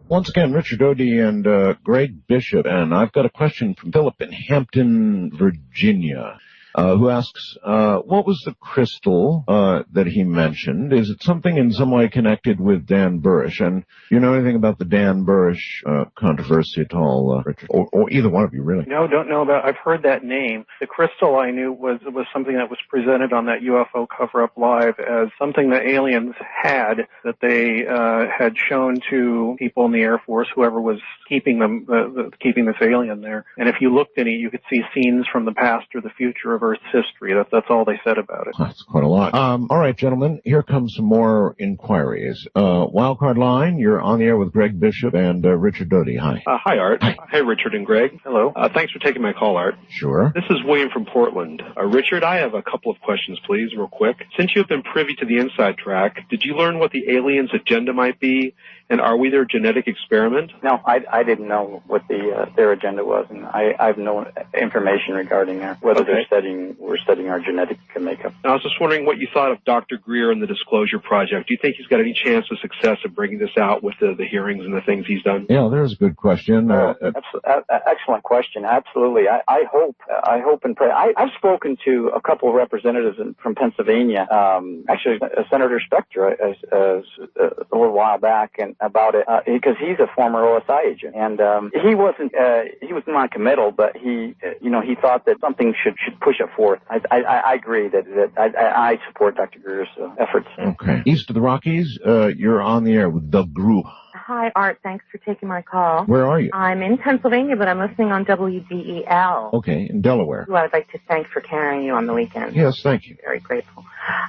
S1: Once again, Richard Doty and Greg Bishop, and I've got a question from Philip in Hampton, Virginia. who asks, what was the crystal that he mentioned? Is it something in some way connected with Dan Burrish? And do you know anything about the Dan Burrish controversy at all, Richard? Or either one of you, really?
S2: No, don't know about. I've heard that name. The crystal I knew was something that was presented on that UFO cover-up live as something that aliens had, that they had shown to people in the Air Force, whoever was keeping them, keeping this alien there. And if you looked in it, you could see scenes from the past or the future of Earth's history. That's all they said about it.
S1: That's quite a lot. All right, gentlemen, here comes some more inquiries. Wildcard Line, you're on the air with Greg Bishop and Richard Doty. Hi.
S17: Hi, Art.
S1: Hi.
S17: Hey, Richard and Greg.
S2: Hello.
S17: Thanks for taking my call, Art.
S1: Sure.
S17: This is William from Portland. Richard, I have a couple of questions, please, real quick. Since you have been privy to the inside track, did you learn what the aliens' agenda might be? And are we their genetic experiment?
S3: No, I didn't know what their agenda was, and I have no information regarding whether we're studying our genetic makeup.
S17: And I was just wondering what you thought of Dr. Greer and the Disclosure Project. Do you think he's got any chance of success of bringing this out with the hearings and the things he's done?
S1: Yeah, there's a good question.
S3: Excellent question. Absolutely. I hope and pray. I've spoken to a couple of representatives from Pennsylvania. Actually, Senator Specter a little while back, and about it because he's a former OSI agent, and he was non-committal, but he thought that something should push it forth. I agree that I support Dr. Greer's efforts.
S1: Okay. East of the Rockies, you're on the air with the group.
S18: Hi, Art. Thanks for taking my call.
S1: Where are you?
S18: I'm in Pennsylvania, but I'm listening on WDEL.
S1: Okay, in Delaware.
S18: Who I'd like to thank for carrying you on the weekend.
S1: Yes, thank you.
S18: Very grateful.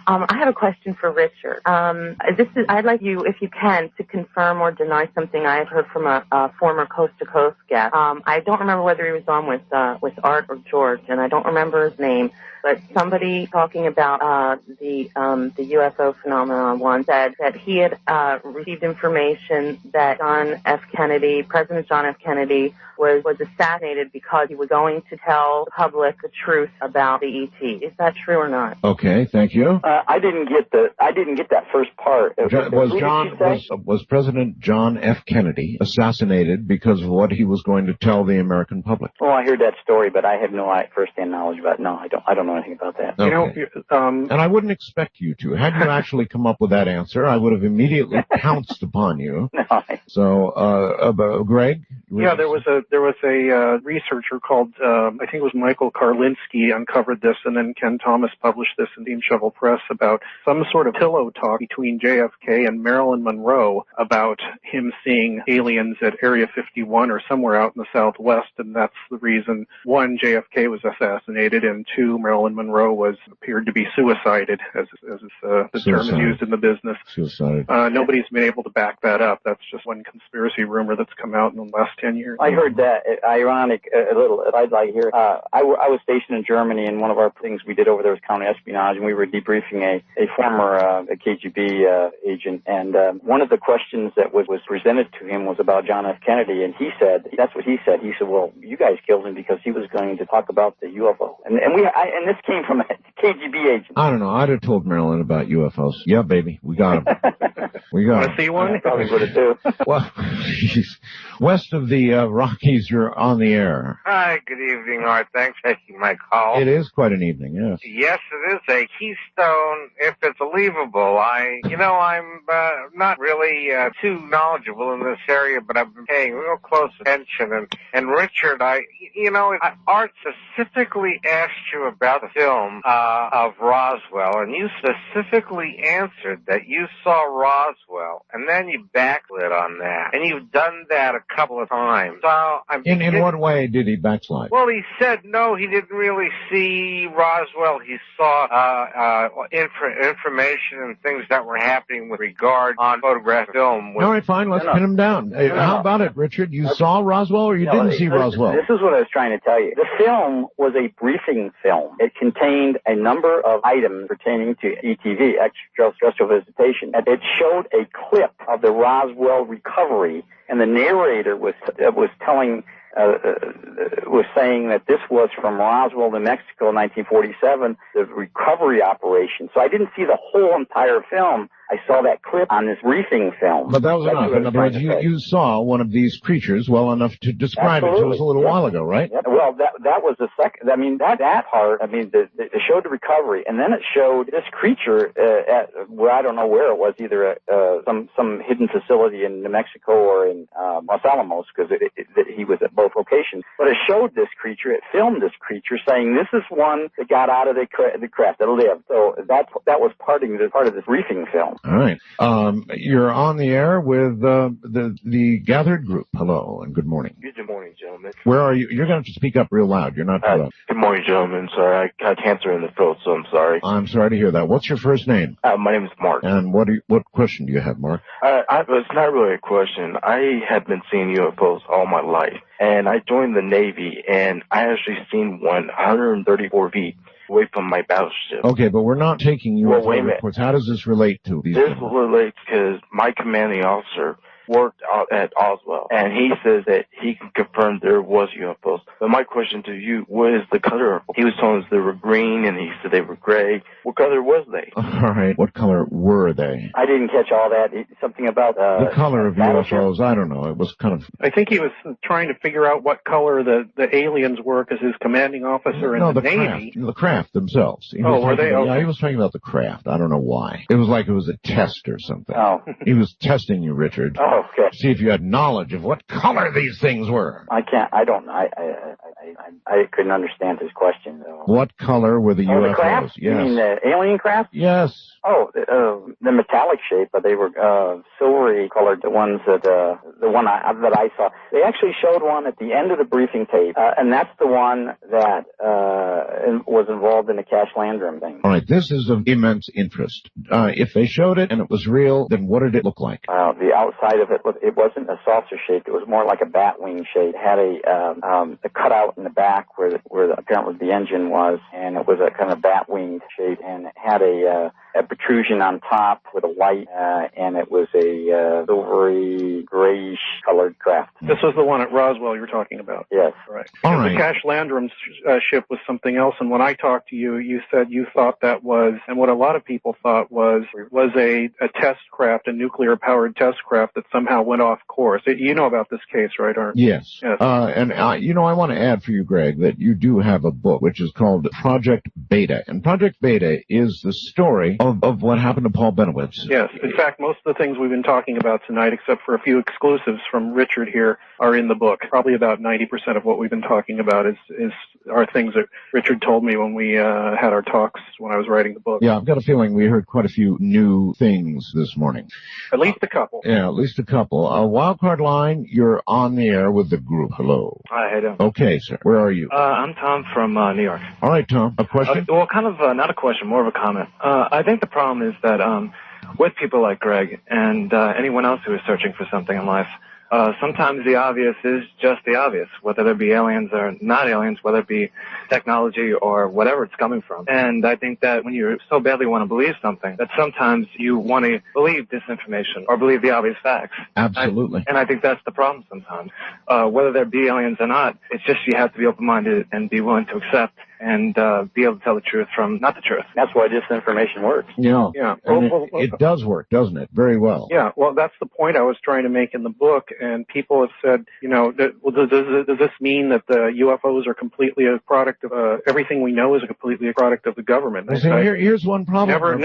S18: I have a question for Richard. I'd like you, if you can, to confirm or deny something I had heard from a former Coast to Coast guest. I don't remember whether he was on with Art or George, and I don't remember his name. But somebody talking about the UFO phenomenon once said that he had received information that President John F. Kennedy was assassinated because he was going to tell the public the truth about the ET. Is that true or not?
S1: Okay, thank you.
S3: I didn't get that first part.
S1: Was President John F. Kennedy assassinated because of what he was going to tell the American public?
S3: Well, I heard that story, but I have no first-hand knowledge about it. No, I don't know anything about that.
S1: Okay. And I wouldn't expect you to. Had you actually come up with that answer, I would have immediately pounced upon you.
S3: No.
S1: So, Greg?
S2: Yeah, there was a researcher called, I think it was Michael Karlinski, uncovered this, and then Ken Thomas published this in Steam Shovel Press about some sort of pillow talk between JFK and Marilyn Monroe about him seeing aliens at Area 51 or somewhere out in the Southwest, and that's the reason, one, JFK was assassinated, and two, Marilyn Monroe appeared to be suicided, as the term is used in the business.
S1: Suicided.
S2: Nobody's been able to back that up. That's just one conspiracy rumor that's come out in the last 10 years.
S3: I heard that. Ironic, a little. I'd like to hear. I was stationed in Germany, and one of our things we did over there was counterespionage, and we were debriefing a former KGB agent, and one of the questions that was presented to him was about John F. Kennedy, and he said, that's what he said. He said, well, you guys killed him because he was going to talk about the UFO, and this came from a KGB agent.
S1: I don't know. I'd have told Marilyn about UFOs. Yeah, baby, we got him. We got him.
S2: Want to see one?
S3: I probably would have too.
S1: Well, west of the Rockies, you're on the air.
S19: Hi, good evening, Art. Thanks for taking my call.
S1: It is quite an evening, yes.
S19: Yes, it is a keystone, if it's believable. I'm not really too knowledgeable in this area, but I've been paying real close attention. And Richard, Art specifically asked you about the film of Roswell, and you specifically answered that you saw Roswell, and then you backlit on that. And you've done that a couple of times. So
S1: In what way did he backslide?
S19: Well, he said no, he didn't really see Roswell. He saw information and things that were happening with regard on photographic film.
S1: All right, fine, let's pin him down. How about it, Richard? You saw Roswell or you didn't see Roswell?
S3: This is what I was trying to tell you. The film was a briefing film. It contained a number of items pertaining to ETV, extraterrestrial visitation. And it showed a clip of the Roswell recovery, and the narrator was saying that this was from Roswell, New Mexico, 1947, the recovery operation. So I didn't see the whole entire film. I saw that clip on this briefing film.
S1: But that was enough. In other words, you saw one of these creatures well enough to describe it to us a little while ago, right?
S3: Yep. Well, that was the second. I mean, that part. I mean, it showed the recovery, and then it showed this creature where I don't know where it was, either some hidden facility in New Mexico or in Los Alamos, because he was at both locations. But it showed this creature. It filmed this creature, saying this is one that got out of the craft, that lived. So that was part of this briefing film.
S1: All right. You're on the air with the gathered group. Hello and good morning.
S20: Good morning, gentlemen.
S1: Where are you? You're going to have to speak up real loud. You're not.
S20: Good morning, gentlemen. Sorry, I got cancer in the throat, so I'm sorry.
S1: I'm sorry to hear that. What's your first name?
S20: My name is Mark.
S1: And what question do you have, Mark?
S20: It's not really a question. I have been seeing UFOs all my life, and I joined the Navy, and I actually seen one 134 feet away from my battleship.
S1: Okay, but we're not taking UFO reports. How does this relate to these?
S20: This relates because my commanding officer worked out at Oswald, and he says that he can confirm there was UFOs. But my question to you, what is the color? He was telling us they were green, and he said they were gray. What color was they?
S1: All right. What color were they?
S3: I didn't catch all that. Something about
S1: the color of UFOs. I don't know. It was kind of.
S2: I think he was trying to figure out what color the aliens were, because his commanding officer in the Navy.
S1: The craft themselves.
S2: Were they? Okay.
S1: Yeah, he was talking about the craft. I don't know why. It was like it was a test or something.
S3: Oh.
S1: He was testing you, Richard.
S3: Oh, okay.
S1: See if you had knowledge of what color these things were.
S3: I couldn't understand his question, though.
S1: What color were the UFOs?
S3: The craft?
S1: Yes.
S3: You mean the alien craft?
S1: Yes.
S3: Oh, the metallic shape, but they were silvery colored. The ones that I saw. They actually showed one at the end of the briefing tape, and that's the one that was involved in the Cash Landrum thing.
S1: All right, this is of immense interest. If they showed it and it was real, then what did it look like?
S3: The outside of it wasn't a saucer shape. It was more like a bat wing shape. It had a cutout in the back where apparently the engine was, and it was a kind of bat wing shape, and it had a protrusion on top with a light, and it was a silvery grayish colored craft.
S2: This was the one at Roswell you were talking about.
S3: Yes.
S2: Right.
S1: All right.
S2: The Cash Landrum ship was something else, and when I talked to you, you said you thought that was, and what a lot of people thought was a test craft, a nuclear-powered test craft that somehow went off course. You know about this case, right, Art?
S1: Yes. And I want to add for you, Greg, that you do have a book which is called Project Beta, and Project Beta is the story of what happened to Paul Bennewitz.
S2: Yes. In fact, most of the things we've been talking about tonight, except for a few exclusives from Richard here, are in the book. Probably about 90% of what we've been talking about are things that Richard told me when we had our talks when I was writing the book.
S1: Yeah, I've got a feeling we heard quite a few new things this morning.
S2: At least a couple.
S1: Yeah, at least a couple. Wildcard Line, you're on the air with the group. Hello.
S21: Hi, how you doing?
S1: Okay, sir. Where are you?
S21: I'm Tom from New York.
S1: All right, Tom. A question?
S21: Well, kind of not a question, more of a comment. I think the problem is that with people like Greg and anyone else who is searching for something in life, sometimes the obvious is just the obvious, whether it be aliens or not aliens, whether it be technology or whatever it's coming from. And I think that when you so badly want to believe something, that sometimes you want to believe disinformation or believe the obvious facts.
S1: Absolutely.
S21: And I think that's the problem sometimes. Whether there be aliens or not, it's just you have to be open-minded and be willing to accept and be able to tell the truth from not the truth.
S3: That's why disinformation works.
S1: Yeah. It does work, doesn't it? Very well.
S2: Yeah. Well, that's the point I was trying to make in the book, and people have said, does this mean that the UFOs are completely a product of everything we know is completely a product of the government?
S1: Well, here's one problem.
S2: Never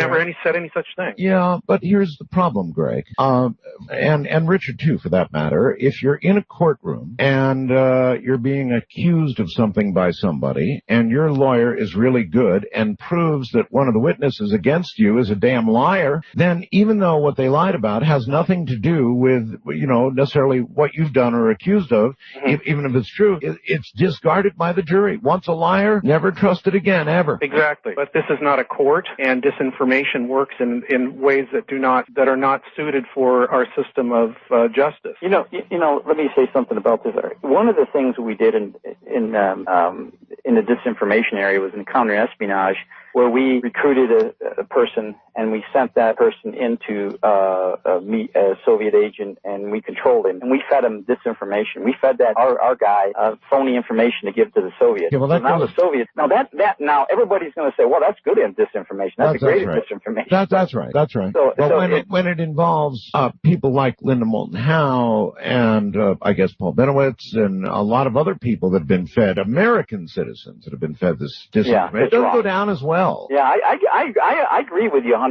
S2: said any such thing.
S1: Yeah, but here's the problem, Greg, and Richard too, for that matter. If you're in a courtroom and you're being accused of something by somebody, and your lawyer is really good and proves that one of the witnesses against you is a damn liar, then even though what they lied about has nothing to do with, necessarily what you've done or accused of, even if it's true, it's discarded by the jury. Once a liar, never trusted again, ever.
S2: Exactly. But this is not a court, and disinformation works in ways that are not suited for our system of justice.
S3: Let me say something about this. One of the things we did in the disinformation area was in counterespionage. where we recruited a person and we sent that person into meet a Soviet agent, and we controlled him, and we fed him disinformation. We fed that our guy phony information to give to the Soviets.
S1: Yeah, well,
S3: so now the Soviets. Now everybody's going to say, well, that's good in disinformation. That's great
S1: right.
S3: disinformation.
S1: That's right. That's right. When it involves people like Linda Moulton Howe and I guess Paul Bennewitz and a lot of other people that have been fed, American citizens that have been fed this disinformation, it does go down as well.
S3: Yeah, I agree with you 100%.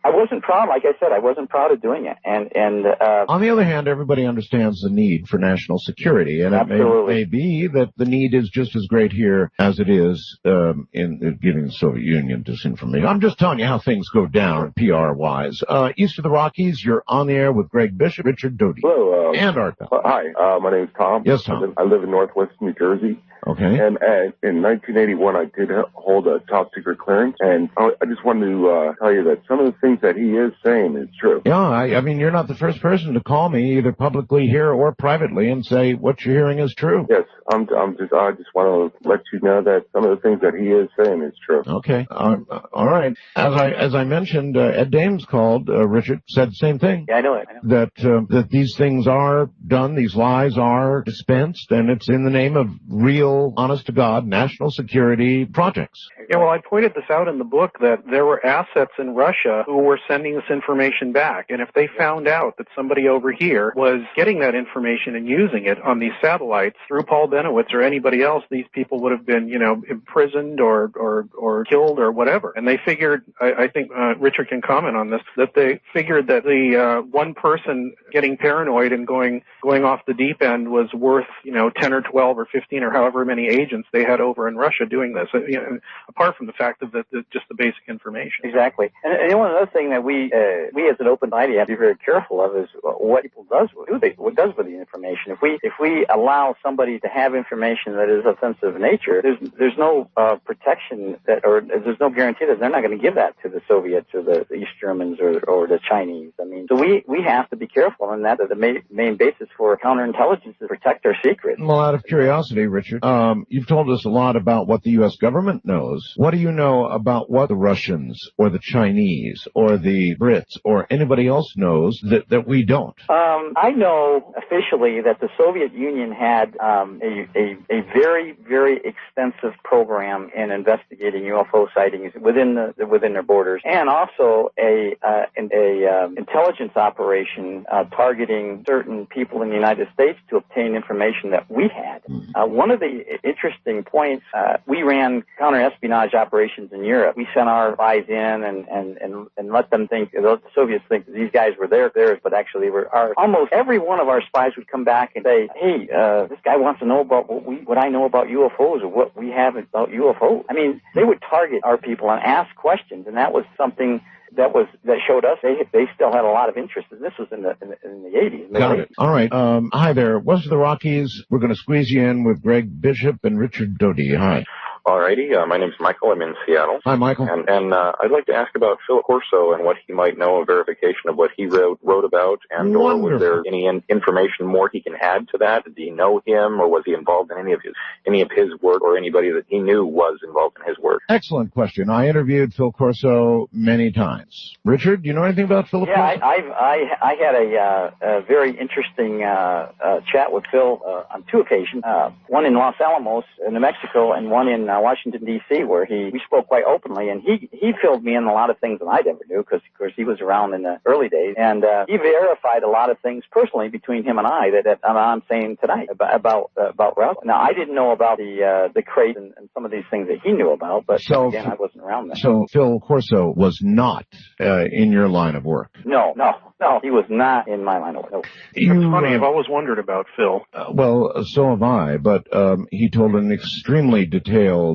S3: I wasn't proud, like I said, I wasn't proud of doing it. And
S1: on the other hand, everybody understands the need for national security, and it may be that the need is just as great here as it is in giving the Soviet Union disinformation. I'm just telling you how things go down PR-wise. East of the Rockies, you're on the air with Greg Bishop, Richard Doty, and Art Bell.
S11: Hi, my name is Tom.
S1: Yes, Tom.
S11: I live in Northwest New Jersey.
S1: Okay.
S11: And in 1981, I did hold a top secret clearance, and I just wanted to tell you that some of the things that he is saying is true.
S1: Yeah, I mean, you're not the first person to call me, either publicly here or privately, and say what you're hearing is true.
S11: Yes, I just want to let you know that some of the things that he is saying is true.
S1: Okay. All right. As I mentioned, Ed Dames called. Richard said the same thing.
S3: Yeah, I know it.
S1: That these things are done, these lies are dispensed, and it's in the name of real, honest-to-God, national security projects.
S2: Yeah, well, I pointed this out in the book that there were assets in Russia who were sending this information back, and if they found out that somebody over here was getting that information and using it on these satellites through Paul Bennewitz or anybody else, these people would have been, imprisoned or killed or whatever. And they figured, I think Richard can comment on this, that they figured that the one person getting paranoid and going off the deep end was worth, 10 or 12 or 15 or however many agents they had over in Russia doing this, apart from the fact of just the basic information.
S3: Exactly. And one other thing that we as an open society have to be very careful of is what people does with the information. If we allow somebody to have information that is of sensitive nature, there's no protection or there's no guarantee that they're not going to give that to the Soviets or the East Germans or the Chinese. I mean, so we have to be careful, and that the main basis for counterintelligence is to protect our secrets.
S1: Well, out of curiosity, Richard, you've told us a lot about what the U.S. government knows. What do you know about what the Russians or the Chinese or the Brits or anybody else knows that we don't?
S3: I know officially that the Soviet Union had a very, very extensive program in investigating UFO sightings within their borders, and also a intelligence operation targeting certain people in the United States to obtain information that we had. One of the interesting points, we ran counter-espionage operations in Europe. We sent our spies in and let them think, the Soviets think that these guys were theirs, but actually almost every one of our spies would come back and say, hey, this guy wants to know about what I know about UFOs or what we have about UFOs. I mean, they would target our people and ask questions, and that was something that showed us they still had a lot of interest. And this was in the 80s.
S1: Got it. All right. Hi there. West of the Rockies. We're going to squeeze you in with Greg Bishop and Richard Doty. Hi.
S22: Alrighty, my name's Michael. I'm in Seattle.
S1: Hi, Michael.
S22: And I'd like to ask about Phil Corso and what he might know, a verification of what he wrote about, and or was there any information more he can add to that? Did he know him, or was he involved in any of his work, or anybody that he knew was involved in his work?
S1: Excellent question. I interviewed Phil Corso many times. Richard, do you know anything about Phil Corso?
S3: I had a very interesting chat with Phil on two occasions. One in Los Alamos, New Mexico, and one in Washington, D.C., where we spoke quite openly, and he filled me in a lot of things that I never knew, because, of course, he was around in the early days, and he verified a lot of things personally between him and I that I'm saying tonight about Ralph. Now, I didn't know about the crate and some of these things that he knew about, but again, I wasn't around then.
S1: So Phil Corso was not in your line of work?
S3: No, he was not in my line of work. No.
S2: It's funny. I've always wondered about Phil.
S1: Well, so have I, but he told an extremely detailed,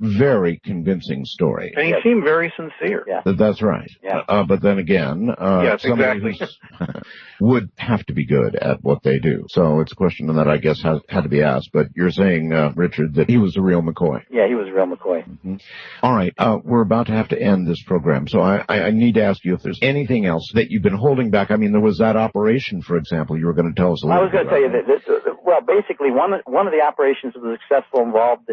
S1: very convincing story.
S2: And he seemed very sincere.
S3: Yeah.
S1: That's right.
S3: Yeah.
S1: But then again,
S2: yes,
S1: somebody would have to be good at what they do. So it's a question that I guess had to be asked. But you're saying, Richard, that he was a real McCoy.
S3: Yeah, he was a real McCoy.
S1: Mm-hmm. All right. We're about to have to end this program. So I need to ask you if there's anything else that you've been holding back. I mean, there was that operation, for example, you were going to tell us a little bit about.
S3: I was going to tell you that Well, basically, one of the operations that was successful involved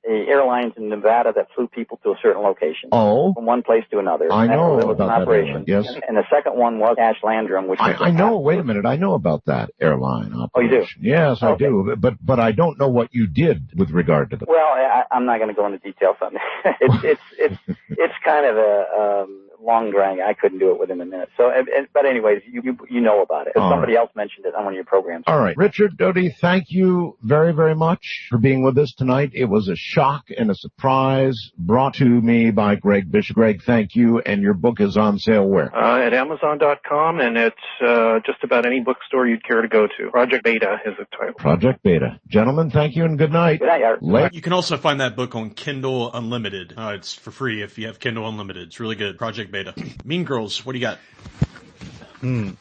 S3: airlines in Nevada that flew people to a certain location.
S1: Oh.
S3: From one place to another.
S1: I know
S3: that was
S1: about
S3: an
S1: that
S3: operation.
S1: airline, yes.
S3: And the second one was Ash Landrum, which
S1: I know. Wait a minute. I know about that airline operation.
S3: Oh, you do?
S1: Yes, I do. But I don't know what you did with regard to that.
S3: Well, I'm not going to go into details on that. It's kind of a long drag. I couldn't do it within a minute. So, but anyways, you know about it. Somebody else mentioned it on one of your programs.
S1: All right. Richard Doty, thank you very, very much for being with us tonight. It was a shock and a surprise brought to me by Greg Bishop. Greg, thank you. And your book is on sale where?
S2: At Amazon.com, and it's just about any bookstore you'd care to go to. Project Beta is the title.
S1: Project Beta. Gentlemen, thank you and good night.
S3: Good night, Art.
S4: You can also find that book on Kindle Unlimited. It's for free if you have Kindle Unlimited. It's really good. Project Beta. Mean Girls, what do you got?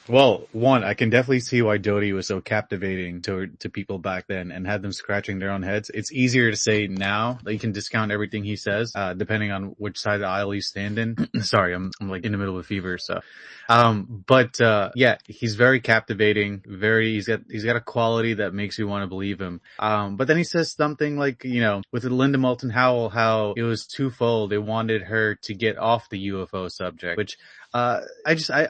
S7: Well, one, I can definitely see why Doty was so captivating to people back then and had them scratching their own heads. It's easier to say now that you can discount everything he says, depending on which side of the aisle you stand in. Sorry, I'm like in the middle of a fever, so. Yeah, he's very captivating. He's got a quality that makes you want to believe him. But then he says something like, with Linda Moulton Howell, how it was twofold. They wanted her to get off the UFO subject, which, I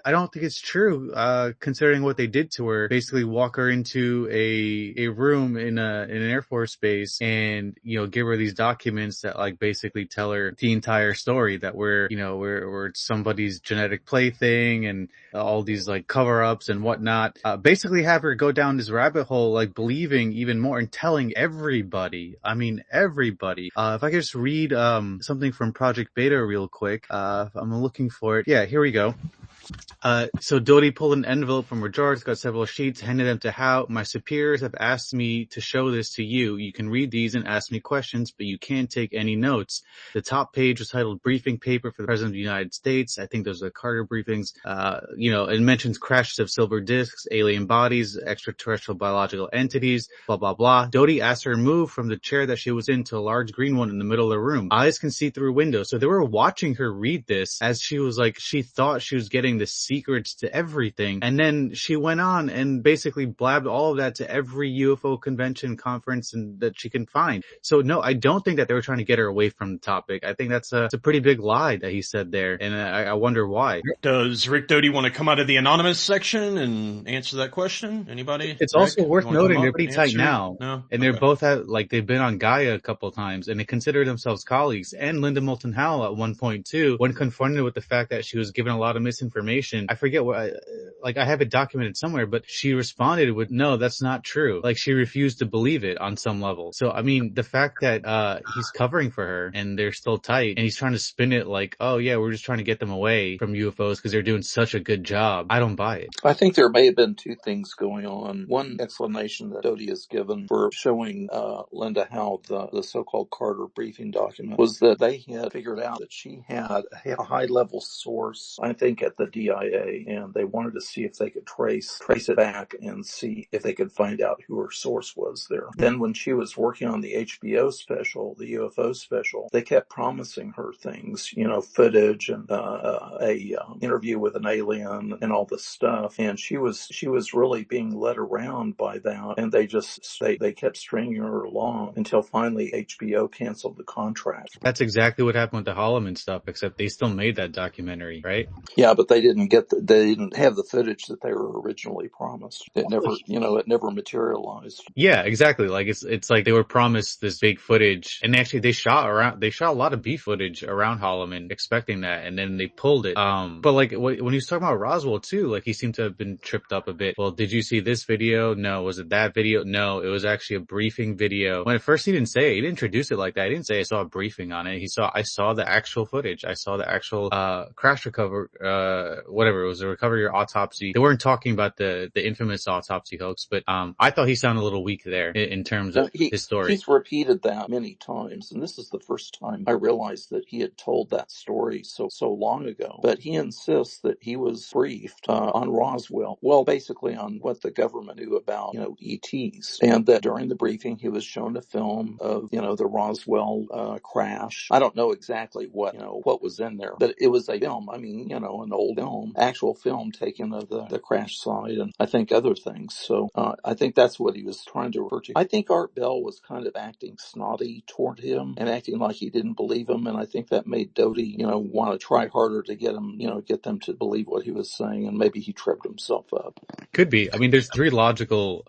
S7: don't think it's true, considering what they did to her. Basically walk her into a room in an Air Force base and, give her these documents that like basically tell her the entire story, that we're somebody's genetic plaything and all these like cover-ups and whatnot. Basically have her go down this rabbit hole, like believing even more and telling everybody. I mean, everybody. If I could just read, something from Project Beta real quick. I'm looking for it. Yeah, here we go. So Doty pulled an envelope from her drawer, got several sheets, handed them to Howe. My superiors have asked me to show this to you. You can read these and ask me questions, but you can't take any notes. The top page was titled Briefing Paper for the President of the United States. I think those are the Carter briefings. It mentions crashes of silver discs, alien bodies, extraterrestrial biological entities, blah, blah, blah. Doty asked her to move from the chair that she was in to a large green one in the middle of the room. Eyes can see through windows. So they were watching her read this as she was like, she thought she was getting the secrets to everything. And then she went on and basically blabbed all of that to every UFO convention, conference that she can find. So no, I don't think that they were trying to get her away from the topic. I think that's a pretty big lie that he said there. And I wonder why.
S4: Does Rick Doty want to come out of the anonymous section and answer that question? Anybody?
S7: It's
S4: Rick,
S7: also worth noting they're pretty tight now.
S4: No?
S7: And they're both they've been on Gaia a couple of times and they consider themselves colleagues. And Linda Moulton Howell at one point too, when confronted with the fact that she was given a lot of misinformation, I forget what, I have it documented somewhere, but she responded with, no, that's not true. Like she refused to believe it on some level. So, I mean, the fact that, he's covering for her and they're still tight and he's trying to spin it like, oh yeah, we're just trying to get them away from UFOs because they're doing such a good job. I don't buy it.
S9: I think there may have been two things going on. One explanation that Doty has given for showing, Linda Howell the so-called Carter briefing document was that they had figured out that she had a high-level source, I think at the DIA, and they wanted to see if they could trace it back and see if they could find out who her source was there. Then when she was working on the HBO special, the UFO special, they kept promising her things, footage and interview with an alien and all this stuff. And she was really being led around by that, and they kept stringing her along until finally HBO canceled the contract.
S7: That's exactly what happened with the Holloman stuff, except they still made that documentary, right?
S9: Yeah, but they didn't have the footage that they were originally promised. It never materialized.
S7: Yeah, exactly. Like it's like they were promised this big footage, and actually they shot a lot of B footage around Holloman, expecting that, and then they pulled it. But like when he was talking about Roswell too, like he seemed to have been tripped up a bit. Well, did you see this video? No. Was it that video? No. It was actually a briefing video. When at first he didn't say it, he didn't introduce it like that. He didn't say I saw a briefing on it. I saw the actual footage. I saw the actual crash recovery, whatever it was, the recovery or autopsy. They weren't talking about the infamous autopsy hoax, but I thought he sounded a little weak there in terms of his story.
S9: He's repeated that many times, and this is the first time I realized that he had told that story so long ago. But he insists that he was briefed on Roswell, well, basically on what the government knew about ETs, and that during the briefing he was shown a film of the Roswell crash. I don't know exactly what was in there, but it was a film. I mean, an old film, actual film taken of the crash site, and I think other things. So I think that's what he was trying to refer to. I think Art Bell was kind of acting snotty toward him and acting like he didn't believe him, and I think that made Doty, want to try harder to get him, get them to believe what he was saying, and maybe he tripped himself up.
S7: Could be. I mean, there's three logical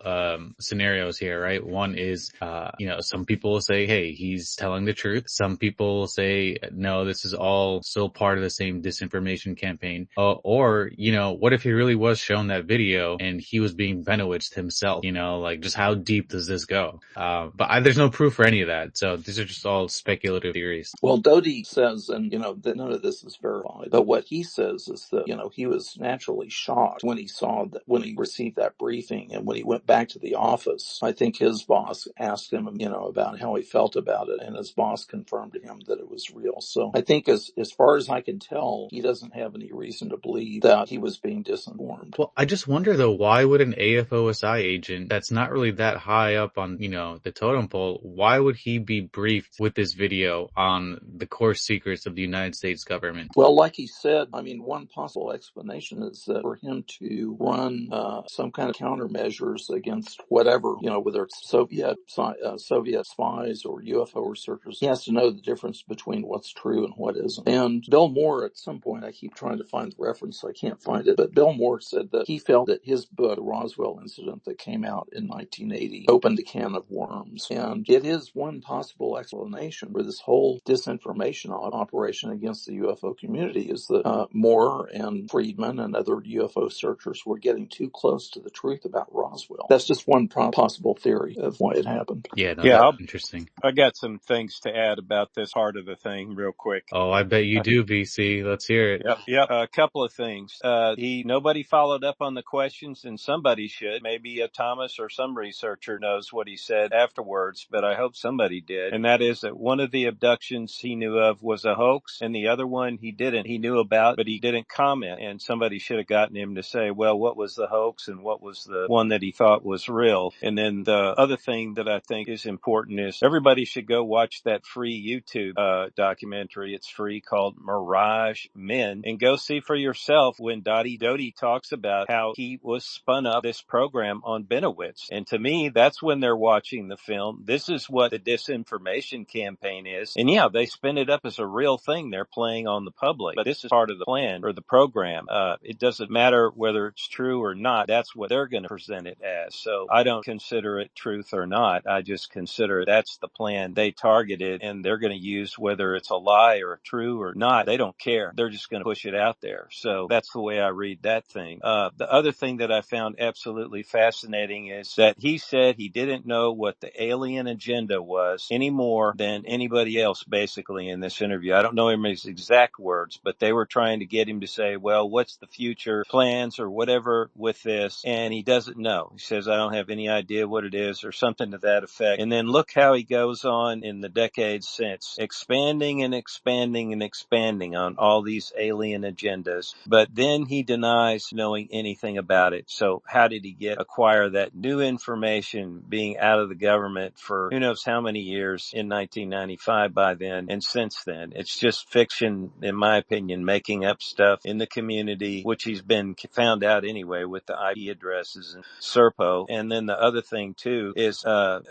S7: scenarios here, right? One is, some people will say, hey, he's telling the truth. Some people will say, no, this is all still part of the same disinformation campaign. Or, what if he really was shown that video and he was being Bennewitz himself? Just how deep does this go? But there's no proof for any of that. So these are just all speculative theories.
S9: Well, Doty says, and that none of this is verified, but what he says is that, he was naturally shocked when he received that briefing, and when he went back to the office, I think his boss asked him, about how he felt about it, and his boss confirmed to him that it was real. So I think as far as I can tell, he doesn't have any reason to believe that he was being disinformed.
S7: Well, I just wonder though, why would an AFOSI agent that's not really that high up on, the totem pole, why would he be briefed with this video on the core secrets of the United States government?
S9: Well, like he said, one possible explanation is that for him to run some kind of countermeasures against whatever, whether it's Soviet spies or UFO researchers, he has to know the difference between what's true and what isn't. And Bill Moore, at some point, I keep trying to find the reference, I can't find it, but Bill Moore said that he felt that his book, The Roswell Incident, that came out in 1980, opened a can of worms. And it is one possible explanation for this whole disinformation operation against the UFO community, is that Moore and Friedman and other UFO searchers were getting too close to the truth about Roswell. That's just one possible theory of why it happened.
S7: Interesting.
S13: I got some things to add about this part of the thing real quick.
S7: Oh, I bet you do, VC. Let's hear it.
S13: Yep. A couple of things. Nobody followed up on the questions, and somebody should. Maybe Thomas or some researcher knows what he said afterwards, but I hope somebody did. And that is that one of the abductions he knew of was a hoax, and the other one he didn't. He knew about, but he didn't comment. And somebody should have gotten him to say, well, what was the hoax and what was the one that he thought was real? And then the other thing that I think is important is everybody should go watch that free YouTube documentary. It's free, called Mirage Men, and go see for yourself when Doty talks about how he was spun up this program on Bennewitz. And to me, that's when they're watching the film. This is what the disinformation campaign is. And yeah, they spin it up as a real thing they're playing on the public, but this is part of the plan or the program. It doesn't matter whether it's true or not. That's what they're going to present it as. So I don't consider it truth or not. I just consider that's the plan they targeted, and they're going to use whether it's a lie or true or not. They don't care. They're just going to push it out there. So that's the way I read that thing. The other thing that I found absolutely fascinating is that he said he didn't know what the alien agenda was any more than anybody else, basically, in this interview. I don't know his exact words, but they were trying to get him to say, well, what's the future plans or whatever with this? And he doesn't know. He says, I don't have any idea what it is, or something to that effect. And then look how he goes on in the decades since, expanding and expanding and expanding on all these alien agendas. But then he denies knowing anything about it. So how did he acquire that new information, being out of the government for who knows how many years in 1995 by then and since then? It's just fiction, in my opinion, making up stuff in the community, which he's been found out anyway with the IP addresses and Serpo. And then the other thing too is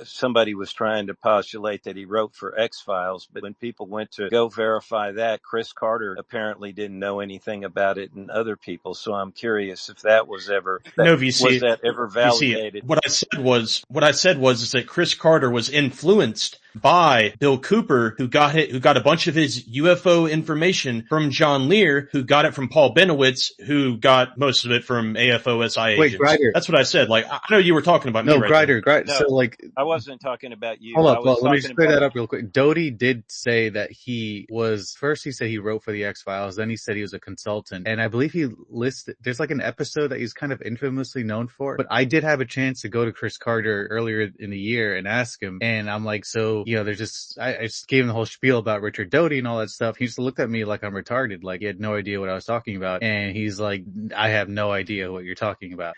S13: somebody was trying to postulate that he wrote for X-Files, but when people went to go verify that, Chris Carter apparently didn't know anything about it, and other people. So I'm curious if that was ever was that ever validated.
S4: What I said was that Chris Carter was influenced by Bill Cooper, who got a bunch of his UFO information from John Lear, who got it from Paul Bennewitz, who got most of it from AFOSI agents. Wait, Grider. That's what I said. Like, I know you were talking about me.
S7: No, Grider.
S13: No,
S7: so like,
S13: I wasn't talking about you.
S7: Hold up, well, let me just clear that up real quick. Doty did say that he said he wrote for the X-Files, then he said he was a consultant, and I believe he listed, there's like an episode that he's kind of infamously known for, but I did have a chance to go to Chris Carter earlier in the year and ask him, and I'm like, so so, there's just, I just gave him the whole spiel about Richard Doty and all that stuff. He just looked at me like I'm retarded, like he had no idea what I was talking about. And he's like, I have no idea what you're talking about.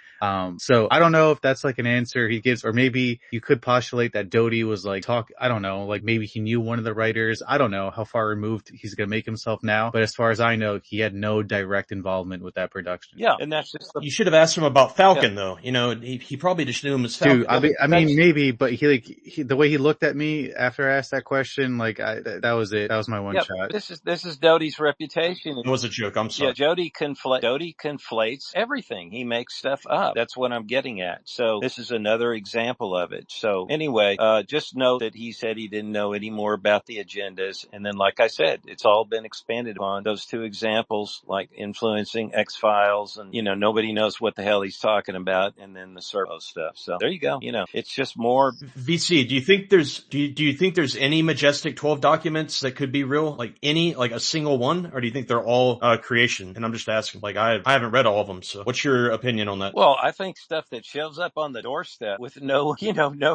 S7: So I don't know if that's like an answer he gives, or maybe you could postulate that Doty was like I don't know, like maybe he knew one of the writers. I don't know how far removed he's going to make himself now. But as far as I know, he had no direct involvement with that production.
S13: Yeah. And that's just
S4: you should have asked him about Falcon though. He probably just knew him as Falcon.
S7: Dude, I mean, maybe, but the way he looked at me after I asked that question, like that was it. That was my one shot.
S13: This is Doty's reputation.
S4: It was a joke. I'm sorry.
S13: Yeah, Doty conflates everything. He makes stuff up. That's what I'm getting at. So this is another example of it. So anyway, just note that he said he didn't know any more about the agendas. And then, like I said, it's all been expanded on those two examples, like influencing X-Files, and nobody knows what the hell he's talking about, and then the Servo stuff. So there you go. It's just more.
S4: VC, do you think there's any Majestic 12 documents that could be real? Like a single one? Or do you think they're all creation? And I'm just asking, like I haven't read all of them. So what's your opinion on that?
S13: Well, I think stuff that shows up on the doorstep with no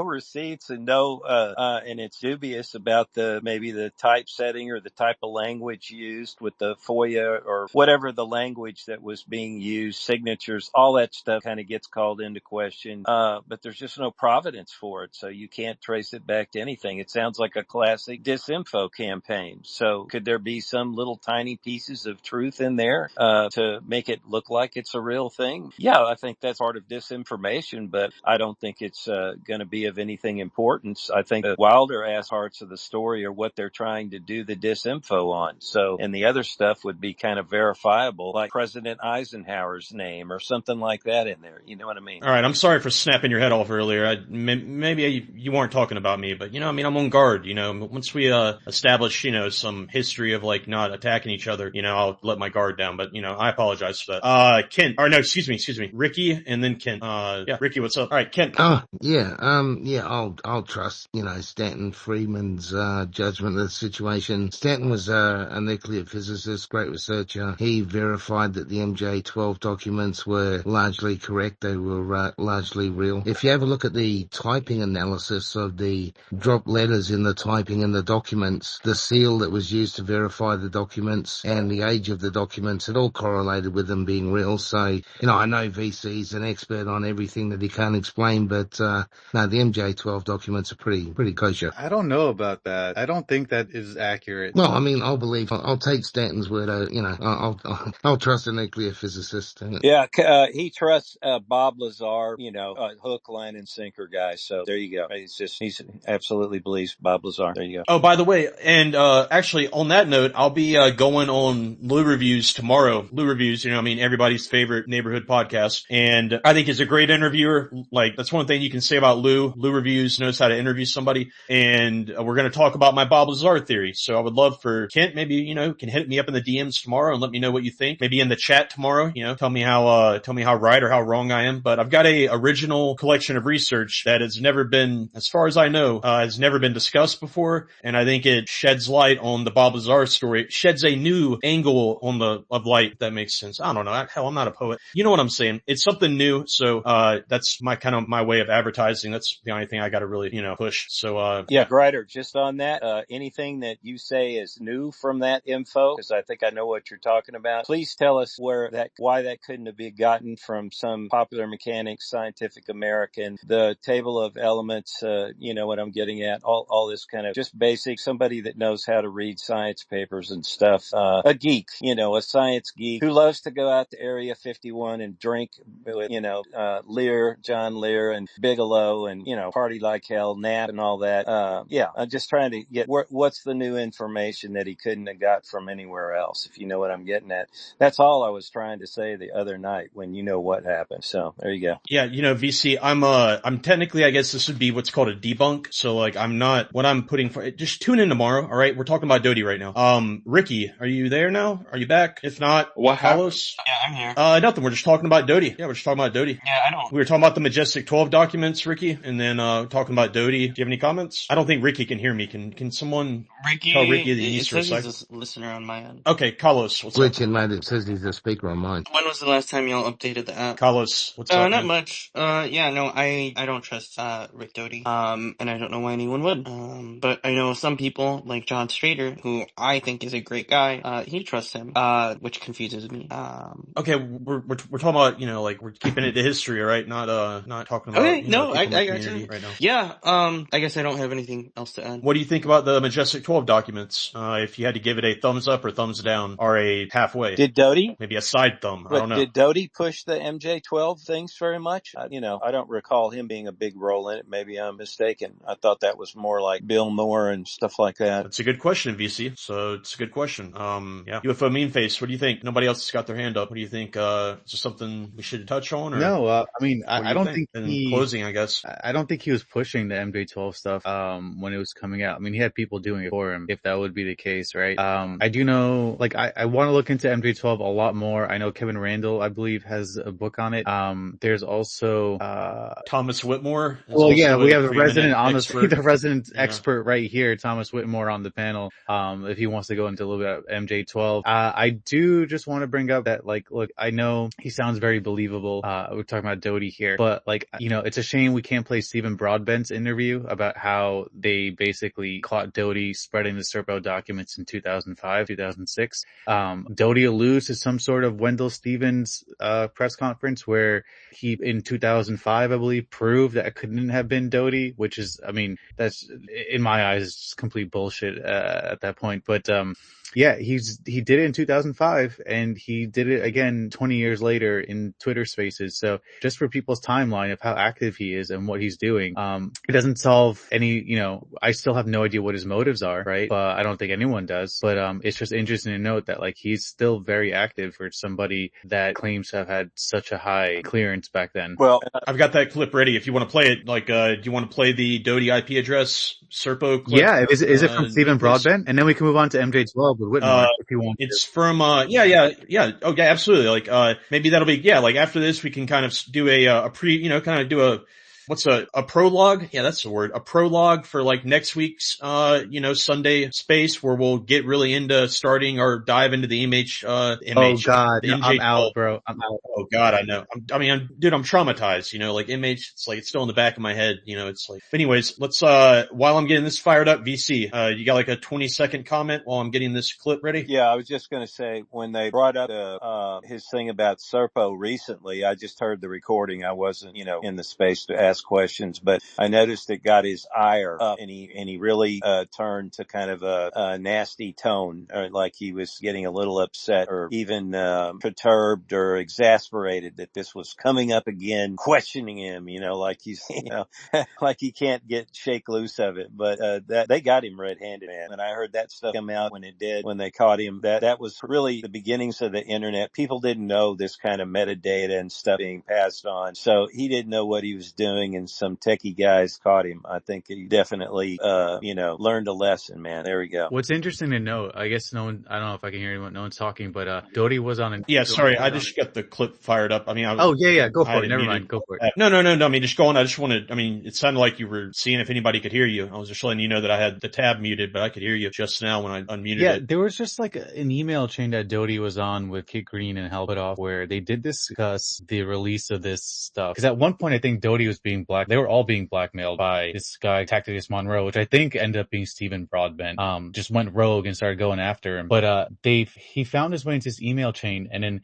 S13: receipts and and it's dubious about maybe the typesetting or the type of language used with the FOIA or whatever the language that was being used, signatures, all that stuff kind of gets called into question. But there's just no providence for it. So you can't trace it back to anything. It sounds like a classic disinfo campaign. So could there be some little tiny pieces of truth in there to make it look like it's a real thing? Yeah, I think that's part of disinformation, but I don't think it's going to be of anything importance. I think the wilder ass parts of the story are what they're trying to do the disinfo on. So, and the other stuff would be kind of verifiable, like President Eisenhower's name or something like that in there. You know what I mean?
S4: All right, I'm sorry for snapping your head off earlier. Maybe you weren't talking about me, but I'm on guard. Once we establish some history of like not attacking each other, I'll let my guard down. But I apologize for that. Kent, or no, excuse me, Ricky, and then Kent. Yeah, Ricky, what's up? All right, Kent.
S6: I'll trust Stanton Friedman's judgment of the situation. Stanton was a nuclear physicist, great researcher. He verified that the MJ-12 documents were largely correct. They were largely real. If you have a look at the typing analysis of the drop letters in the typing in the documents, the seal that was used to verify the documents and the age of the documents, it all correlated with them being real. So, I know VC's an expert on everything that he can't explain, but no, the MJ-12 documents are pretty kosher.
S7: I don't know about that. I don't think that is accurate.
S6: Well, I mean, I'll take Stanton's word. I'll trust a nuclear physicist.
S13: Yeah, he trusts Bob Lazar, hook, line, and sinker guy. So there you go. He absolutely believes Bob Lazar. There you go.
S4: Oh, by the way, and actually on that note, I'll be going on Lou Reviews tomorrow. Lou Reviews, everybody's favorite neighborhood podcast, and I think he's a great interviewer. Like that's one thing you can say about Lou. Lou Reviews knows how to interview somebody, and we're going to talk about my Bob Lazar theory. So I would love for Kent, maybe can hit me up in the DMs tomorrow and let me know what you think. Maybe in the chat tomorrow, tell me how right or how wrong I am. But I've got a original collection of research that has never been, as far as I know, has never been discussed before, and I think it sheds light on the Bob Lazar story. It sheds a new angle of light, if that makes sense. I don't know. Hell, I'm not a poet. You know what I'm saying? It's something new. So that's my way of advertising. That's the only thing I got to really push. So
S13: yeah, Grider, just on that, anything that you say is new from that info, because I think I know what you're talking about. Please tell us why that couldn't have been gotten from some Popular Mechanics, Scientific American, the table of elements. You know what I'm getting at? All this kind of just basic. Somebody that knows how to read science papers and stuff. A geek, a science geek who loves to go out to Area 51 and drink with, John Lear and Bigelow and, party like hell, nap and all that. I'm just trying to get what's the new information that he couldn't have got from anywhere else, if you know what I'm getting at. That's all I was trying to say the other night when what happened. So there you go.
S4: Yeah, VC, I'm technically, I guess this would be what's called a debunk. So like I'm not what I'm putting for just tune in tomorrow. All right. We're talking about Doty right now. Ricky, are you there now? Are you back? If not, Carlos?
S5: Yeah, I'm here.
S4: Nothing. We're just talking about Doty. Yeah, we're just talking about Doty.
S5: Yeah,
S4: we were talking about the Majestic 12 documents, Ricky, and then talking about Doty. Do you have any comments? I don't think Ricky can hear me. Can someone tell Ricky that he needs to recycle?
S5: He's a listener on my end.
S4: Okay, Carlos, what's up?
S6: Glitching, mate. It says he's a speaker on mine.
S5: When was the last time y'all updated the app?
S4: Carlos, what's up?
S5: Not much. I don't trust Rick Doty. And I don't know why anyone one would. But I know some people, like John Strader, who I think is a great guy, he trusts him, which confuses me.
S4: Okay, we're talking about, like, we're keeping it to history, right? Not talking about,
S5: Okay, no,
S4: people in the
S5: I
S4: community
S5: gotcha.
S4: right now.
S5: Yeah, I guess I don't have anything else to add.
S4: What do you think about the Majestic 12 documents? If you had to give it a thumbs up or thumbs down, or a halfway?
S13: Did Doty?
S4: Maybe a side thumb. I don't know.
S13: Did Doty push the MJ-12 things very much? I don't recall him being a big role in it. Maybe I'm mistaken. I thought that was more like Bill Moore and stuff like that.
S4: That's a good question, VC. So it's a good question. Yeah. UFO meme face, what do you think? Nobody else has got their hand up. What do you think? Is there something we should touch on? Or
S7: no, I mean, I don't think
S4: in closing, I guess.
S7: I don't think he was pushing the MJ-12 stuff, when it was coming out. I mean, he had people doing it for him, if that would be the case, right? I do know, like, I want to look into MJ-12 a lot more. I know Kevin Randall, I believe, has a book on it. There's also,
S4: Thomas Whitmore.
S7: Well, yeah, we have the resident expert right here, Thomas Whitmore, on the panel. If he wants to go into a little bit of MJ-12. I do just want to bring up that, like, look, I know he sounds very believable. We're talking about Doty here, but, like, it's a shame we can't play Stephen Broadbent's interview about how they basically caught Doty spreading the Serpo documents in 2005, 2006. Doty alludes to some sort of Wendell Stevens press conference where he, in 2005, I believe, proved that it couldn't have been Doty, which is, I mean, that's, in my eyes, just complete bullshit at that point. But yeah, he did it in 2005, and he did it again 20 years later in Twitter Spaces. So just for people's timeline of how active he is and what he's doing, it doesn't solve any, I still have no idea what his motives are, right? But I don't think anyone does. But it's just interesting to note that, like, he's still very active for somebody that claims to have had such a high clearance back then.
S13: Well,
S4: I've got that clip ready if you want to play it. Like, do you want to play the Doty IP address Serpo clip?
S7: Yeah, is it from Stephen Broadbent? And then we can move on to MJ-12 with Whitmore if you want.
S4: It's from yeah. Oh yeah, absolutely. Like maybe that'll be like after this we can kind of do a kind of do a a prologue? Yeah, that's the word. A prologue for like next week's, Sunday space where we'll get really into starting or dive into the MH.
S7: Oh God, I'm out, bro. I'm out.
S4: Oh God, I know. I'm traumatized, like MH, it's still in the back of my head, it's like, anyways, let's, while I'm getting this fired up, VC, you got like a 20-second comment while I'm getting this clip ready?
S13: Yeah, I was just going to say, when they brought up, his thing about Serpo recently, I just heard the recording. I wasn't, in the space to ask questions, but I noticed it got his ire up, and he really turned to kind of a nasty tone, or like he was getting a little upset or even perturbed or exasperated that this was coming up again, questioning him, like he's like he can't shake loose of it. But that they got him red-handed, man. And I heard that stuff come out when it did, when they caught him. That was really the beginnings of the internet. People didn't know this kind of metadata and stuff being passed on, so he didn't know what he was doing, and some techie guys caught him. I think he definitely learned a lesson, man. There we go.
S7: What's interesting to note, I guess I don't know if I can hear anyone, no one's talking, but Doty was on
S4: Yeah, sorry, I just got the clip fired up. I mean,
S7: go for it. Never mind, go for it.
S4: No, I mean, just go on. I just wanted, it sounded like you were seeing if anybody could hear you. I was just letting you know that I had the tab muted, but I could hear you just now when I unmuted it.
S7: Yeah, there was just like an email chain that Doty was on with Kit Green and Helpitoff where they did discuss the release of this stuff. Because at one point, I think Doty was being they were all being blackmailed by this guy, Tacticus Monroe, which I think ended up being Stephen Broadbent. Just went rogue and started going after him. But he found his way into this email chain, and then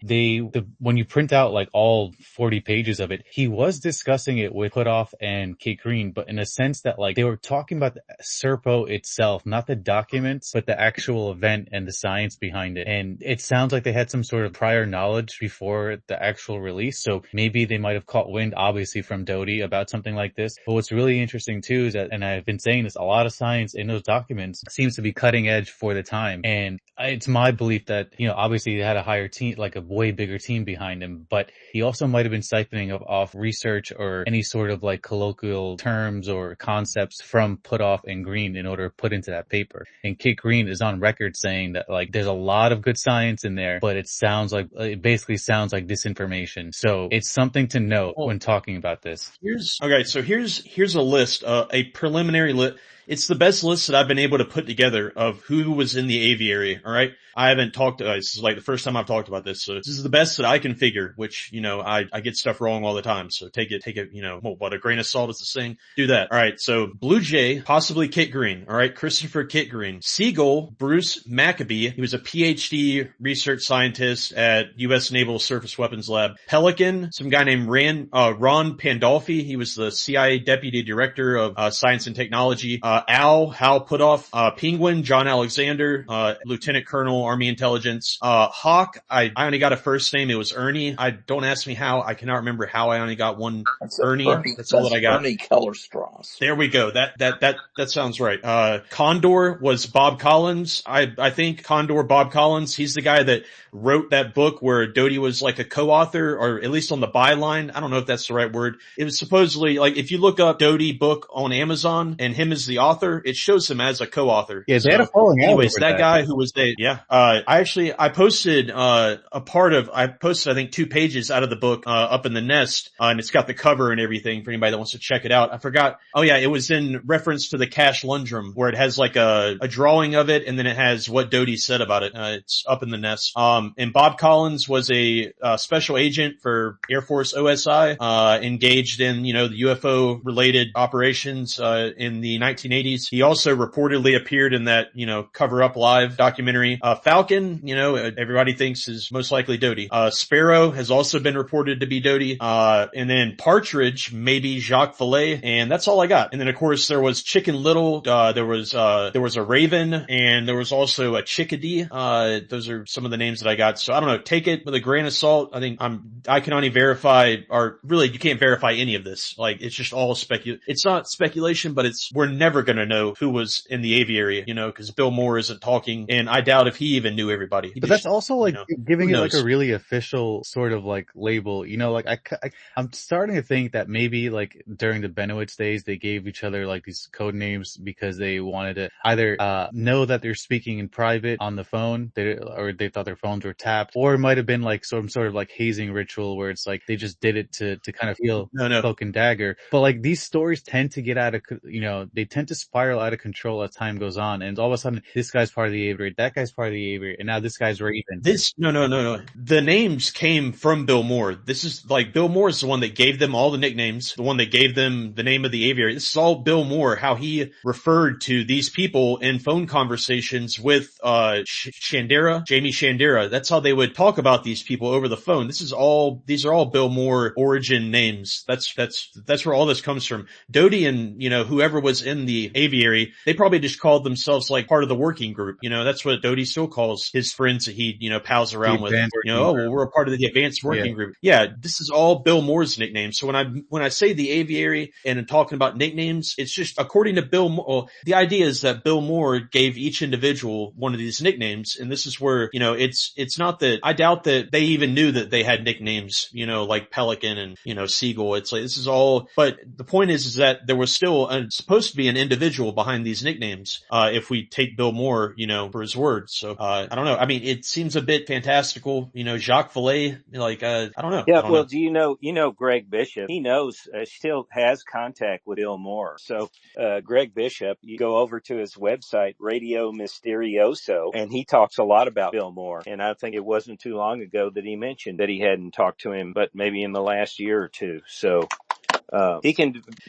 S7: when you print out like all 40 pages of it, he was discussing it with Putoff and Kate Green, but in a sense that like they were talking about the Serpo itself, not the documents, but the actual event and the science behind it. And it sounds like they had some sort of prior knowledge before the actual release, so maybe they might have caught wind, obviously, from Doty about something like this. But what's really interesting too is that, and I've been saying this, a lot of science in those documents seems to be cutting edge for the time. And it's my belief that, obviously they had a higher team, like a way bigger team behind him, but he also might have been siphoning off research or any sort of like colloquial terms or concepts from Putoff and Green in order to put into that paper. And Kit Green is on record saying that like there's a lot of good science in there, but it basically sounds like disinformation. So it's something to note when talking about this.
S4: Here's a list, a preliminary list. it's the best list that I've been able to put together of who was in the aviary. All right. I haven't talked, this is like the first time I've talked about this. So this is the best that I can figure, which, I get stuff wrong all the time. So take it, what a grain of salt is the saying. Do that. All right. So Blue Jay, possibly Kit Green. All right. Christopher Kit Green. Seagull, Bruce Maccabee. He was a PhD research scientist at U.S. Naval Surface Weapons Lab. Pelican, some guy named Ron Pandolfi. He was the CIA Deputy Director of Science and Technology. Hal Puthoff. Penguin, John Alexander, Lieutenant Colonel, Army Intelligence. Hawk, I only got a first name. It was Ernie. Don't ask me how. I cannot remember how I only got one. Ernie. That's all that I got.
S9: Ernie Kellerstrass.
S4: There we go. That sounds right. Condor was Bob Collins. I think Condor Bob Collins. He's the guy that wrote that book where Doty was like a co-author, or at least on the byline. I don't know if that's the right word. It was supposedly, like, if you look up Doty book on Amazon and him as the author, it shows him as a co-author.
S7: Yeah, they had a falling out.
S4: Anyways, that guy who was I posted I think 2 pages out of the book up in the nest, and it's got the cover and everything for anybody that wants to check it out. I forgot. Oh yeah, it was in reference to the Cash Lundrum, where it has like a drawing of it, and then it has what Doty said about it. It's up in the nest. And Bob Collins was a special agent for Air Force OSI, engaged in, the UFO related operations in the 1980s. He also reportedly appeared in that, Cover Up Live documentary. Falcon, everybody thinks is most likely Doty. Sparrow has also been reported to be Doty. And then Partridge, maybe Jacques Vallée, and that's all I got. And then of course there was Chicken Little, there was a Raven, and there was also a Chickadee. Those are some of the names that I got. So I don't know, take it with a grain of salt. I think I can only verify, or really you can't verify any of this. Like, it's just all it's not speculation, but we're never gonna know who was in the aviary, cause Bill Moore isn't talking, and I doubt if he even knew everybody.
S7: But that's also like giving it like a really official sort of like label, I'm starting to think that maybe like during the Bennewitz days, they gave each other like these code names because they wanted to either, know that they're speaking in private on the phone, or they thought their phones were tapped, or it might have been like some sort of like hazing ritual where it's like they just did it to kind of feel cloak and dagger. But like these stories tend to get out of, they tend to spiral out of control as time goes on, and all of a sudden this guy's part of the aviary, that guy's part of the aviary, and now this guy's Raven.
S4: No. The names came from Bill Moore. This is like, Bill Moore is the one that gave them all the nicknames, the one that gave them the name of the aviary. This is all Bill Moore, how he referred to these people in phone conversations with Jamie Shandera. That's how they would talk about these people over the phone. These are all Bill Moore origin names. That's where all this comes from. Doty and, whoever was in the aviary, they probably just called themselves like part of the working group. That's what Doty still calls his friends that he, pals around with. We're a part of the advanced working group. Yeah, this is all Bill Moore's nicknames. So when I say the aviary and I'm talking about nicknames, it's just according to Bill Moore. The idea is that Bill Moore gave each individual one of these nicknames, and this is where, it's not that, I doubt that they even knew that they had nicknames, like Pelican and, Seagull. It's like, this is all, but the point is that there was still supposed to be an individual behind these nicknames, if we take Bill Moore, for his word. So, I don't know. I mean, it seems a bit fantastical, Jacques Vallée, like, I don't know.
S13: Yeah, well, do you know Greg Bishop? He knows, still has contact with Bill Moore. So, Greg Bishop, you go over to his website, Radio Misterioso, and he talks a lot about Bill Moore. And I think it wasn't too long ago that he mentioned that he hadn't talked to him, but maybe in the last year or two. So,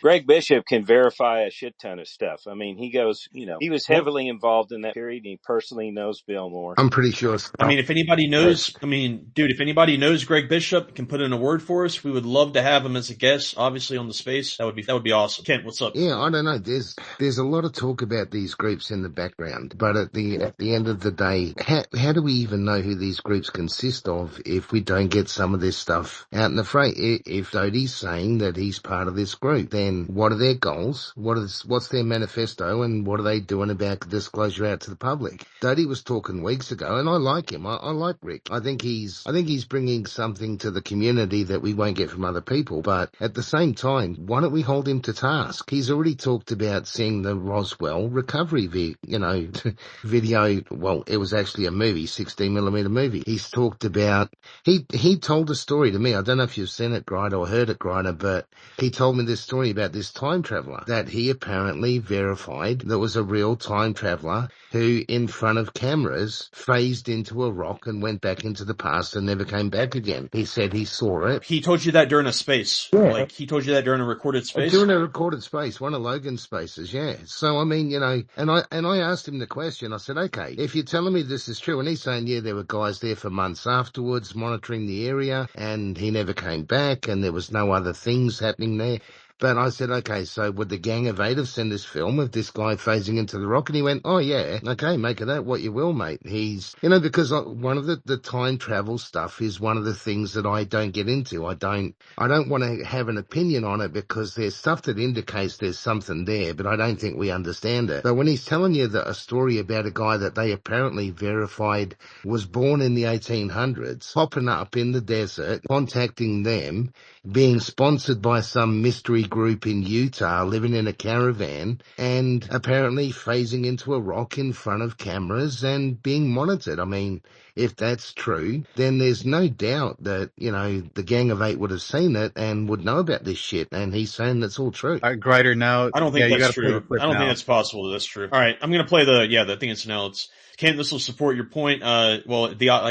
S13: Greg Bishop can verify a shit ton of stuff. I mean, he goes, he was heavily involved in that period, and he personally knows Bill Moore.
S6: I'm pretty sure.
S4: I mean, if anybody knows, if anybody knows Greg Bishop, can put in a word for us, we would love to have him as a guest, obviously on the space. That would be awesome. Kent, what's up?
S6: Yeah, I don't know. There's a lot of talk about these groups in the background, but at the end of the day, how do we even know who these groups consist of if we don't get some of this stuff out in the fray? If Doty's saying that he's part of this group, then what are their goals? What's their manifesto, and what are they doing about disclosure out to the public? Doty was talking weeks ago, and I like him. I like Rick. I think he's bringing something to the community that we won't get from other people. But at the same time, why don't we hold him to task? He's already talked about seeing the Roswell recovery video. Well, it was actually a movie, 16mm movie. He's talked about. He told a story to me. I don't know if you've seen it, Grider, or heard it, Grider, but he told me this story about this time traveler that he apparently verified there was a real time traveler who, in front of cameras, phased into a rock and went back into the past and never came back again. He said he saw it.
S4: He told you that during a space.
S6: Yeah.
S4: Like, he told you that during a recorded space?
S6: During a recorded space, one of Logan's spaces, yeah. So, I mean, you know, and I asked him the question. I said, okay, if you're telling me this is true, and he's saying, yeah, there were guys there for months afterwards monitoring the area, and he never came back, and there was no other things happening there. But I said, okay, so would the Gang of Eight have sent this film of this guy phasing into the rock? And he went, oh yeah, okay, make of that what you will, mate. He's, you know, because one of the time travel stuff is one of the things that I don't get into. I don't want to have an opinion on it because there's stuff that indicates there's something there, but I don't think we understand it. But when he's telling you that a story about a guy that they apparently verified was born in the 1800s, popping up in the desert, contacting them, being sponsored by some mystery group in Utah, living in a caravan, and apparently phasing into a rock in front of cameras and being monitored. I mean, if that's true, then there's no doubt that, you know, the Gang of Eight would have seen it and would know about this shit, and he's saying that's all true.
S7: All right, Grider, now...
S4: I don't think that's true. I don't think that's possible that that's true. All right, I'm going to play the thing it's now. Kent, this will support your point. I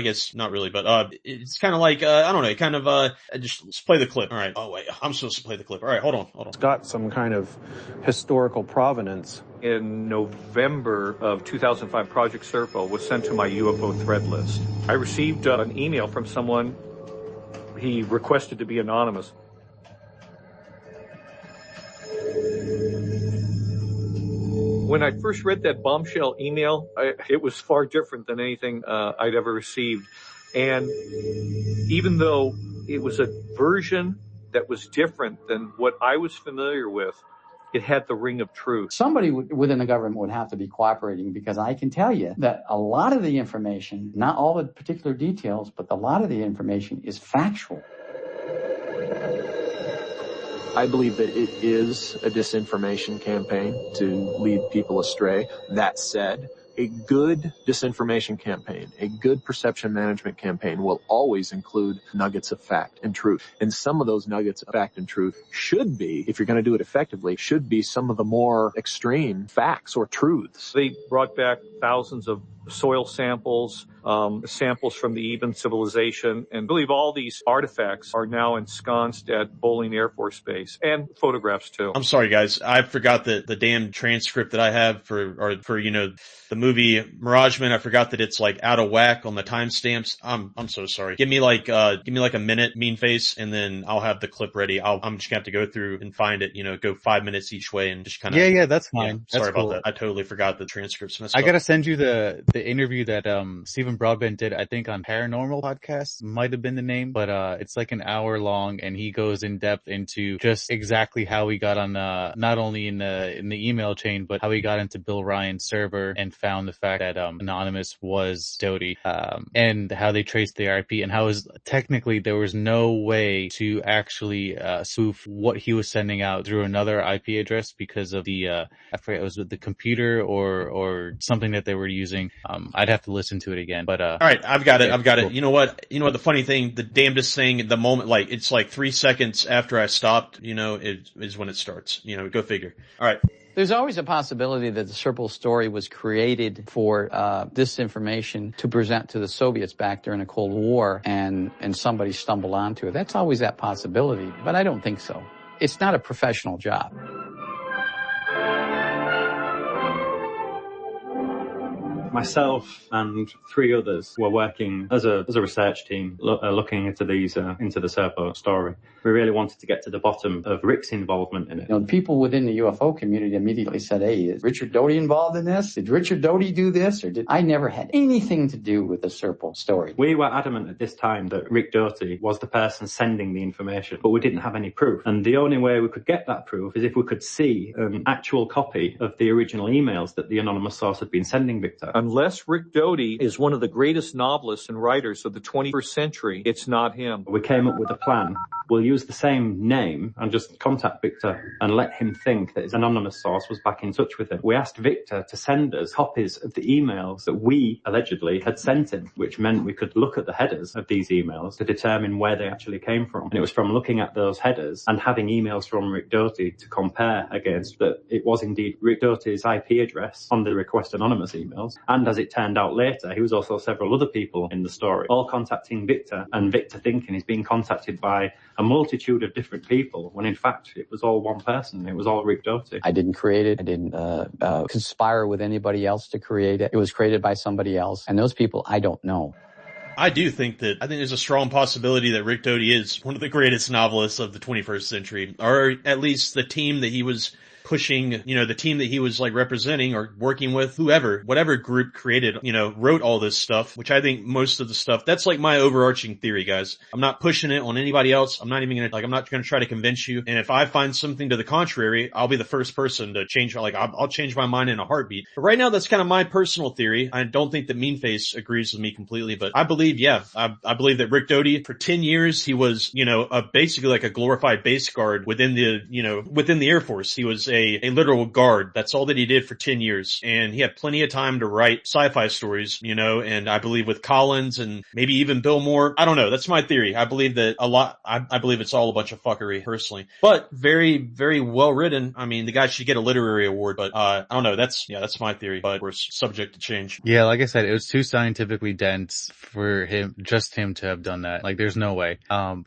S4: guess not really, but it's kind of like I don't know, kind of just play the clip. All right. Oh wait, I'm supposed to play the clip. All right, hold on.
S10: It's got some kind of historical provenance. In November of 2005, Project Serpo was sent to my UFO thread list. I received an email from someone. He requested to be anonymous. When I first read that bombshell email, it was far different than anything I'd ever received. And even though it was a version that was different than what I was familiar with, it had the ring of truth.
S12: Somebody within the government would have to be cooperating, because I can tell you that a lot of the information, not all the particular details, but a lot of the information is factual.
S23: I believe that it is a disinformation campaign to lead people astray. That said, a good disinformation campaign, a good perception management campaign will always include nuggets of fact and truth. And some of those nuggets of fact and truth should be, if you're going to do it effectively, should be some of the more extreme facts or truths.
S10: They brought back thousands of soil samples, samples from the Even civilization, and I believe all these artifacts are now ensconced at Bowling Air Force Base, and photographs too.
S4: I'm sorry, guys. I forgot the damn transcript that I have for the movie Mirage Man. I forgot that it's like out of whack on the timestamps. I'm so sorry. Give me like a minute, mean face, and then I'll have the clip ready. I'm just gonna have to go through and find it. Go 5 minutes each way and just kind of.
S7: Yeah, that's fine.
S4: Sorry
S7: that's cool.
S4: about that. I totally forgot the transcripts.
S7: I gotta send you the interview that Stephen Broadbent did, I think, on Paranormal Podcast, might have been the name, but it's like an hour long, and he goes in depth into just exactly how he got on not only in the email chain, but how he got into Bill Ryan's server and found the fact that Anonymous was Doty, and how they traced the IP, and how technically there was no way to actually spoof what he was sending out through another IP address because of the I forget, it was the computer or something that they were using. I'd have to listen to it again, but
S4: all right, I've got it.
S7: Cool.
S4: You know what? The funny thing, the damnedest thing, at the moment, like it's like 3 seconds after I stopped, is when it starts. Go figure. All right.
S12: There's always a possibility that the Serpo story was created for disinformation to present to the Soviets back during the Cold War, and somebody stumbled onto it. That's always that possibility, but I don't think so. It's not a professional job.
S24: Myself and 3 others were working as a research team looking into the Serpo story. We really wanted to get to the bottom of Rick's involvement in it.
S12: People within the UFO community immediately said, hey, is Richard Doty involved in this? Did Richard Doty do this? I never had anything to do with the Serpo story.
S24: We were adamant at this time that Rick Doty was the person sending the information, but we didn't have any proof. And the only way we could get that proof is if we could see an actual copy of the original emails that the anonymous source had been sending Victor.
S10: Unless Rick Doty is one of the greatest novelists and writers of the 21st century, it's not him.
S24: We came up with a plan we'll use the same name and just contact Victor and let him think that his anonymous source was back in touch with him. We asked Victor to send us copies of the emails that we allegedly had sent him, which meant we could look at the headers of these emails to determine where they actually came from. And it was from looking at those headers and having emails from Rick Doty to compare against that it was indeed Rick Doty's IP address on the request anonymous emails. And as it turned out later, he was also several other people in the story, all contacting Victor, and Victor thinking he's being contacted by a multitude of different people, when in fact it was all one person. It was all Rick Doty.
S12: I didn't create it. I didn't conspire with anybody else to create it. It was created by somebody else. And those people, I don't know.
S4: I think there's a strong possibility that Rick Doty is one of the greatest novelists of the 21st century, or at least the team that he was pushing, the team that he was like representing or working with, whatever group created, wrote all this stuff, which I think most of the stuff, that's like my overarching theory, guys. I'm not pushing it on anybody else. I'm not going to try to convince you. And if I find something to the contrary, I'll be the first person to change, I'll change my mind in a heartbeat. But right now, that's kind of my personal theory. I don't think that Meanface agrees with me completely, but I believe, I believe that Rick Doty, for 10 years, he was, basically like a glorified base guard within the Air Force. He was a literal guard. That's all that he did for 10 years. And he had plenty of time to write sci-fi stories, and I believe with Collins and maybe even Bill Moore. I don't know. That's my theory. I believe that I believe it's all a bunch of fuckery personally, but very, very well written. I mean, the guy should get a literary award, but, I don't know. That's my theory, but we're subject to change.
S7: Yeah, like I said, it was too scientifically dense for him to have done that. Like, there's no way.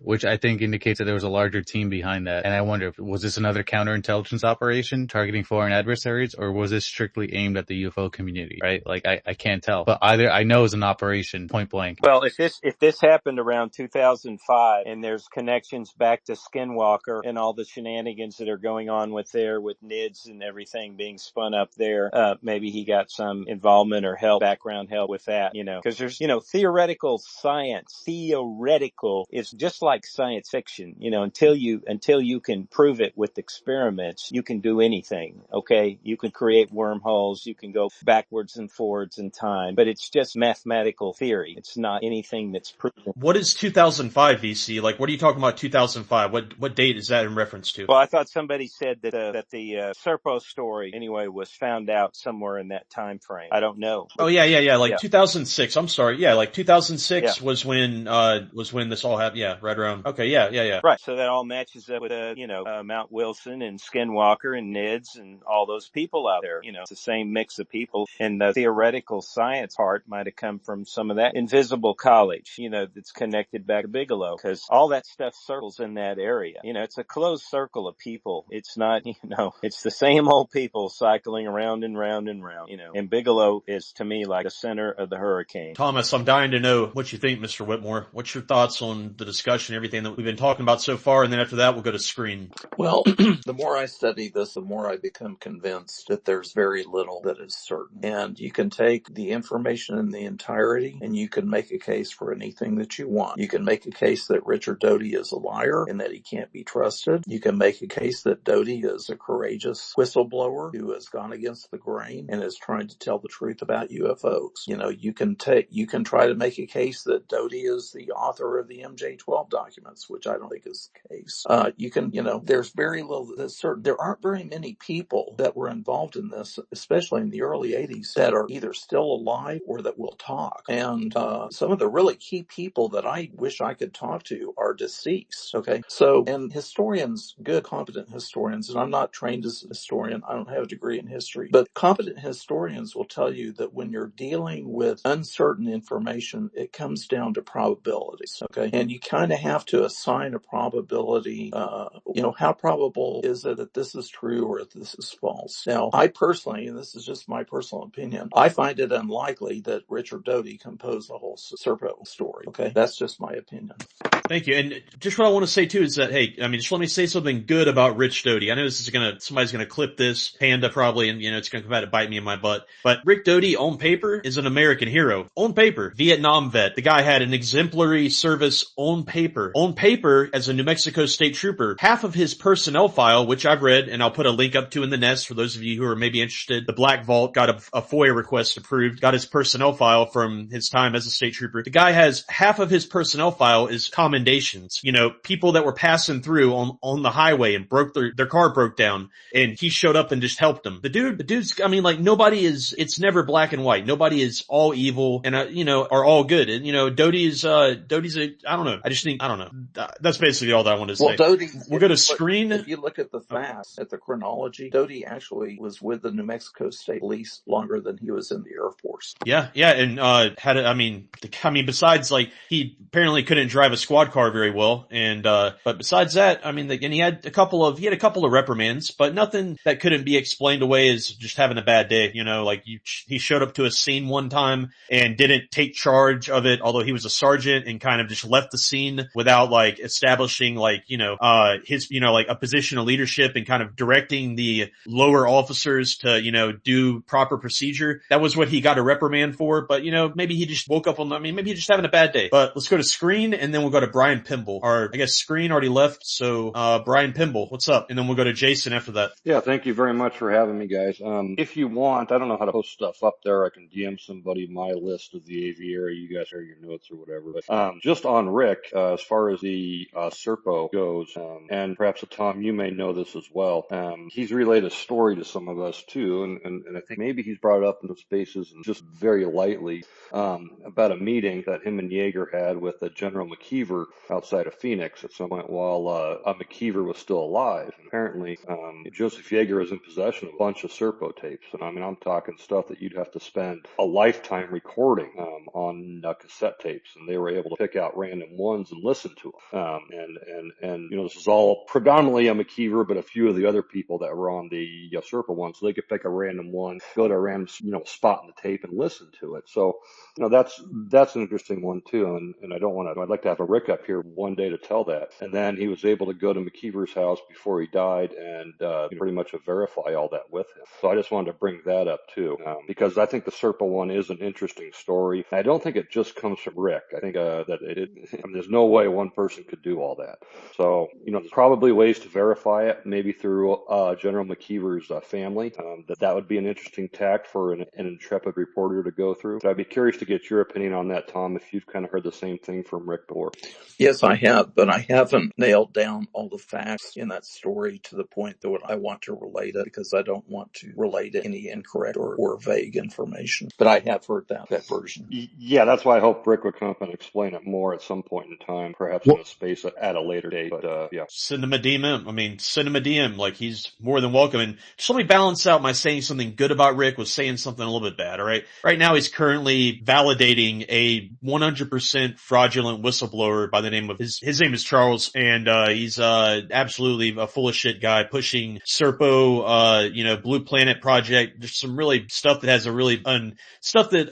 S7: Which I think indicates that there was a larger team behind that. And I wonder, was this another counterintelligence operation targeting foreign adversaries, or was this strictly aimed at the UFO community, right? Like, I can't tell. But either I know it's an operation, point blank.
S13: Well, if this happened around 2005 and there's connections back to Skinwalker and all the shenanigans that are going on with NIDS and everything being spun up there, maybe he got some involvement or background help with that, because there's, theoretical science. Theoretical is just like science fiction, until you can prove it with experiments, you can do anything, okay? You can create wormholes, you can go backwards and forwards in time, but it's just mathematical theory. It's not anything that's proven.
S4: What is 2005, VC? Like, what are you talking about 2005? What date is that in reference to?
S13: Well, I thought somebody said that the Serpo story, anyway, was found out somewhere in that time frame. I don't know.
S4: Oh, yeah. Like 2006. I'm sorry. Yeah, like 2006 was when this all happened. Yeah, right around. Okay, yeah.
S13: Right. So that all matches up with, Mount Wilson and Skinwalker and NIDS and all those people out there. It's the same mix of people. And the theoretical science part might have come from some of that invisible college, that's connected back to Bigelow, because all that stuff circles in that area. It's a closed circle of people. It's not, it's the same old people cycling around and round and round, and Bigelow is, to me, like the center of the hurricane.
S4: Thomas, I'm dying to know what you think, Mr. Whitmore. What's your thoughts on the discussion, everything that we've been talking about so far, and then after that, we'll go to screen.
S9: Well, the more I study this, the more I become convinced that there's very little that is certain. And you can take the information in the entirety and you can make a case for anything that you want. You can make a case that Richard Doty is a liar and that he can't be trusted. You can make a case that Doty is a courageous whistleblower who has gone against the grain and is trying to tell the truth about UFOs. You can try to make a case that Doty is the author of the MJ-12 documents, which I don't think is the case. There's very little that's certain. There aren't very many people that were involved in this, especially in the early 80s, that are either still alive or that will talk. And some of the really key people that I wish I could talk to are deceased. Okay. So, and historians, good, competent historians, and I'm not trained as a historian, I don't have a degree in history, but competent historians will tell you that when you're dealing with uncertain information, it comes down to probabilities. Okay. And you kind of have to assign a probability, how probable is it that this is true or that this is false? Now, I personally, and this is just my personal opinion, I find it unlikely that Richard Doty composed the whole Serpo story. Okay. That's just my opinion.
S4: Thank you. And just what I want to say too is that, hey, just let me say something good about Rich Doty. I know somebody's gonna clip this, Panda probably, and it's gonna come out and bite me in my butt. But Rick Doty on paper is an American hero. On paper, Vietnam vet. The guy had an exemplary service on paper. On paper, as a New Mexico state trooper, half of his personnel file, which I've read, and I'll put a link up to in the nest for those of you who are maybe interested. The Black Vault got a FOIA request approved, got his personnel file from his time as a state trooper. The guy has half of his personnel file is commendations. People that were passing through on the highway and their car broke down, and he showed up and just helped them. The dude's, I mean, like, nobody is, it's never black and white. Nobody is all evil and, are all good. And, Doty's I don't know. I don't know. That's basically all that I wanted to say.
S9: Well, Doty,
S4: we'll go to screen.
S9: If you look at the facts, at the chronology, Doty actually was with the New Mexico State Police longer than he was in the Air Force.
S4: Yeah, and besides, like, he apparently couldn't drive a squad car very well, and but besides that, I mean, and he had a couple of reprimands, but nothing that couldn't be explained away as just having a bad day. He showed up to a scene one time and didn't take charge of it, although he was a sergeant, and kind of just left the scene without, like, establishing, like, his, like, a position of leadership and kind of directing the lower officers to, do proper procedure. That was what he got a reprimand for, but, maybe he just woke up maybe he's just having a bad day. But let's go to screen, and then we'll go to Brian Pimble. Or I guess screen already left, so Brian Pimble, what's up? And then we'll go to Jason after that.
S8: Yeah, thank you very much for having me, guys. If you want, I don't know how to post stuff up there. I can DM somebody my list of the aviary. You guys share your notes or whatever. But just on Rick, as far as the Serpo goes, and perhaps Tom, you may know this as well. He's relayed a story to some of us too, and I think maybe he's brought it up in the spaces and just very lightly about a meeting that him and Yeager had with General McKeever outside of Phoenix at some point while McKeever was still alive. And apparently, Joseph Yeager is in possession of a bunch of Serpo tapes, and I'm talking stuff that you'd have to spend a lifetime recording on cassette tapes, and they were able to pick out random ones and listen to them. And this is all predominantly McKeever, but a few of the other people that were on the Serpo one, so they could pick a random one, go to a random spot in the tape and listen to it. So that's an interesting one too, and I'd like to have a Rick up here one day to tell that. And then he was able to go to McKeever's house before he died and pretty much verify all that with him. So I just wanted to bring that up too, because I think the Serpo one is an interesting story. I don't think it just comes from Rick. I think there's no way one person could do all that. So there's probably ways to verify it, maybe through General McKeever's family. That would be an interesting tact for an intrepid reporter to go through. But I'd be curious to get your opinion on that, Tom, if you've kind of heard the same thing from Rick before.
S9: Yes, I have, but I haven't nailed down all the facts in that story to the point that I want to relate it, because I don't want to relate any incorrect or vague information. But I have heard that version.
S8: Yeah, that's why I hope Rick would come up and explain it more at some point in time, perhaps in a space at a later date. But yeah.
S4: Send him a DM. Like, he's more than welcome. And just let me balance out my saying something good about Rick with saying something a little bit bad, all right? Right now he's currently validating a 100% fraudulent whistleblower by the name of his name is Charles, and he's absolutely a full of shit guy pushing Serpo, Blue Planet Project. There's some really stuff that has a really stuff that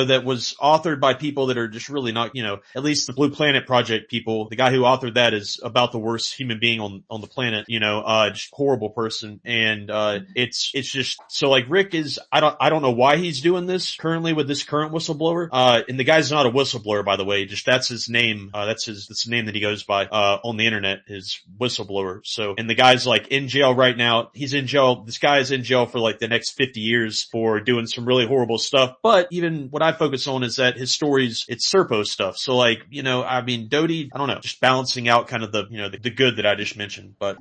S4: that was authored by people that are just really not, at least the Blue Planet Project people. The guy who authored that is about the worst human being on the planet, just horrible person. And it's just so, like, Rick is, I don't know why he's doing this currently with this current whistleblower. And the guy's not a whistleblower, by the way, just that's his name. That's the name that he goes by on the internet, his whistleblower. So, and the guy's like in jail right now. He's in jail. This guy is in jail for like the next 50 years for doing some really horrible stuff. But even what I focus on is that his stories, it's Serpo stuff. So, like, Doty, I don't know, just balancing out kind of the good that I just mentioned. But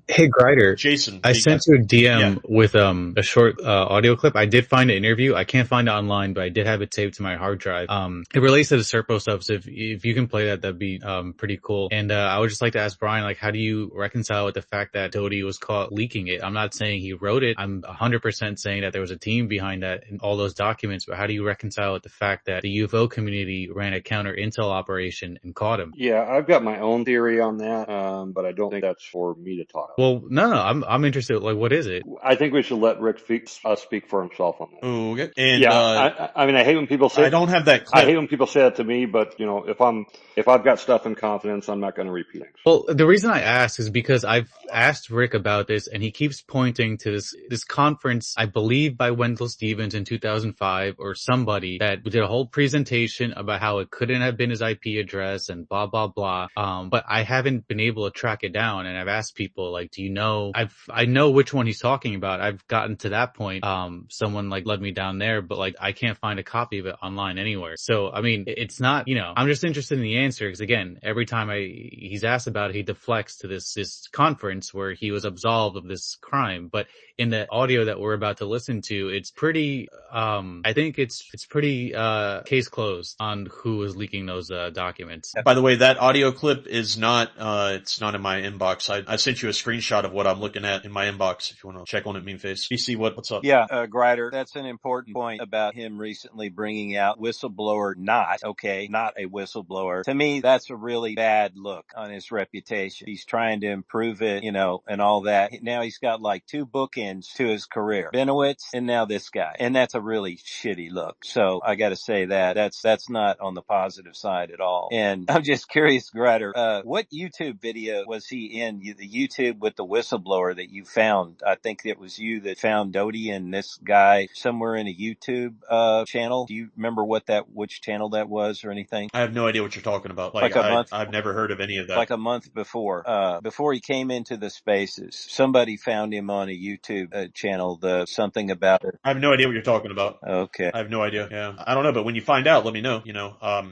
S7: hey, Grider,
S4: Jason,
S7: I sent you a DM with a short audio clip. I did find an interview. I can't find it online, but I did have it saved to my hard drive. It relates to the Serpo stuff, so if you can play that, that'd be pretty cool. And I would just like to ask Brian, like, how do you reconcile with the fact that Doty was caught leaking it? I'm not saying he wrote it. I'm 100% saying that there was a team behind that and all those documents, but how do you reconcile with the fact that the UFO community ran a counter intel operation and caught him?
S8: Yeah, I've got my own theory on that, but I don't think that's for me to talk about.
S7: Well, no, I'm interested. Like, what is it?
S8: I think we should let Rick speak for himself on that.
S4: Oh, okay. And
S8: yeah, I mean, I hate when people say
S4: I don't have that clip.
S8: I hate when people say that to me, but if I've got stuff in confidence, I'm not going to repeat things.
S7: Well, the reason I ask is because I've asked Rick about this, and he keeps pointing to this conference, I believe by Wendell Stevens in 2005 or somebody, that did a whole presentation about how it couldn't have been his IP address and blah, blah, blah. But I haven't been able to track it down, and I've asked people, like, do you know know which one he's talking about. I've gotten to that point. Someone like led me down there, but like I can't find a copy of it online anywhere. So, I mean, it's not, I'm just interested in the answer because again, every time he's asked about it, he deflects to this conference where he was absolved of this crime. But in the audio that we're about to listen to, it's pretty, I think it's pretty, case closed on who was leaking those, documents.
S4: By the way, that audio clip is not, it's not in my inbox. I sent you a screenshot of what I'm looking at in my inbox if you want to check on it, Meanface. BC, what's up?
S13: Yeah, Grider, that's an important point about him recently bringing out whistleblower not a whistleblower. To me, that's a really bad look on his reputation. He's trying to improve it, and all that. Now he's got like two bookends to his career. Bennewitz and now this guy. And that's a really shitty look. So I gotta say that's not on the positive side at all. And I'm just curious, Grider, what YouTube video was he in? The YouTube with the whistleblower that you found. I think it was you that found Doty and this guy somewhere in a YouTube channel. Do you remember which channel that was or anything?
S4: I have no idea what you're talking about. I've never heard of any of that.
S13: Like a month before he came into the spaces, somebody found him on a YouTube channel. Something about it.
S4: I have no idea what you're talking about.
S13: Okay,
S4: I have no idea. Yeah, I don't know, but when you find out, let me know.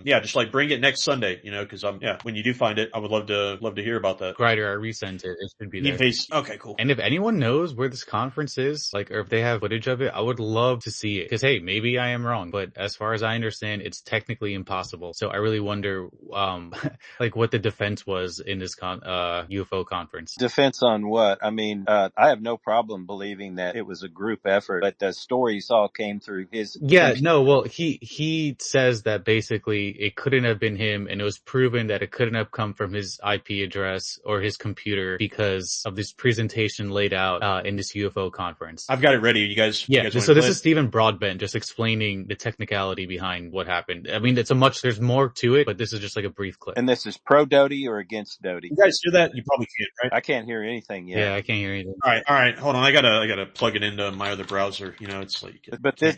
S4: Yeah, just like bring it next Sunday. Because when you do find it, I would love to hear about that.
S7: Grider, I resent it. It should be there.
S4: Okay, cool.
S7: And if anyone knows where this conference is, or if they have footage of it, I would love to see it. Because hey, maybe I am wrong, but as far as I understand, it's technically impossible. So I really wonder, what the defense was in this UFO conference.
S13: Defense on what? I mean, I have no problem believing that it was a group effort, but the stories all came through his.
S7: Yeah, no, well, he says that basically it couldn't have been him, and it was proven that it couldn't have come from his IP address or his computer because of this presentation laid out in this UFO conference.
S4: I've got it ready. You guys.
S7: So this is Stephen Broadbent just explaining the technicality behind what happened. I mean, there's more to it, but this is just like a brief clip.
S13: And this is pro Doty or against Doty?
S4: You guys hear that? You probably can't, right?
S13: I can't hear anything yet.
S7: Yeah, I can't hear anything.
S4: All right. Hold on. I gotta plug it into my other browser. It's like,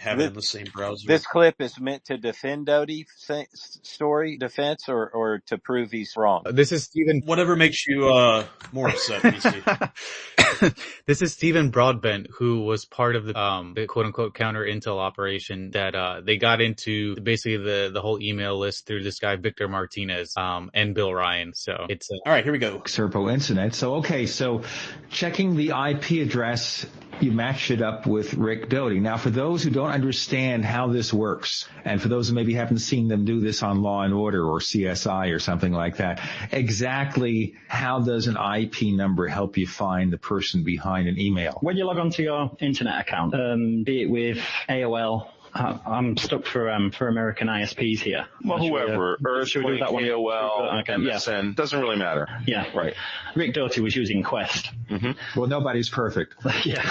S4: have it in the same browser.
S13: This clip is meant to defend Doty defense or to prove he's wrong.
S7: This is Stephen.
S4: Whatever makes you more upset, BC.
S7: This is Stephen Broadbent, who was part of the quote unquote counter intel operation that they got into basically the whole email list through this guy Victor Martinez and Bill Ryan. So it's
S4: all right. Here we go.
S14: Serpo incident. So checking the IP address, you matched it up with Rick Doty. Now, for those who don't understand how this works, and for those who maybe haven't seen them do this on Law and Order or CSI or something like that, exactly how does an IP number help you find the person behind an email?
S15: When you log onto your internet account, be it with AOL, I'm stuck for American ISPs here.
S22: Well, whoever. Earthquake, AOL, MSN, doesn't really matter.
S15: Yeah.
S22: Right.
S15: Rick Doty was using Quest.
S14: Mm-hmm. Well, nobody's perfect.
S15: Yeah.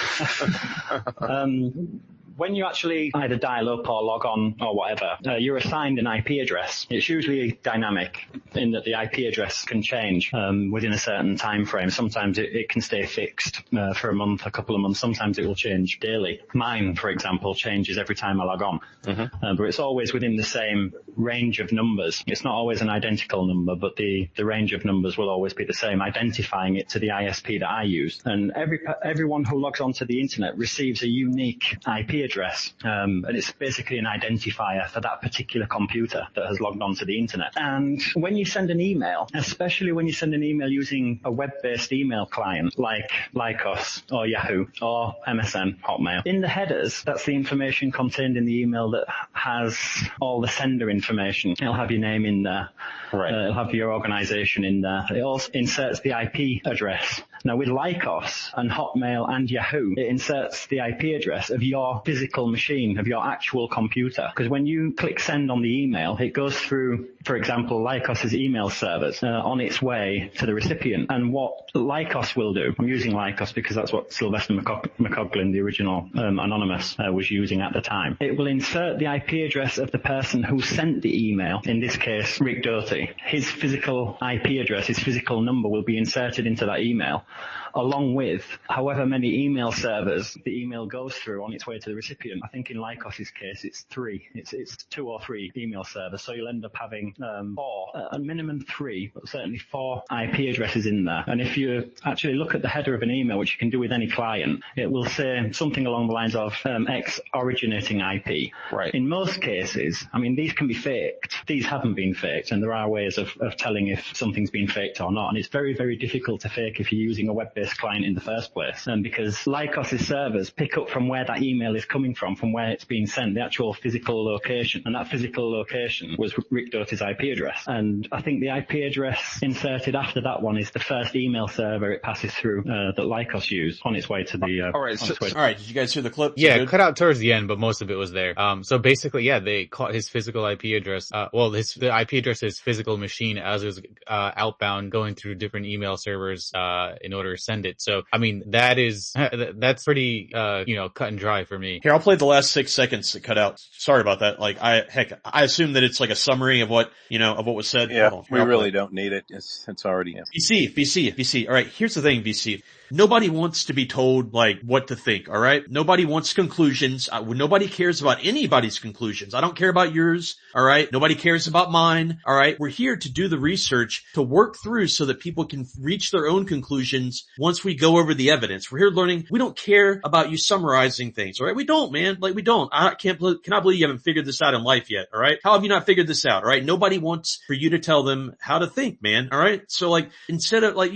S15: When you actually either dial up or log on or whatever, you're assigned an IP address. It's usually dynamic in that the IP address can change within a certain time frame. Sometimes it can stay fixed for a month, a couple of months. Sometimes it will change daily. Mine, for example, changes every time I log on. Mm-hmm. But it's always within the same range of numbers. It's not always an identical number, but the range of numbers will always be the same, identifying it to the ISP that I use. And everyone who logs onto the internet receives a unique IP address, and it's basically an identifier for that particular computer that has logged onto the internet. And when you send an email, especially when you send an email using a web-based email client like Lycos or Yahoo or MSN, Hotmail, in the headers, that's the information contained in the email that has all the sender information. It'll have your name in there. Right. It'll have your organization in there. It also inserts the IP address. Now with Lycos and Hotmail and Yahoo, it inserts the IP address of your physical machine, of your actual computer. Because when you click send on the email, it goes through, for example, Lycos's email servers on its way to the recipient. And what Lycos will do, I'm using Lycos because that's what Sylvester McCoglin, the original Anonymous, was using at the time. It will insert the IP address of the person who sent the email, in this case, Rick Doty. His physical IP address, his physical number will be inserted into that email, along with however many email servers the email goes through on its way to the recipient. recipient. I think in Lycos's case, it's 3. It's 2 or 3 email servers. So you'll end up having 4, a minimum 3, but certainly 4 IP addresses in there. And if you actually look at the header of an email, which you can do with any client, it will say something along the lines of X originating IP.
S16: Right.
S15: In most cases, I mean, these can be faked. These haven't been faked, and there are ways of telling if something's been faked or not. And it's very, very difficult to fake if you're using a web-based client in the first place. And because Lycos's servers pick up from where that email is coming from where it's being sent, the actual physical location. And that physical location was Rick Doty's IP address. And I think the IP address inserted after that one is the first email server it passes through that Lycos used on its way to the...
S4: all right, did you guys hear the clip?
S7: Yeah, cut out towards the end, but most of it was there. So basically, yeah, they caught his physical IP address. The IP address is physical machine as it was outbound going through different email servers in order to send it. So, I mean, that's pretty cut and dry for me.
S4: Here, I'll play the last 6 seconds that cut out. Sorry about that. Like, I assume that it's like a summary of what was said.
S13: Yeah, we really don't need it. It's already. Yeah.
S4: VC. All right, here's the thing, VC. Nobody wants to be told, like, what to think, all right? Nobody wants conclusions. Nobody cares about anybody's conclusions. I don't care about yours, all right? Nobody cares about mine, all right? We're here to do the research, to work through so that people can reach their own conclusions once we go over the evidence. We're here learning. We don't care about you summarizing things, all right? We don't, man. Like, we don't. I cannot believe you haven't figured this out in life yet, all right? How have you not figured this out, all right? Nobody wants for you to tell them how to think, man, all right? So, like, instead of, like,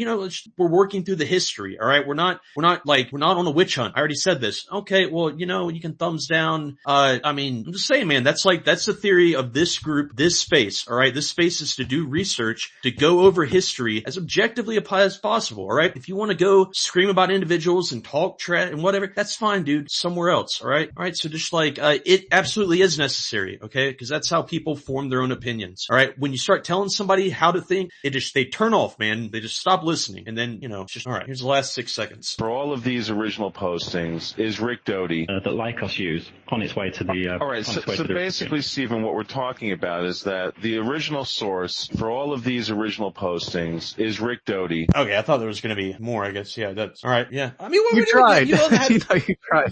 S4: we're working through the history, all right? We're not on a witch hunt. I already said this. Okay, well, you can thumbs down. I mean, I'm just saying, man, that's the theory of this group, this space, all right? This space is to do research, to go over history as objectively as possible, all right? If you want to go scream about individuals and talk trash and whatever, that's fine, dude. Somewhere else, all right? All right, so just like, it absolutely is necessary, okay? Because that's how people form their own opinions, all right? When you start telling somebody how to think, they turn off, man. They just stop listening. And then, it's just, all right, here's the last 6 seconds.
S16: For all of these original postings, is Rick Doty
S15: that Lycos used on its way to the...
S16: all right, so basically, Stephen, what we're talking about is that the original source for all of these original postings is Rick Doty.
S4: Okay, I thought there was going to be more, I guess. Yeah, that's... All right, yeah. I mean,
S16: you tried.
S4: You tried.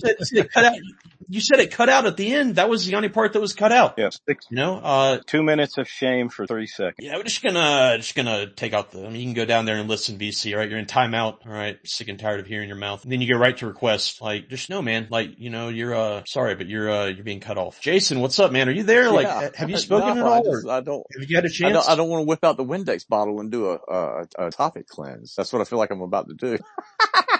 S4: You said it cut out at the end. That was the only part that was cut out.
S13: Yes. 2 minutes of shame for 30 seconds.
S4: Yeah, we're just gonna take out you can go down there and listen, VC, all right? You're in timeout, all right? Sick and tired of hearing your mouth. And then you go right to request. Like, just know, man, like, you're, sorry, but you're being cut off. Jason, what's up, man? Are you there? Like, have you spoken at all?
S17: I don't.
S4: Have you had a chance?
S17: I don't want to whip out the Windex bottle and do a topic cleanse. That's what I feel like I'm about to do.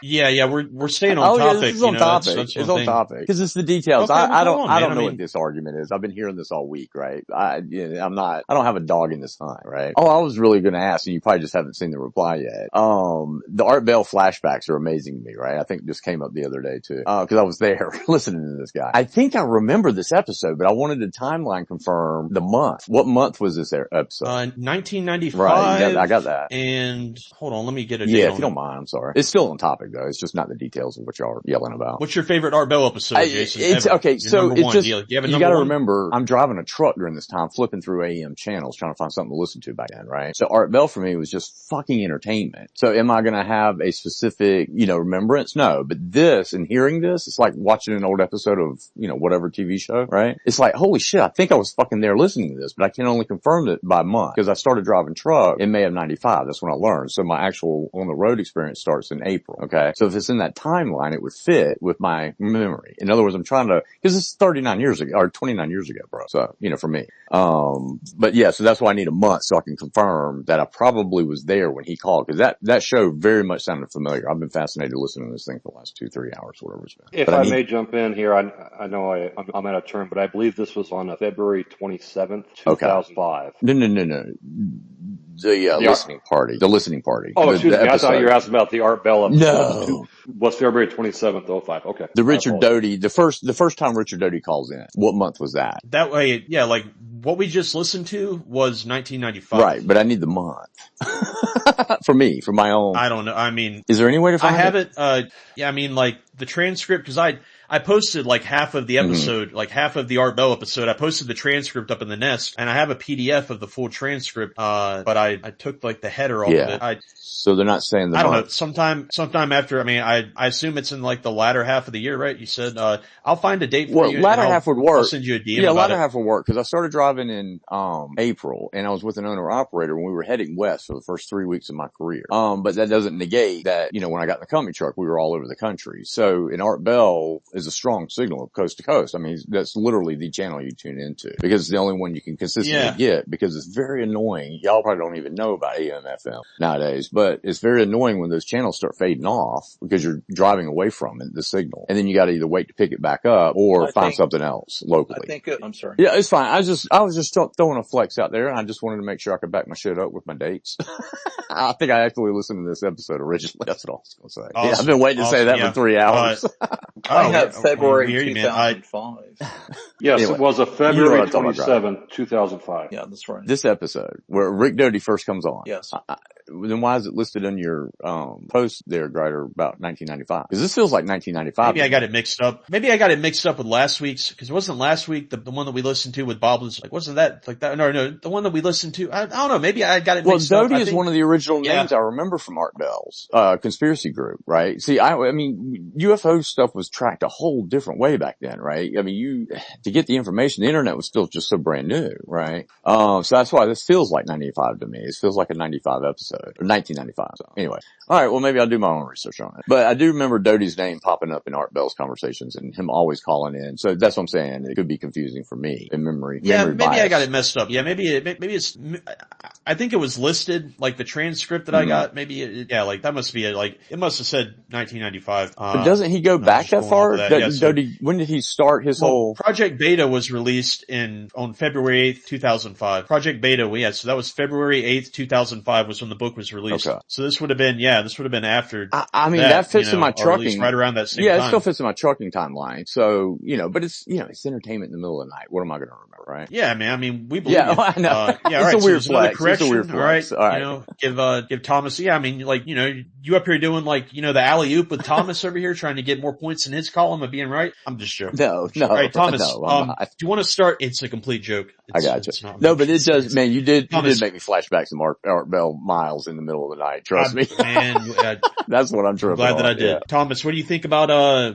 S4: Yeah, we're staying on topic.
S17: Yeah, this is on topic.
S4: That's
S17: on topic. Because it's the details.
S4: Okay,
S17: I don't know what this argument is. I've been hearing this all week, right? I don't have a dog in this hunt, right? Oh, I was really going to ask, and you probably just haven't seen the reply yet. The Art Bell flashbacks are amazing to me, right? I think this came up the other day too. Cause I was there listening to this guy. I think I remember this episode, but I wanted the timeline confirm the month. What month was this episode?
S4: 1995.
S17: Right, I got that.
S4: And hold on, let me get a
S17: if you don't mind, I'm sorry. It's still on topic though. It's just not the details of what y'all are yelling about.
S4: What's your favorite Art Bell episode, Jason?
S17: It's
S4: ever?
S17: okay. So it's just,
S4: you
S17: got to remember, I'm driving a truck during this time, flipping through AM channels, trying to find something to listen to back then, right? So Art Bell for me was just fucking entertainment. So am I going to have a specific, remembrance? No, but this and hearing this, it's like watching an old episode of, whatever TV show, right? It's like, holy shit, I think I was fucking there listening to this, but I can only confirm it by month because I started driving truck in May of 95. That's when I learned. So my actual on the road experience starts in April. Okay. So if it's in that timeline, it would fit with my memory. In other words, I'm trying to, because it's 39 years ago or 29 years ago, bro. So, for me. But yeah, so that's why I need a month so I can confirm that I probably was there when he called because that show very much sounded familiar. I've been fascinated listening to this thing for the last 2-3 hours, whatever it's been.
S8: If I may jump in here, I know I'm out of turn, but I believe this was on February 27th, 2005.
S17: Okay. No. The listening party.
S8: Oh, excuse me. I thought you were asking about the Art Bell episode.
S17: No.
S8: Was February 27th, 05. Okay.
S17: The Richard Doty, the first time Richard Doty calls in. What month was that?
S4: That way, yeah, like what we just listened to was 1995.
S17: Right, but I need the month. For my own.
S4: I don't know. I mean,
S17: is there any way to find it?
S4: I have it, yeah, I mean, like the transcript, cause I posted like half of the episode, like half of the Art Bell episode. I posted the transcript up in the nest and I have a PDF of the full transcript. But I took like the header off of it.
S17: So they're not saying
S4: I don't know. Sometime after, I mean, I assume it's in like the latter half of the year, right? You said, I'll find a date for you.
S17: Well, latter half would work.
S4: I'll send you a DM
S17: Yeah,
S4: about
S17: latter
S4: it.
S17: half would work because I started driving in April, and I was with an owner-operator when we were heading west for the first 3 weeks of my career. But that doesn't negate that, when I got in the company truck, we were all over the country. So in Art Bell is a strong signal of coast to coast. I mean, that's literally the channel you tune into because it's the only one you can consistently get because it's very annoying. Y'all probably don't even know about AM, FM nowadays, but it's very annoying when those channels start fading off because you're driving away from it, the signal. And then you got to either wait to pick it back up or find something else locally.
S9: I'm sorry.
S17: Yeah, it's fine. I was just throwing a flex out there, and I just wanted to make sure I could back my shit up with my dates. I think I actually listened to this episode originally. That's what I was going to say. Awesome. Yeah, I've been waiting to say that for 3 hours.
S9: I have February 2005.
S8: Yes, anyway, it was a February 27, 2005.
S9: Yeah, that's right.
S17: This episode where Rick Doty first comes on.
S9: Yes.
S17: Then why is it listed on your post there, Grider, about 1995? Because this feels like 1995.
S4: Maybe I got it mixed up. Maybe I got it mixed up with last week's, because it wasn't last week the one that we listened to with Bob was like, wasn't that like that? No, the one that we listened to. I don't know. Maybe I got it mixed up.
S17: Well, Doty is one of the original names I remember from Art Bell's conspiracy group, right? See, I mean, UFO stuff was tracked a whole different way back then, right? I mean, to get the information, the internet was still just so brand new, right? So that's why this feels like 95 to me. It feels like a 95 episode. Or 1995. So anyway. All right. Well, maybe I'll do my own research on it. But I do remember Doty's name popping up in Art Bell's conversations and him always calling in. So that's what I'm saying. It could be confusing for me in memory.
S4: Yeah,
S17: memory
S4: maybe
S17: bias.
S4: I got it messed up. Yeah, maybe it's, I think it was listed, like the transcript that I got. Maybe like that must be it must have said 1995.
S17: But doesn't he go back that far? Doty, when did he start his whole?
S4: Project Beta was released on February 8th, 2005. Project Beta, so that was February 8th, 2005 was when the book was released. Okay. So this would have been after.
S17: I mean, that fits in my trucking.
S4: Right around that same time.
S17: Yeah, it still fits in my trucking timeline. So, but it's, it's entertainment in the middle of the night. What am I going to remember, right?
S4: Yeah, man. I mean, we believe
S17: it. I know.
S4: It's
S17: a weird flex.
S4: Correction,
S17: it's a weird flex.
S4: All right. Give Thomas, I mean, you up here doing the alley-oop with Thomas over here trying to get more points in his column of being right. I'm just joking.
S17: No.
S4: All right, Thomas,
S17: no,
S4: do you want to start? It's a complete joke.
S17: I got you. No, but it does, man, you did make me flashback some Art Bell miles in the middle of the night. Trust me.
S4: Man,
S17: that's what I'm tripping
S4: glad that I did.
S17: Yeah.
S4: Thomas, what do you think about,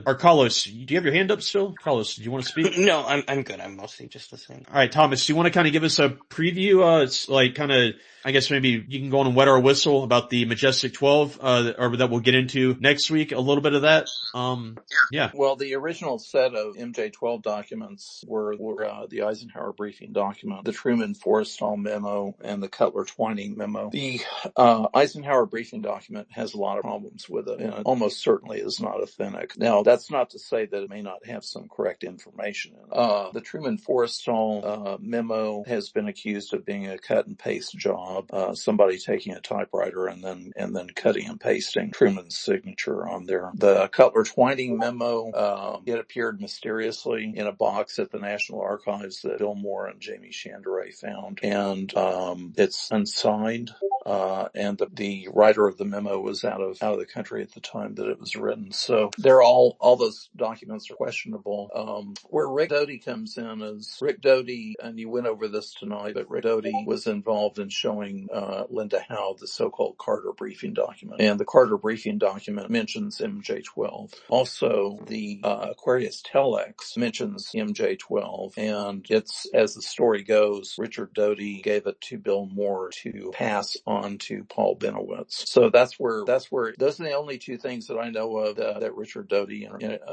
S4: or Carlos? Do you have your hand up still? Carlos, do you want to speak?
S5: No, I'm good. I'm mostly just listening.
S4: All right, Thomas, do you want to kind of give us a preview? It's like kind of, I guess maybe you can go on and wet our whistle about the Majestic 12, or that we'll get into next week, a little bit of that. Yeah.
S9: Well, the original set of MJ-12 documents were the Eisenhower briefing document, the Truman Forrestal memo, and the Cutler Twining memo. The Eisenhower briefing document has a lot of problems with it, and it almost certainly is not authentic. Now, that's not to say that it may not have some correct information in it. The Truman Forrestal memo has been accused of being a cut and paste job. Somebody taking a typewriter and then cutting and pasting Truman's signature on there. The Cutler Twining memo, it appeared mysteriously in a box at the National Archives that Bill Moore and Jamie Chandray found, and it's unsigned. And the writer of the memo was out of the country at the time that it was written. So they're all those documents are questionable. Where Rick Doty comes in is Rick Doty, and you went over this tonight, but Rick Doty was involved in showing Linda Howe the so-called Carter briefing document. And the Carter briefing document mentions MJ-12. Also, the Aquarius Telex mentions MJ-12, and it's, as the story goes, Richard Doty gave it to Bill Moore to pass on to Paul Bennewitz. So that's where those are the only two things that I know of that Richard Doty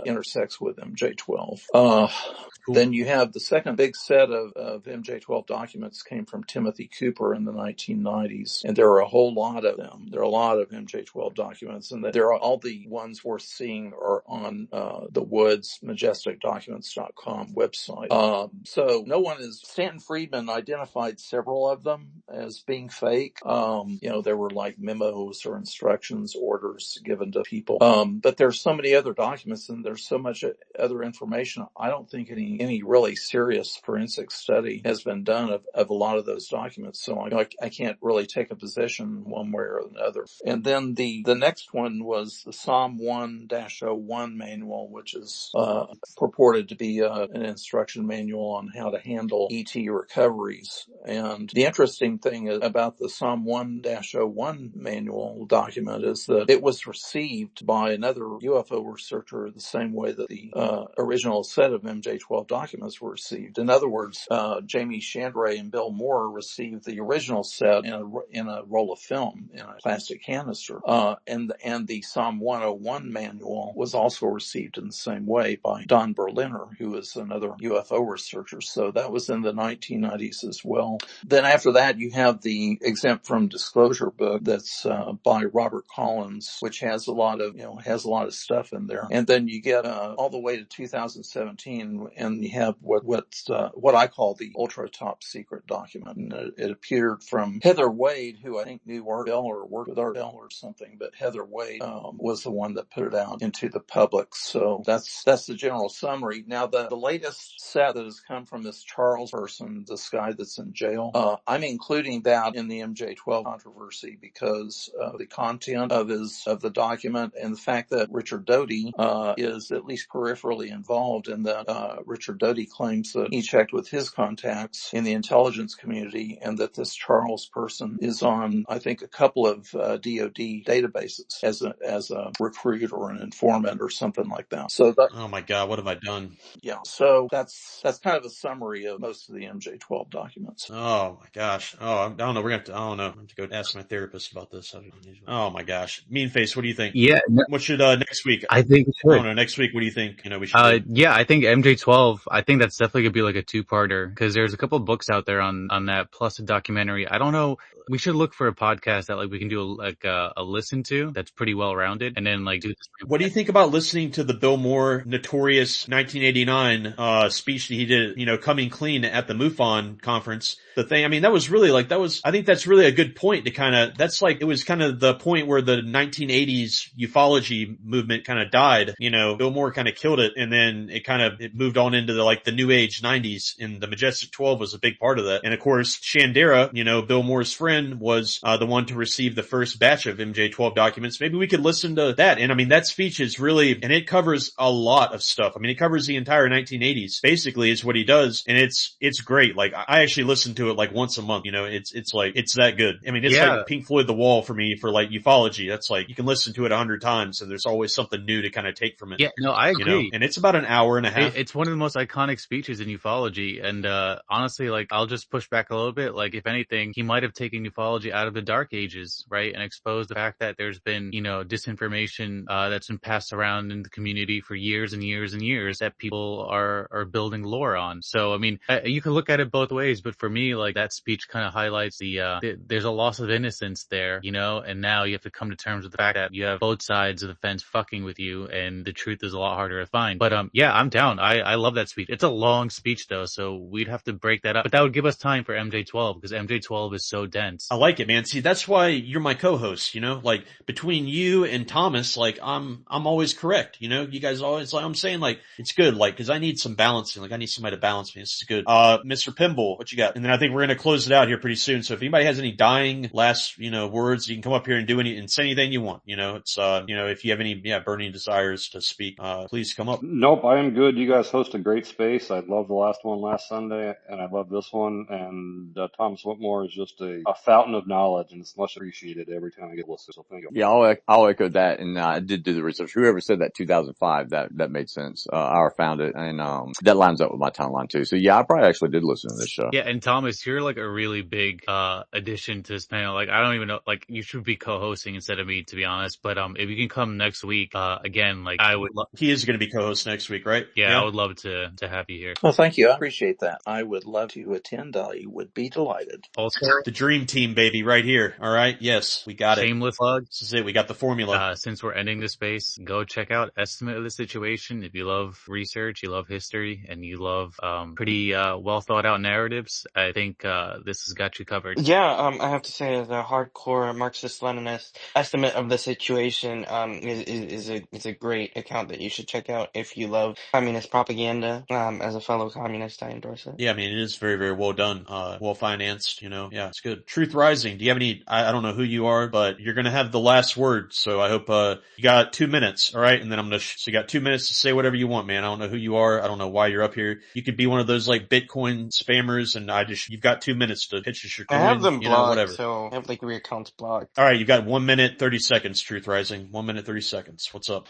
S9: intersects with MJ-12. Cool. Then you have the second big set of MJ-12 documents came from Timothy Cooper in the 1990s, and there are a whole lot of them. There are a lot of MJ-12 documents, and there are all the ones worth seeing are on the Woods majesticdocuments.com website. So no one Stanton Friedman identified several of them as being fake. There were like memos or instructions, orders given to people. But there's so many other documents and there's so much other information. I don't think any really serious forensic study has been done of a lot of those documents. So I can't really take a position one way or another. And then the next one was the Psalm 1-01 manual, which is purported to be an instruction manual on how to handle ET recoveries. And the interesting thing about the Psalm 1 1-01 manual document is that it was received by another UFO researcher the same way that the original set of MJ-12 documents were received. In other words, Jamie Chandray and Bill Moore received the original set in a roll of film in a plastic canister, and the Psalm 101 manual was also received in the same way by Don Berliner, who is another UFO researcher. So that was in the 1990s as well. Then after that, you have the Exempt from Disclosure book that's by Robert Collins, which has a lot of stuff in there. And then you get all the way to 2017, and you have what I call the ultra top secret document. And it appeared from Heather Wade, who I think knew Art Bell or worked with Art Bell or something, but Heather Wade was the one that put it out into the public. So that's the general summary. Now the latest set that has come from this Charles person, this guy that's in jail, I'm including that in the MJ-12 controversy because of the content of the document and the fact that Richard Doty is at least peripherally involved in that. Richard Doty claims that he checked with his contacts in the intelligence community and that this Charles person is on, I think, a couple of DoD databases as a recruit or an informant or something like that. So
S4: oh my God, what have I done?
S9: Yeah, so that's kind of a summary of most of the MJ-12 documents.
S4: Oh my gosh. Oh, I don't know. I don't know. I have to go ask my therapist about this. Oh my gosh. Mean Face, what do you think?
S7: Yeah.
S4: What should next week?
S7: I think it should.
S4: I don't know. Next week, what do you think? We should do?
S7: Yeah, I think MJ-12. I think that's definitely gonna be like a two-parter because there's a couple of books out there on that plus a documentary. I don't know. We should look for a podcast that we can do a listen to that's pretty well rounded, and then do this.
S4: What do you think about listening to the Bill Moore notorious 1989 speech that he did? Coming clean at the MUFON conference. The thing, that was really I think that's really a good point to it was kind of the point where the 1980s ufology movement kind of died. Bill Moore kind of killed it, and then it moved on into the new age 90s, and the Majestic 12 was a big part of that. And of course, Shandera, Bill Moore's friend, was the one to receive the first batch of MJ-12 documents. Maybe we could listen to that. And that speech is really, and it covers a lot of stuff. It covers the entire 1980s, basically, is what he does. And it's great. I actually listen to it once a month. It's that good. It's like Pink Floyd The Wall for me for ufology. That's you can listen to it 100 times and there's always something new to kind of take from it.
S7: Yeah, no, I agree.
S4: And it's about an hour and a half.
S7: It's one of the most iconic speeches in ufology. And honestly, I'll just push back a little bit. If anything, he might have taken ufology out of the dark ages, right? And exposed the fact that there's been, disinformation that's been passed around in the community for years and years and years that people are building lore on. So, you can look at it both ways, but for me, that speech kind of highlights there's a loss of innocence there, and now you have to come to terms with the fact that you have both sides of the fence fucking with you, and the truth is a lot harder to find. But yeah, I'm down. I love that speech. It's a long speech though, so we'd have to break that up. But that would give us time for MJ-12 because MJ-12 is so dense.
S4: I like it, man. See, that's why you're my co-host, between you and Thomas, I'm always correct, you guys always, I'm saying, it's good, because I need some balancing, I need somebody to balance me. This is good. Mr. Pimble, what you got? And then I think we're going to close it out here pretty soon. So if anybody has any dying last, words, you can come up here and and say anything you want. It's, if you have any, burning desires to speak, please come up.
S8: Nope, I am good. You guys host a great space. I love the last one last Sunday, and I love this one. And Thomas Whitmore is just a fountain of knowledge, and it's much appreciated every time I get listened. So thank you.
S17: Yeah, I'll echo that. And I did do the research. Whoever said that 2005, that made sense. I found it, and that lines up with my timeline too. So yeah, I probably actually did listen to this show.
S7: Yeah, and Thomas, you're a really big addition to this panel. I don't even know, you should be co-hosting instead of me, to be honest. But if you can come next week, again, I would love.
S4: He is going to be co-host next week, right?
S7: Yeah, I would love to have you here.
S9: Well, thank you. I appreciate that. I would love to attend. I would be delighted.
S7: Also,
S4: the dream team, baby, right here. All right. Yes, we got it.
S7: Shameless plug.
S4: This is it. We got the formula.
S7: Since we're ending this space, go check out Estimate of the Situation. If you love research, you love history, and you love pretty well thought out narratives, I think this has got you covered.
S5: Yeah, I have to say the hardcore Marxist-Leninist Estimate of the Situation is a great account that you should check out if you love communist propaganda. As a fellow communist, I endorse it.
S4: Yeah, it is very, very well done, well financed. Yeah, it's good. Truth Rising. Do you have any? I don't know who you are, but you're gonna have the last word. So I hope you got 2 minutes. All right, and then I'm gonna. So you got 2 minutes to say whatever you want, man. I don't know who you are. I don't know why you're up here. You could be one of those Bitcoin spammers, and you've got 2 minutes to pitch us your coin.
S5: I have them blocked.
S4: whatever.
S5: So I have like 3 accounts blocked.
S4: All right, you got 1 minute 30 seconds. Truth Rising. 1 minute 30 seconds. What's up?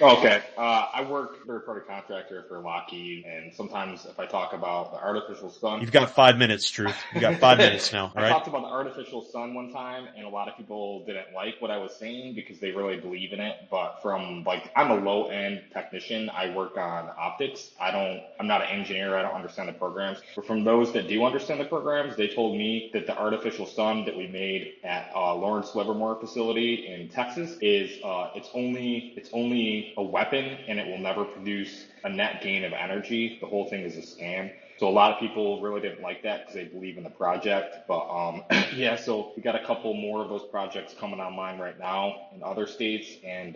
S18: Okay. I work third-party contractor for Lockheed, and sometimes if I talk about the artificial sun...
S4: You've got 5 minutes, Truth. You got 5 minutes now, all right?
S18: I talked about the artificial sun one time, and a lot of people didn't like what I was saying because they really believe in it, but I'm a low-end technician. I work on optics. I'm not an engineer. I don't understand the programs. But from those that do understand the programs, they told me that the artificial sun that we made at Lawrence Livermore facility in Texas is it's only a weapon, and it will never produce a net gain of energy. The whole thing is a scam. So a lot of people really didn't like that because they believe in the project. But yeah, so we got a couple more of those projects coming online right now in other states, and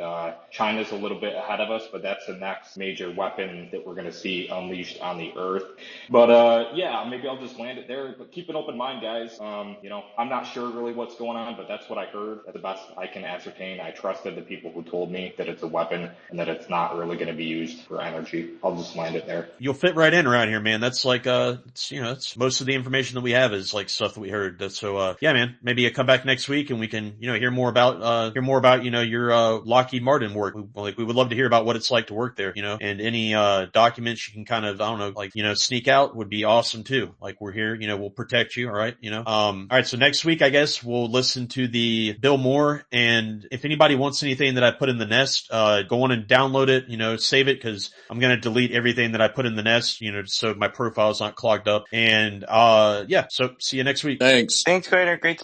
S18: China's a little bit ahead of us, but that's the next major weapon that we're going to see unleashed on the earth. But yeah, maybe I'll just land it there. But keep an open mind, guys. I'm not sure really what's going on, but that's what I heard. At the best I can ascertain, I trusted the people who told me that it's a weapon and that it's not really going to be used for energy. I'll just land it there.
S4: You'll fit right in around here, man. That's like, it's most of the information that we have is like stuff that we heard. So, yeah, man, maybe you come back next week and we can, hear more about, your, Lockheed Martin work. We would love to hear about what it's like to work there, and any, documents you can kind of, I don't know, sneak out would be awesome too. Like we're here, we'll protect you. All right. All right. So next week, I guess we'll listen to the Bill Moore. And if anybody wants anything that I put in the nest, go on and download it, save it. Cause I'm going to delete everything that I put in the nest, so my profile's not clogged up. And, yeah, so see you next week.
S17: Thanks.
S5: Thanks, Carter. Great